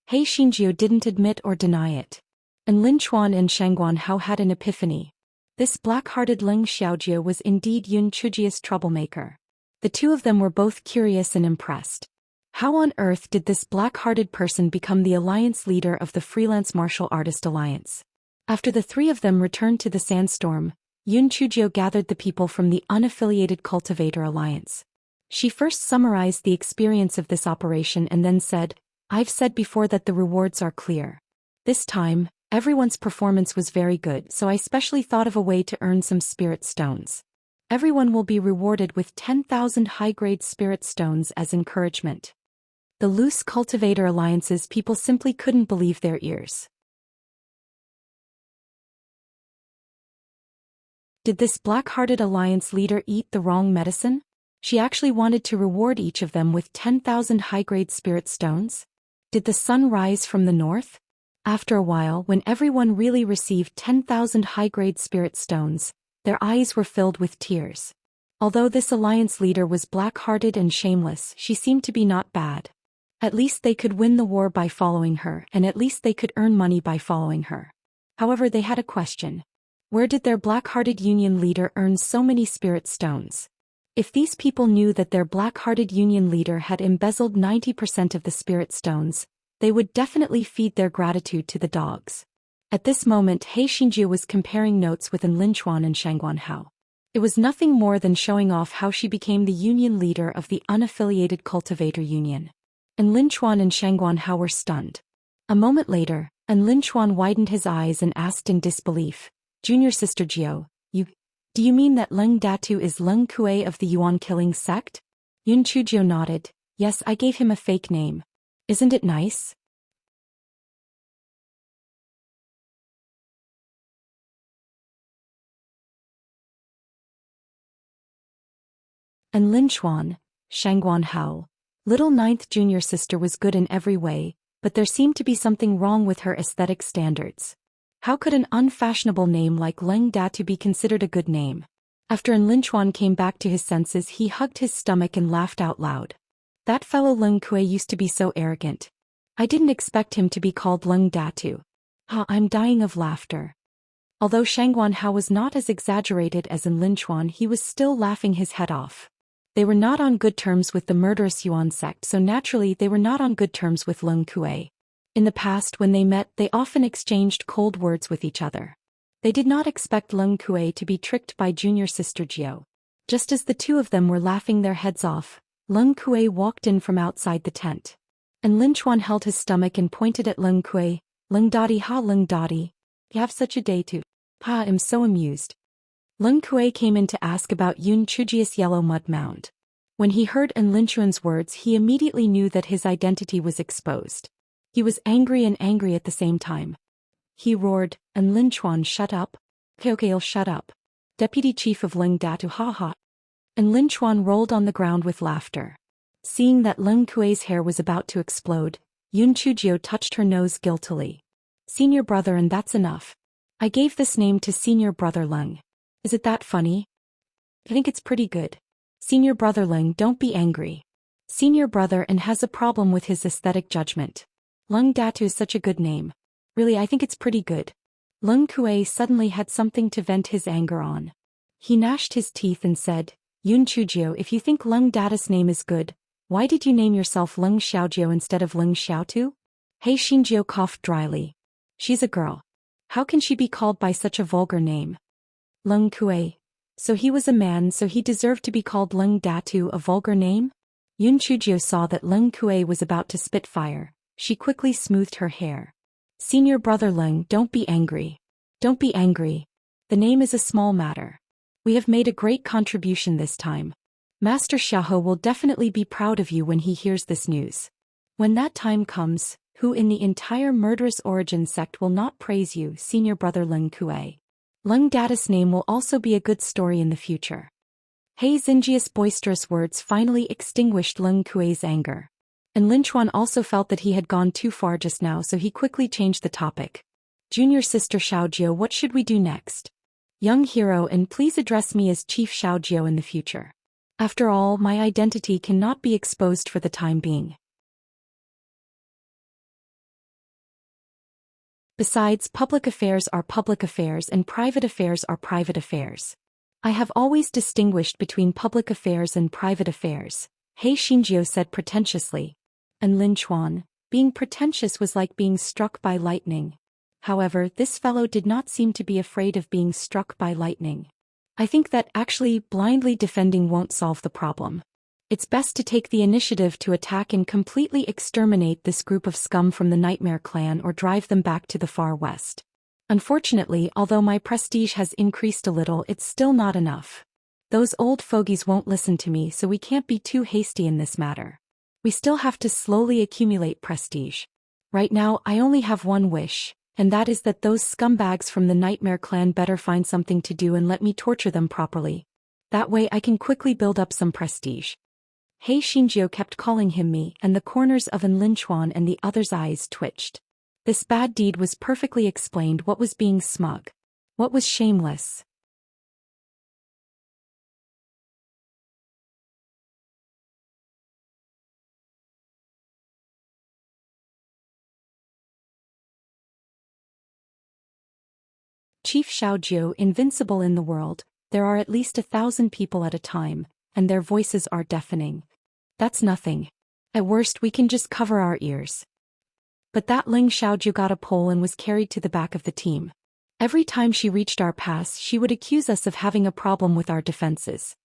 He Xinjiu didn't admit or deny it. And Lin Chuan and Shangguan Hao had an epiphany. This black-hearted Ling Xiaojiu was indeed Yun Chujio's troublemaker. The two of them were both curious and impressed. How on earth did this black-hearted person become the alliance leader of the Freelance Martial Artist Alliance? After the three of them returned to the sandstorm, Yun Chujio gathered the people from the unaffiliated Cultivator Alliance. She first summarized the experience of this operation and then said, I've said before that the rewards are clear. This time, everyone's performance was very good, so I specially thought of a way to earn some spirit stones. Everyone will be rewarded with 10,000 high-grade spirit stones as encouragement. The loose Cultivator Alliance's people simply couldn't believe their ears. Did this black-hearted alliance leader eat the wrong medicine? She actually wanted to reward each of them with 10,000 high-grade spirit stones? Did the sun rise from the north? After a while, when everyone really received 10,000 high-grade spirit stones, their eyes were filled with tears. Although this alliance leader was black-hearted and shameless, she seemed to be not bad. At least they could win the war by following her, and at least they could earn money by following her. However, they had a question. Where did their black-hearted union leader earn so many spirit stones? If these people knew that their black-hearted union leader had embezzled 90% of the spirit stones, they would definitely feed their gratitude to the dogs. At this moment, He Xinjiu was comparing notes with Lin Chuan and Shangguan Hao. It was nothing more than showing off how she became the union leader of the unaffiliated Cultivator Union. And Lin Chuan and Shangguan Hao were stunned. A moment later, Lin Chuan widened his eyes and asked in disbelief, Junior Sister Jiu, do you mean that Leng Datu is Leng Kuei of the Yuan-killing sect? Yun Chujio nodded. Yes, I gave him a fake name. Isn't it nice? And Lin Chuan, Shangguan Hao, little ninth junior sister was good in every way, but there seemed to be something wrong with her aesthetic standards. How could an unfashionable name like Leng Datu be considered a good name? After Lin Chuan came back to his senses, he hugged his stomach and laughed out loud. That fellow Leng Kuei used to be so arrogant. I didn't expect him to be called Leng Datu. I'm dying of laughter. Although Shangguan Hao was not as exaggerated as Lin Chuan, he was still laughing his head off. They were not on good terms with the murderous Yuan sect, so naturally they were not on good terms with Leng Kuei. In the past, when they met, they often exchanged cold words with each other. They did not expect Leng Kuei to be tricked by junior sister Jiu. Just as the two of them were laughing their heads off, Leng Kuei walked in from outside the tent. And Lin Chuan held his stomach and pointed at Leng Kuei. Leng Dadi, ha Leng Dadi. You have such a day too. Pa, I'm so amused. Leng Kuei came in to ask about Yun Chujio's yellow mud mound. When he heard Lin Chuan's words, he immediately knew that his identity was exposed. He was angry and angry at the same time. He roared, and Lin Chuan, shut up. Okay, I'll shut up. Deputy Chief of Leng Datu, ha ha. And Lin Chuan rolled on the ground with laughter. Seeing that Leng Kuei's hair was about to explode, Yun Chujio touched her nose guiltily. Senior brother, and that's enough. I gave this name to senior brother Leng. Is it that funny? I think it's pretty good. Senior brother Leng, don't be angry. Senior brother and has a problem with his aesthetic judgment. Leng Datu is such a good name. Really, I think it's pretty good. Leng Kuei suddenly had something to vent his anger on. He gnashed his teeth and said, Yun Chujio, if you think Leng Datu's name is good, why did you name yourself Leng Xiaojiu instead of Leng Xiaotu? He Xinjiu coughed dryly. She's a girl. How can she be called by such a vulgar name? Leng Kuei. So he was a man, so he deserved to be called Leng Datu, a vulgar name? Yun Chujio saw that Leng Kuei was about to spit fire. She quickly smoothed her hair. Senior brother Leng, don't be angry. Don't be angry. The name is a small matter. We have made a great contribution this time. Master Xiaohe will definitely be proud of you when he hears this news. When that time comes, who in the entire murderous origin sect will not praise you, senior brother Leng Kuei? Leng Data's name will also be a good story in the future. He Xinjia's boisterous words finally extinguished Leng Kuei's anger. And Lin Chuan also felt that he had gone too far just now, so he quickly changed the topic. Junior sister Xiaojiu, what should we do next? Young hero, and please address me as Chief Xiaojiu in the future. After all, my identity cannot be exposed for the time being. Besides, public affairs are public affairs and private affairs are private affairs. I have always distinguished between public affairs and private affairs, He Xinjiu said pretentiously. And Lin Chuan, being pretentious was like being struck by lightning. However, this fellow did not seem to be afraid of being struck by lightning. I think that actually blindly defending won't solve the problem. It's best to take the initiative to attack and completely exterminate this group of scum from the Nightmare Clan or drive them back to the far west. Unfortunately, although my prestige has increased a little, it's still not enough. Those old fogies won't listen to me, so we can't be too hasty in this matter. We still have to slowly accumulate prestige. Right now, I only have one wish, and that is that those scumbags from the Nightmare Clan better find something to do and let me torture them properly. That way I can quickly build up some prestige. He Xinjiu kept calling him me, and the corners of An Lin Chuan and the other's eyes twitched. This bad deed was perfectly explained. What was being smug? What was shameless? Chief Xiaojiu, invincible in the world, there are at least 1,000 people at a time, and their voices are deafening. That's nothing. At worst we can just cover our ears. But that Ling Xiaojiu got a pole and was carried to the back of the team. Every time she reached our pass, she would accuse us of having a problem with our defenses.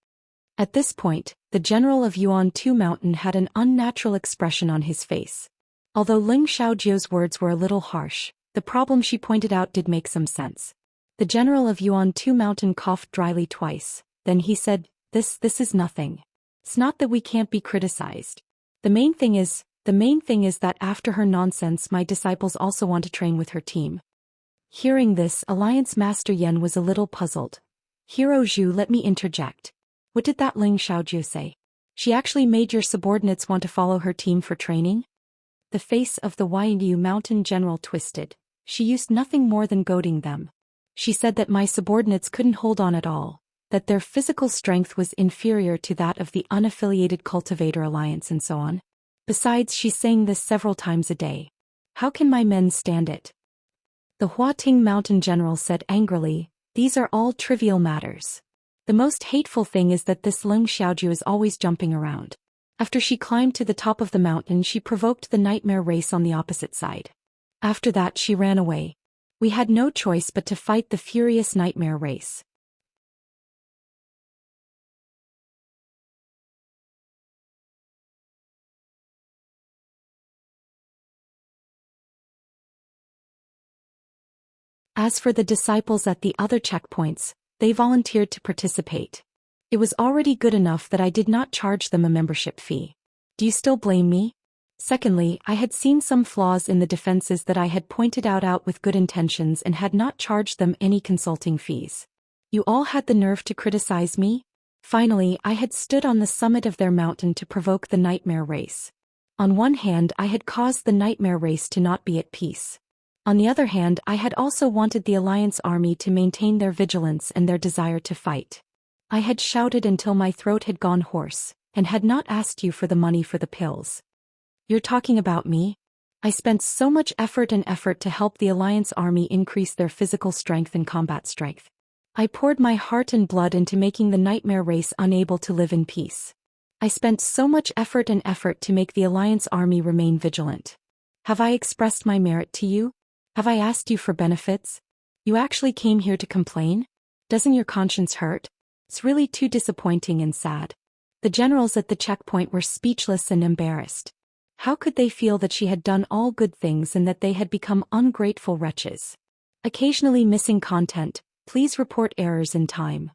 At this point, the general of Yuan Tu Mountain had an unnatural expression on his face. Although Ling Xiaojiu's words were a little harsh, the problem she pointed out did make some sense. The general of Yuan Tu Mountain coughed dryly twice, then he said, This is nothing. It's not that we can't be criticized. The main thing is that after her nonsense my disciples also want to train with her team. Hearing this, Alliance Master Yen was a little puzzled. Hero Zhu, let me interject. What did that Ling Xiaojiu say? She actually made your subordinates want to follow her team for training? The face of the Yuan Mountain general twisted. She used nothing more than goading them. She said that my subordinates couldn't hold on at all, that their physical strength was inferior to that of the unaffiliated cultivator alliance and so on. Besides, she's saying this several times a day. How can my men stand it? The Huating Mountain general said angrily, These are all trivial matters. The most hateful thing is that this Ling Xiaojiu is always jumping around. After she climbed to the top of the mountain, she provoked the nightmare race on the opposite side. After that she ran away. We had no choice but to fight the furious nightmare race. As for the disciples at the other checkpoints, they volunteered to participate. It was already good enough that I did not charge them a membership fee. Do you still blame me? Secondly, I had seen some flaws in the defenses that I had pointed out with good intentions and had not charged them any consulting fees. You all had the nerve to criticize me? Finally, I had stood on the summit of their mountain to provoke the nightmare race. On one hand, I had caused the nightmare race to not be at peace. On the other hand, I had also wanted the Alliance army to maintain their vigilance and their desire to fight. I had shouted until my throat had gone hoarse, and had not asked you for the money for the pills. You're talking about me? I spent so much effort to help the Alliance army increase their physical strength and combat strength. I poured my heart and blood into making the nightmare race unable to live in peace. I spent so much effort to make the Alliance army remain vigilant. Have I expressed my merit to you? Have I asked you for benefits? You actually came here to complain? Doesn't your conscience hurt? It's really too disappointing and sad. The generals at the checkpoint were speechless and embarrassed. How could they feel that she had done all good things and that they had become ungrateful wretches? Occasionally missing content, please report errors in time.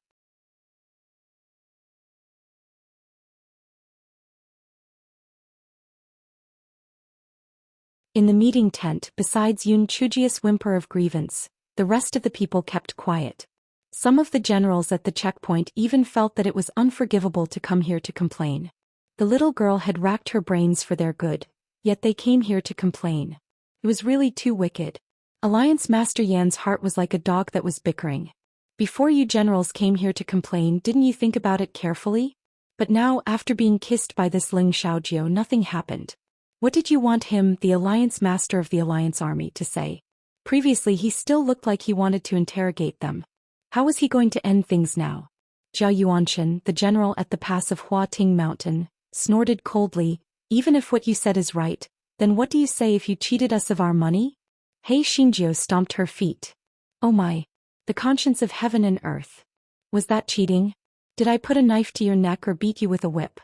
In the meeting tent, besides Yun Chujia's whimper of grievance, the rest of the people kept quiet. Some of the generals at the checkpoint even felt that it was unforgivable to come here to complain. The little girl had racked her brains for their good, yet they came here to complain. It was really too wicked. Alliance Master Yan's heart was like a dog that was bickering. Before you generals came here to complain, didn't you think about it carefully? But now, after being kissed by this Ling Xiaojiu, nothing happened. What did you want him, the Alliance Master of the Alliance Army, to say? Previously he still looked like he wanted to interrogate them. How was he going to end things now? Jia Yuanshan, the general at the pass of Hua Ting Mountain, snorted coldly. Even if what you said is right, then what do you say if you cheated us of our money? He Xingjiu stomped her feet. Oh my! The conscience of heaven and earth. Was that cheating? Did I put a knife to your neck or beat you with a whip?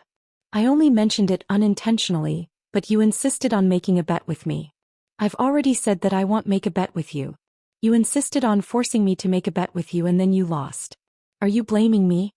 I only mentioned it unintentionally, but you insisted on making a bet with me. I've already said that I won't make a bet with you. You insisted on forcing me to make a bet with you and then you lost. Are you blaming me?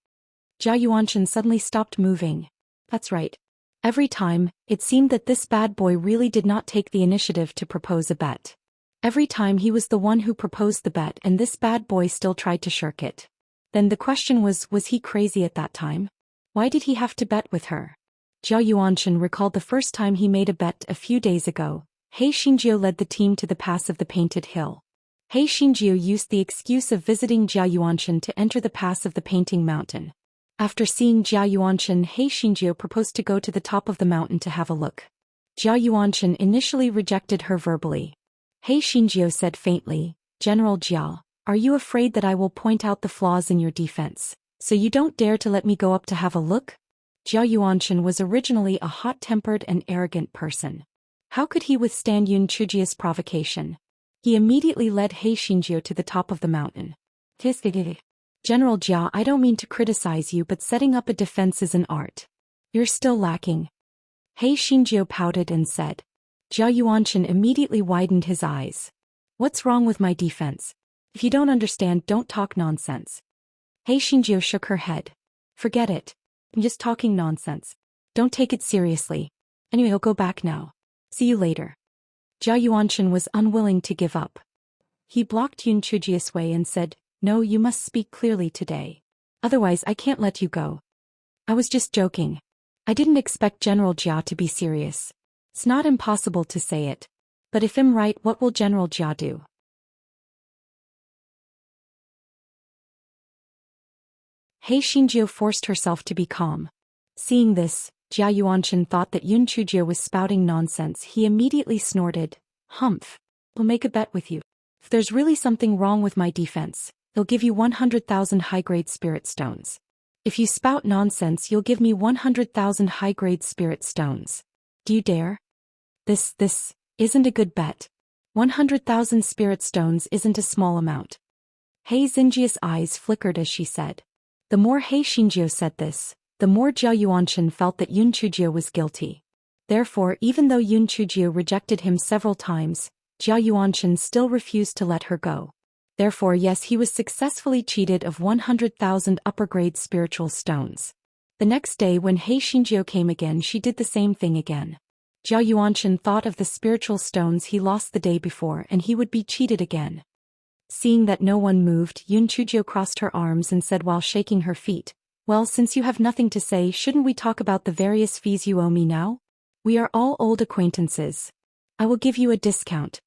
Jia Yuanshan suddenly stopped moving. That's right. Every time, it seemed that this bad boy really did not take the initiative to propose a bet. Every time he was the one who proposed the bet and this bad boy still tried to shirk it. Then the question was he crazy at that time? Why did he have to bet with her? Jia Yuanshan recalled the first time he made a bet a few days ago. He Xingjiu led the team to the pass of the Painted Hill. He Xingjiu used the excuse of visiting Jia Yuanshan to enter the pass of the Painting Mountain. After seeing Jia Yuanshan, He Xingjiu proposed to go to the top of the mountain to have a look. Jia Yuanshan initially rejected her verbally. He Xingjiu said faintly, General Jia, are you afraid that I will point out the flaws in your defense, so you don't dare to let me go up to have a look? Jia Yuanshan was originally a hot-tempered and arrogant person. How could he withstand Yun Chujia's provocation? He immediately led He Xingjiu to the top of the mountain. General Jia, I don't mean to criticize you, but setting up a defense is an art. You're still lacking. He Xingjiu pouted and said. Jia Yuanshan immediately widened his eyes. What's wrong with my defense? If you don't understand, don't talk nonsense. He Xingjiu shook her head. Forget it. I'm just talking nonsense. Don't take it seriously. Anyway, I'll go back now. See you later. Jia Yuanshan was unwilling to give up. He blocked Yun Chujia's way and said, No, you must speak clearly today. Otherwise I can't let you go. I was just joking. I didn't expect General Jia to be serious. It's not impossible to say it. But if I'm right, what will General Jia do? He Xingjiu forced herself to be calm. Seeing this, Jia Yuanshan thought that Yun Chujiu was spouting nonsense. He immediately snorted. Humph. I'll make a bet with you. If there's really something wrong with my defense, I'll give you 100,000 high-grade spirit stones. If you spout nonsense, you'll give me 100,000 high-grade spirit stones. Do you dare? This isn't a good bet. 100,000 spirit stones isn't a small amount. He Xingjia's eyes flickered as she said. The more He Xingjiu said this, the more Jia Yuanshan felt that Yun Chujiu was guilty. Therefore, even though Yun Chujiu rejected him several times, Jia Yuanshan still refused to let her go. Therefore, yes, he was successfully cheated of 100,000 upper-grade spiritual stones. The next day when He Xingjiu came again, she did the same thing again. Jia Yuanshan thought of the spiritual stones he lost the day before and he would be cheated again. Seeing that no one moved, Yun Chujiu crossed her arms and said while shaking her feet, Well, since you have nothing to say, shouldn't we talk about the various fees you owe me now? We are all old acquaintances. I will give you a discount.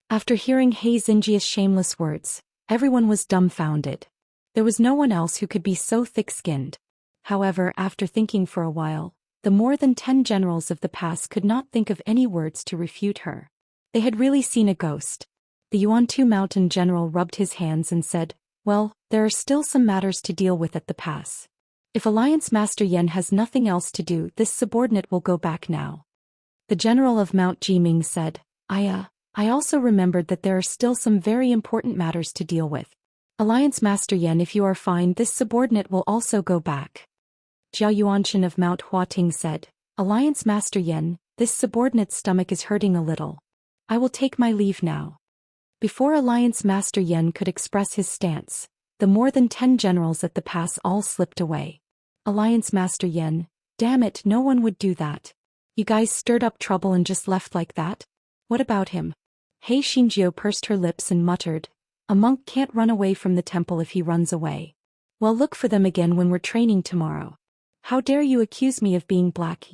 After hearing He Xingjia's shameless words, everyone was dumbfounded. There was no one else who could be so thick-skinned. However, after thinking for a while, the more than 10 generals of the pass could not think of any words to refute her. They had really seen a ghost. The Yuantu Mountain general rubbed his hands and said, Well, there are still some matters to deal with at the pass. If Alliance Master Yen has nothing else to do, this subordinate will go back now. The general of Mount Jiming said, I also remembered that there are still some very important matters to deal with. Alliance Master Yen, if you are fine, this subordinate will also go back. Jiao Yuanshan of Mount Huating said, Alliance Master Yen, this subordinate's stomach is hurting a little. I will take my leave now. Before Alliance Master Yen could express his stance, the more than 10 generals at the pass all slipped away. Alliance Master Yen, damn it, no one would do that. You guys stirred up trouble and just left like that? What about him? Hei Xinjiu pursed her lips and muttered, a monk can't run away from the temple if he runs away. Well, look for them again when we're training tomorrow. How dare you accuse me of being black?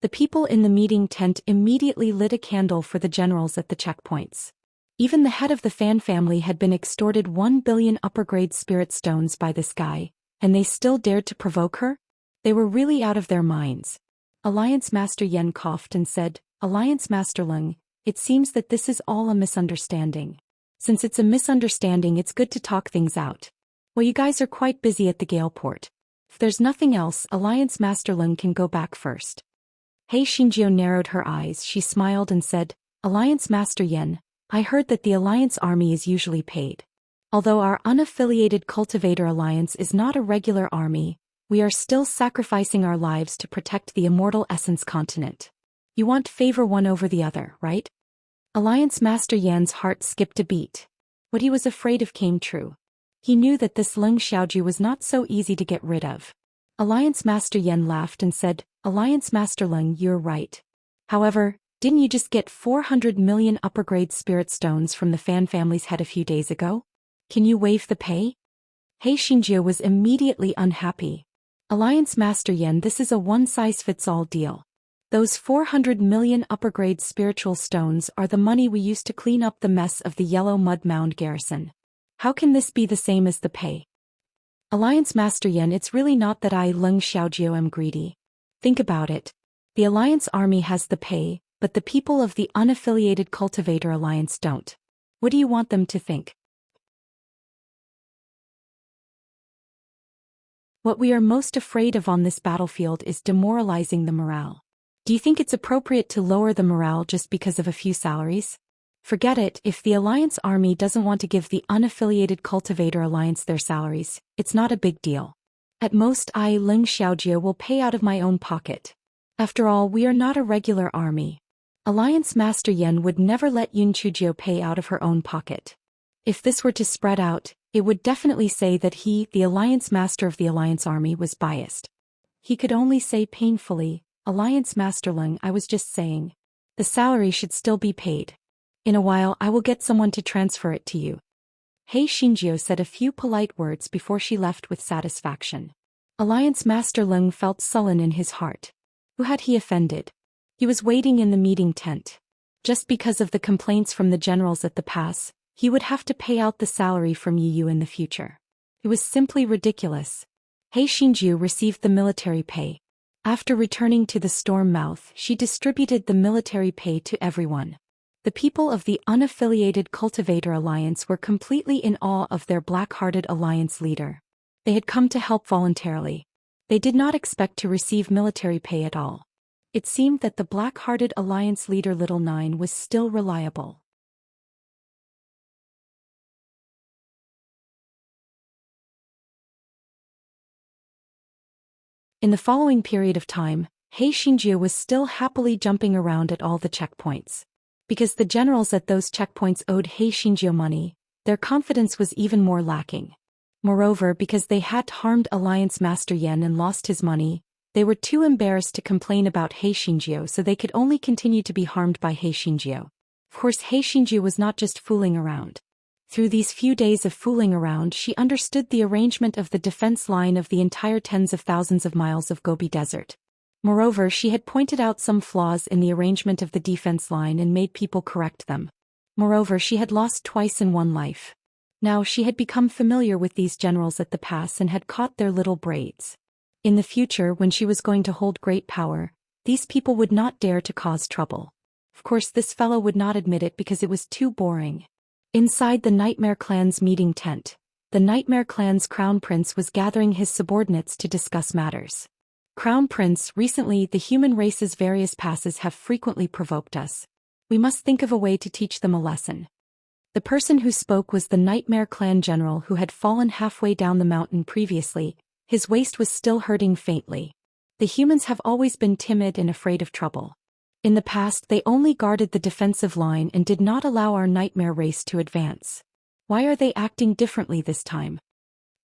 The people in the meeting tent immediately lit a candle for the generals at the checkpoints. Even the head of the Fan family had been extorted 1 billion upper-grade spirit stones by this guy, and they still dared to provoke her? They were really out of their minds. Alliance Master Yen coughed and said, Alliance Master Lung, it seems that this is all a misunderstanding. Since it's a misunderstanding, it's good to talk things out. Well, you guys are quite busy at the Galeport. If there's nothing else, Alliance Master Lung can go back first. Hei Xinjiu narrowed her eyes, she smiled and said, Alliance Master Yen, I heard that the Alliance army is usually paid. Although our unaffiliated cultivator alliance is not a regular army, we are still sacrificing our lives to protect the immortal essence continent. You want favor one over the other, right? Alliance Master Yan's heart skipped a beat. What he was afraid of came true. He knew that this Lung Xiaoju was not so easy to get rid of. Alliance Master Yen laughed and said, Alliance Master Lung, you're right. However, didn't you just get 400 million upper-grade spirit stones from the Fan family's head a few days ago? Can you waive the pay? Hei Xinjiu was immediately unhappy. Alliance Master Yen, this is a one-size-fits-all deal. Those 400 million upper-grade spiritual stones are the money we used to clean up the mess of the Yellow Mud Mound garrison. How can this be the same as the pay? Alliance Master Yen, it's really not that I, Lung Xiaojiu, am greedy. Think about it. The Alliance army has the pay, but the people of the unaffiliated Cultivator Alliance don't. What do you want them to think? What we are most afraid of on this battlefield is demoralizing the morale. Do you think it's appropriate to lower the morale just because of a few salaries? Forget it, if the Alliance army doesn't want to give the unaffiliated Cultivator Alliance their salaries, it's not a big deal. At most I, Lung Xiaojie, will pay out of my own pocket. After all, we are not a regular army. Alliance Master Yen would never let Yun Chujio pay out of her own pocket. If this were to spread out, it would definitely say that he, the Alliance Master of the Alliance army, was biased. He could only say painfully, Alliance Master Lung, I was just saying. The salary should still be paid. In a while I will get someone to transfer it to you. Hei Xinjiu said a few polite words before she left with satisfaction. Alliance Master Lung felt sullen in his heart. Who had he offended? He was waiting in the meeting tent. Just because of the complaints from the generals at the pass, he would have to pay out the salary from Yu in the future. It was simply ridiculous. Hei Xinjiu received the military pay. After returning to the storm mouth, she distributed the military pay to everyone. The people of the unaffiliated Cultivator Alliance were completely in awe of their black-hearted alliance leader. They had come to help voluntarily. They did not expect to receive military pay at all. It seemed that the black-hearted alliance leader Little Nine was still reliable. In the following period of time, Hei Xinjiu was still happily jumping around at all the checkpoints. Because the generals at those checkpoints owed Hei Xinjiu money, their confidence was even more lacking. Moreover, because they had harmed Alliance Master Yen and lost his money, they were too embarrassed to complain about Hei Xinjiu, so they could only continue to be harmed by Hei Xinjiu. Of course, Hei Xinjiu was not just fooling around. Through these few days of fooling around, she understood the arrangement of the defense line of the entire tens of thousands of miles of Gobi Desert. Moreover, she had pointed out some flaws in the arrangement of the defense line and made people correct them. Moreover, she had lost twice in one life. Now she had become familiar with these generals at the pass and had caught their little braids. In the future, when she was going to hold great power, these people would not dare to cause trouble. Of course, this fellow would not admit it because it was too boring. Inside the Nightmare Clan's meeting tent, the Nightmare Clan's crown prince was gathering his subordinates to discuss matters. Crown Prince, recently the human race's various passes have frequently provoked us. We must think of a way to teach them a lesson. The person who spoke was the Nightmare Clan general who had fallen halfway down the mountain previously. His waist was still hurting faintly. The humans have always been timid and afraid of trouble. In the past they only guarded the defensive line and did not allow our nightmare race to advance. Why are they acting differently this time?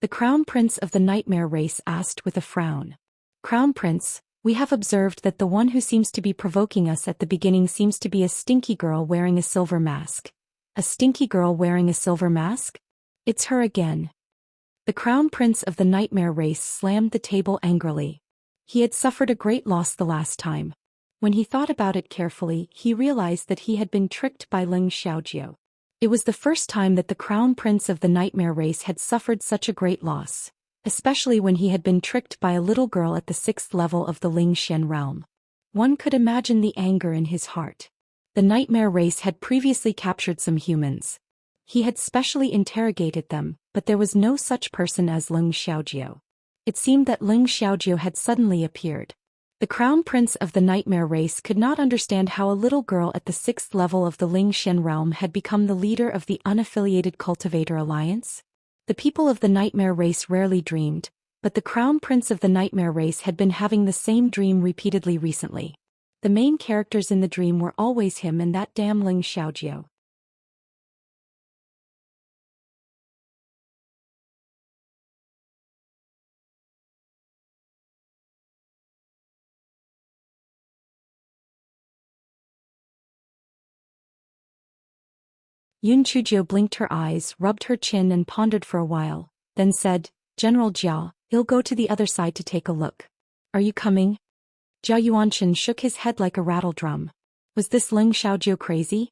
The Crown Prince of the Nightmare race asked with a frown. Crown Prince, we have observed that the one who seems to be provoking us at the beginning seems to be a stinky girl wearing a silver mask. A stinky girl wearing a silver mask? It's her again. The Crown Prince of the Nightmare race slammed the table angrily. He had suffered a great loss the last time. When he thought about it carefully, he realized that he had been tricked by Ling Xiaojiu. It was the first time that the Crown Prince of the Nightmare race had suffered such a great loss, especially when he had been tricked by a little girl at the 6th level of the Ling Xian realm. One could imagine the anger in his heart. The Nightmare race had previously captured some humans. He had specially interrogated them, but there was no such person as Ling Xiaojiu. It seemed that Ling Xiaojiu had suddenly appeared. The Crown Prince of the Nightmare race could not understand how a little girl at the 6th level of the Ling Xian realm had become the leader of the unaffiliated Cultivator Alliance. The people of the Nightmare race rarely dreamed, but the Crown Prince of the Nightmare race had been having the same dream repeatedly recently. The main characters in the dream were always him and that damn Ling Xiaojiu. Yun Chuzhou blinked her eyes, rubbed her chin and pondered for a while, then said, General Jia, I'll go to the other side to take a look. Are you coming? Jia Yuanshan shook his head like a rattle drum. Was this Ling Xiaojiu crazy?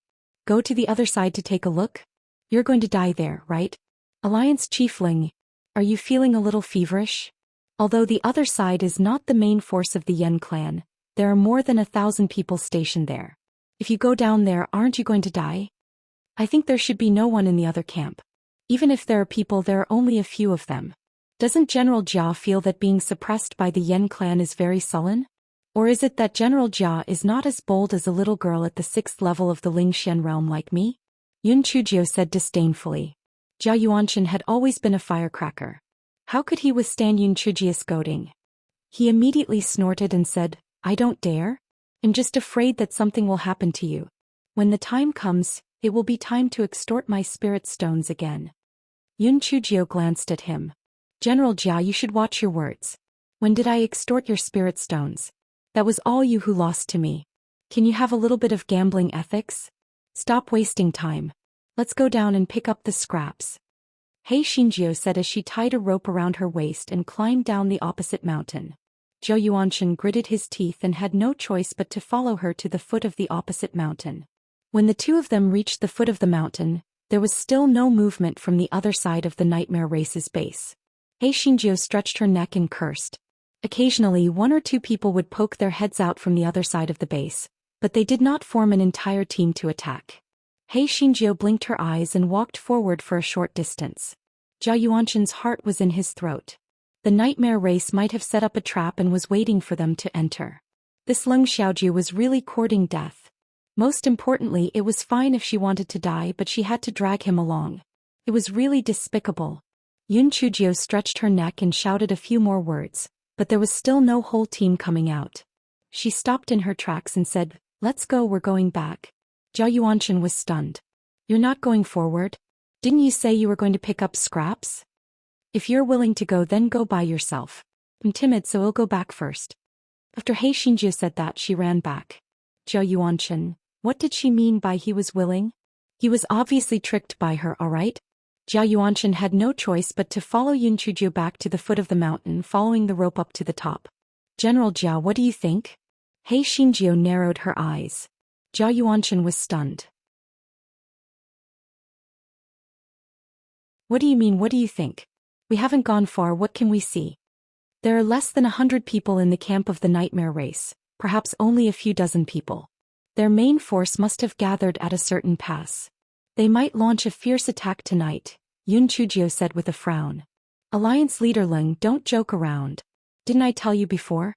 Go to the other side to take a look? You're going to die there, right? Alliance Chief Ling, are you feeling a little feverish? Although the other side is not the main force of the Yen clan, there are more than 1,000 people stationed there. If you go down there, aren't you going to die? I think there should be no one in the other camp. Even if there are people, there are only a few of them. Doesn't General Jia feel that being suppressed by the Yen clan is very sullen? Or is it that General Jia is not as bold as a little girl at the 6th level of the Ling Xian realm like me? Yun Chuzhou said disdainfully. Jia Yuanshan had always been a firecracker. How could he withstand Yun Chuzhou's goading? He immediately snorted and said, I don't dare. I'm just afraid that something will happen to you. When the time comes, it will be time to extort my spirit stones again. Yun Chuzhou glanced at him. General Jia, you should watch your words. When did I extort your spirit stones? That was all you who lost to me. Can you have a little bit of gambling ethics? Stop wasting time. Let's go down and pick up the scraps. Hei Xinjiu said as she tied a rope around her waist and climbed down the opposite mountain. Zhou Yuanshan gritted his teeth and had no choice but to follow her to the foot of the opposite mountain. When the two of them reached the foot of the mountain, there was still no movement from the other side of the Nightmare Race's base. Hei Xinjiu stretched her neck and cursed. Occasionally 1 or 2 people would poke their heads out from the other side of the base, but they did not form an entire team to attack. Hei Xinjiu blinked her eyes and walked forward for a short distance. Zhao Yuanshan's heart was in his throat. The Nightmare Race might have set up a trap and was waiting for them to enter. This Ling Xiaojiu was really courting death. Most importantly, it was fine if she wanted to die, but she had to drag him along. It was really despicable. Yun Chuzhou stretched her neck and shouted a few more words, but there was still no whole team coming out. She stopped in her tracks and said, Let's go, we're going back. Zhao Yuanshan was stunned. You're not going forward? Didn't you say you were going to pick up scraps? If you're willing to go, then go by yourself. I'm timid, so I'll go back first. After Hei Xinjiu said that, she ran back. Zhao Yuanshan, what did she mean by he was willing? He was obviously tricked by her, alright? Zhao Yuanshan had no choice but to follow Yun Chuzhou back to the foot of the mountain, following the rope up to the top. General Jia, what do you think? Hei Xinjiu narrowed her eyes. Zhao Yuanshan was stunned. What do you mean, what do you think? We haven't gone far, what can we see? There are less than 100 people in the camp of the Nightmare Race, perhaps only a few dozen people. Their main force must have gathered at a certain pass. They might launch a fierce attack tonight, Yun Chuzhou said with a frown. Alliance leader Ling, don't joke around. Didn't I tell you before?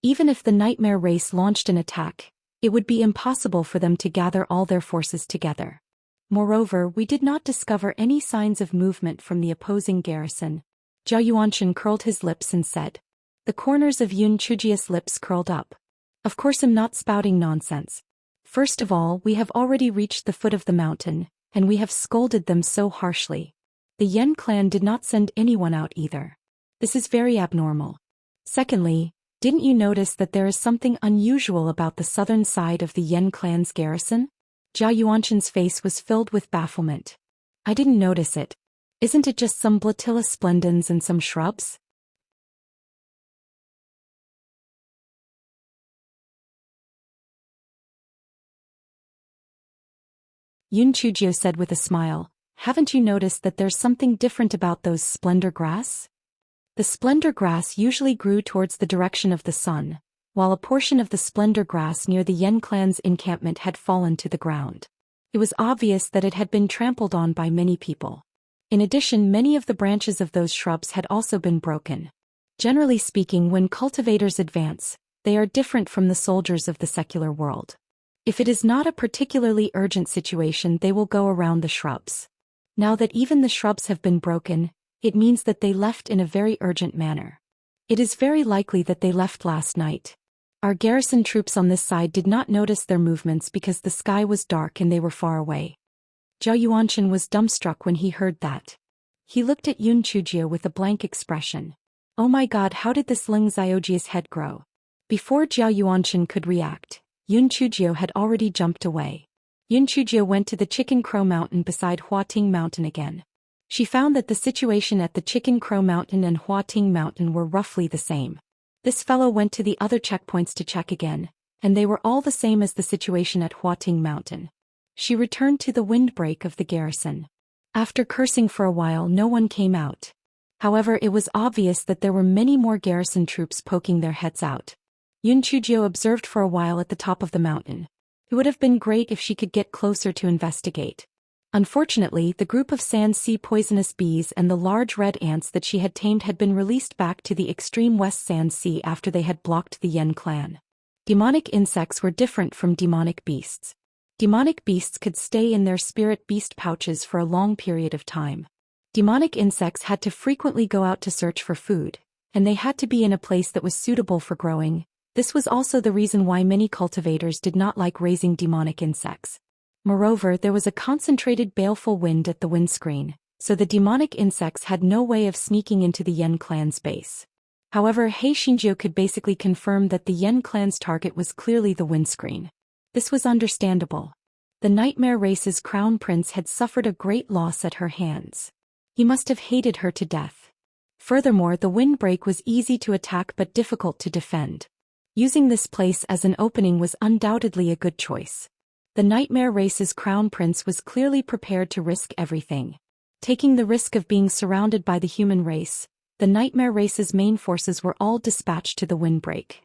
Even if the nightmare race launched an attack, it would be impossible for them to gather all their forces together. Moreover, we did not discover any signs of movement from the opposing garrison. Zhao Yuanshan curled his lips and said. The corners of Yun Chujia's lips curled up. Of course I'm not spouting nonsense. First of all, we have already reached the foot of the mountain, and we have scolded them so harshly. The Yen clan did not send anyone out either. This is very abnormal. Secondly, didn't you notice that there is something unusual about the southern side of the Yen clan's garrison? Zhao Yuanshan's face was filled with bafflement. I didn't notice it. Isn't it just some Blatilla splendens and some shrubs? Yun Chujio said with a smile, haven't you noticed that there's something different about those splendor grass? The splendor grass usually grew towards the direction of the sun, while a portion of the splendor grass near the Yen clan's encampment had fallen to the ground. It was obvious that it had been trampled on by many people. In addition, many of the branches of those shrubs had also been broken. Generally speaking, when cultivators advance, they are different from the soldiers of the secular world. If it is not a particularly urgent situation, they will go around the shrubs. Now that even the shrubs have been broken, it means that they left in a very urgent manner. It is very likely that they left last night. Our garrison troops on this side did not notice their movements because the sky was dark and they were far away. Zhao Yuanshan was dumbstruck when he heard that. He looked at Yun Chujio with a blank expression. Oh my god, how did this Ling Xiaojia's head grow? Before Zhao Yuanshan could react, Yun Chujio had already jumped away. Yun Chujio went to the Chicken Crow Mountain beside Huating Mountain again. She found that the situation at the Chicken Crow Mountain and Huating Mountain were roughly the same. This fellow went to the other checkpoints to check again, and they were all the same as the situation at Huating Mountain. She returned to the windbreak of the garrison. After cursing for a while, no one came out. However, it was obvious that there were many more garrison troops poking their heads out. Yun Chujio observed for a while at the top of the mountain. It would have been great if she could get closer to investigate. Unfortunately, the group of sand sea poisonous bees and the large red ants that she had tamed had been released back to the extreme west sand sea after they had blocked the Yen clan. Demonic insects were different from demonic beasts. Demonic beasts could stay in their spirit beast pouches for a long period of time. Demonic insects had to frequently go out to search for food, and they had to be in a place that was suitable for growing. This was also the reason why many cultivators did not like raising demonic insects. Moreover, there was a concentrated baleful wind at the windscreen, so the demonic insects had no way of sneaking into the Yen clan's base. However, Hei Xinjiu could basically confirm that the Yen clan's target was clearly the windscreen. This was understandable. The nightmare race's crown prince had suffered a great loss at her hands. He must have hated her to death. Furthermore, the windbreak was easy to attack but difficult to defend. Using this place as an opening was undoubtedly a good choice. The nightmare race's crown prince was clearly prepared to risk everything. Taking the risk of being surrounded by the human race, the nightmare race's main forces were all dispatched to the windbreak.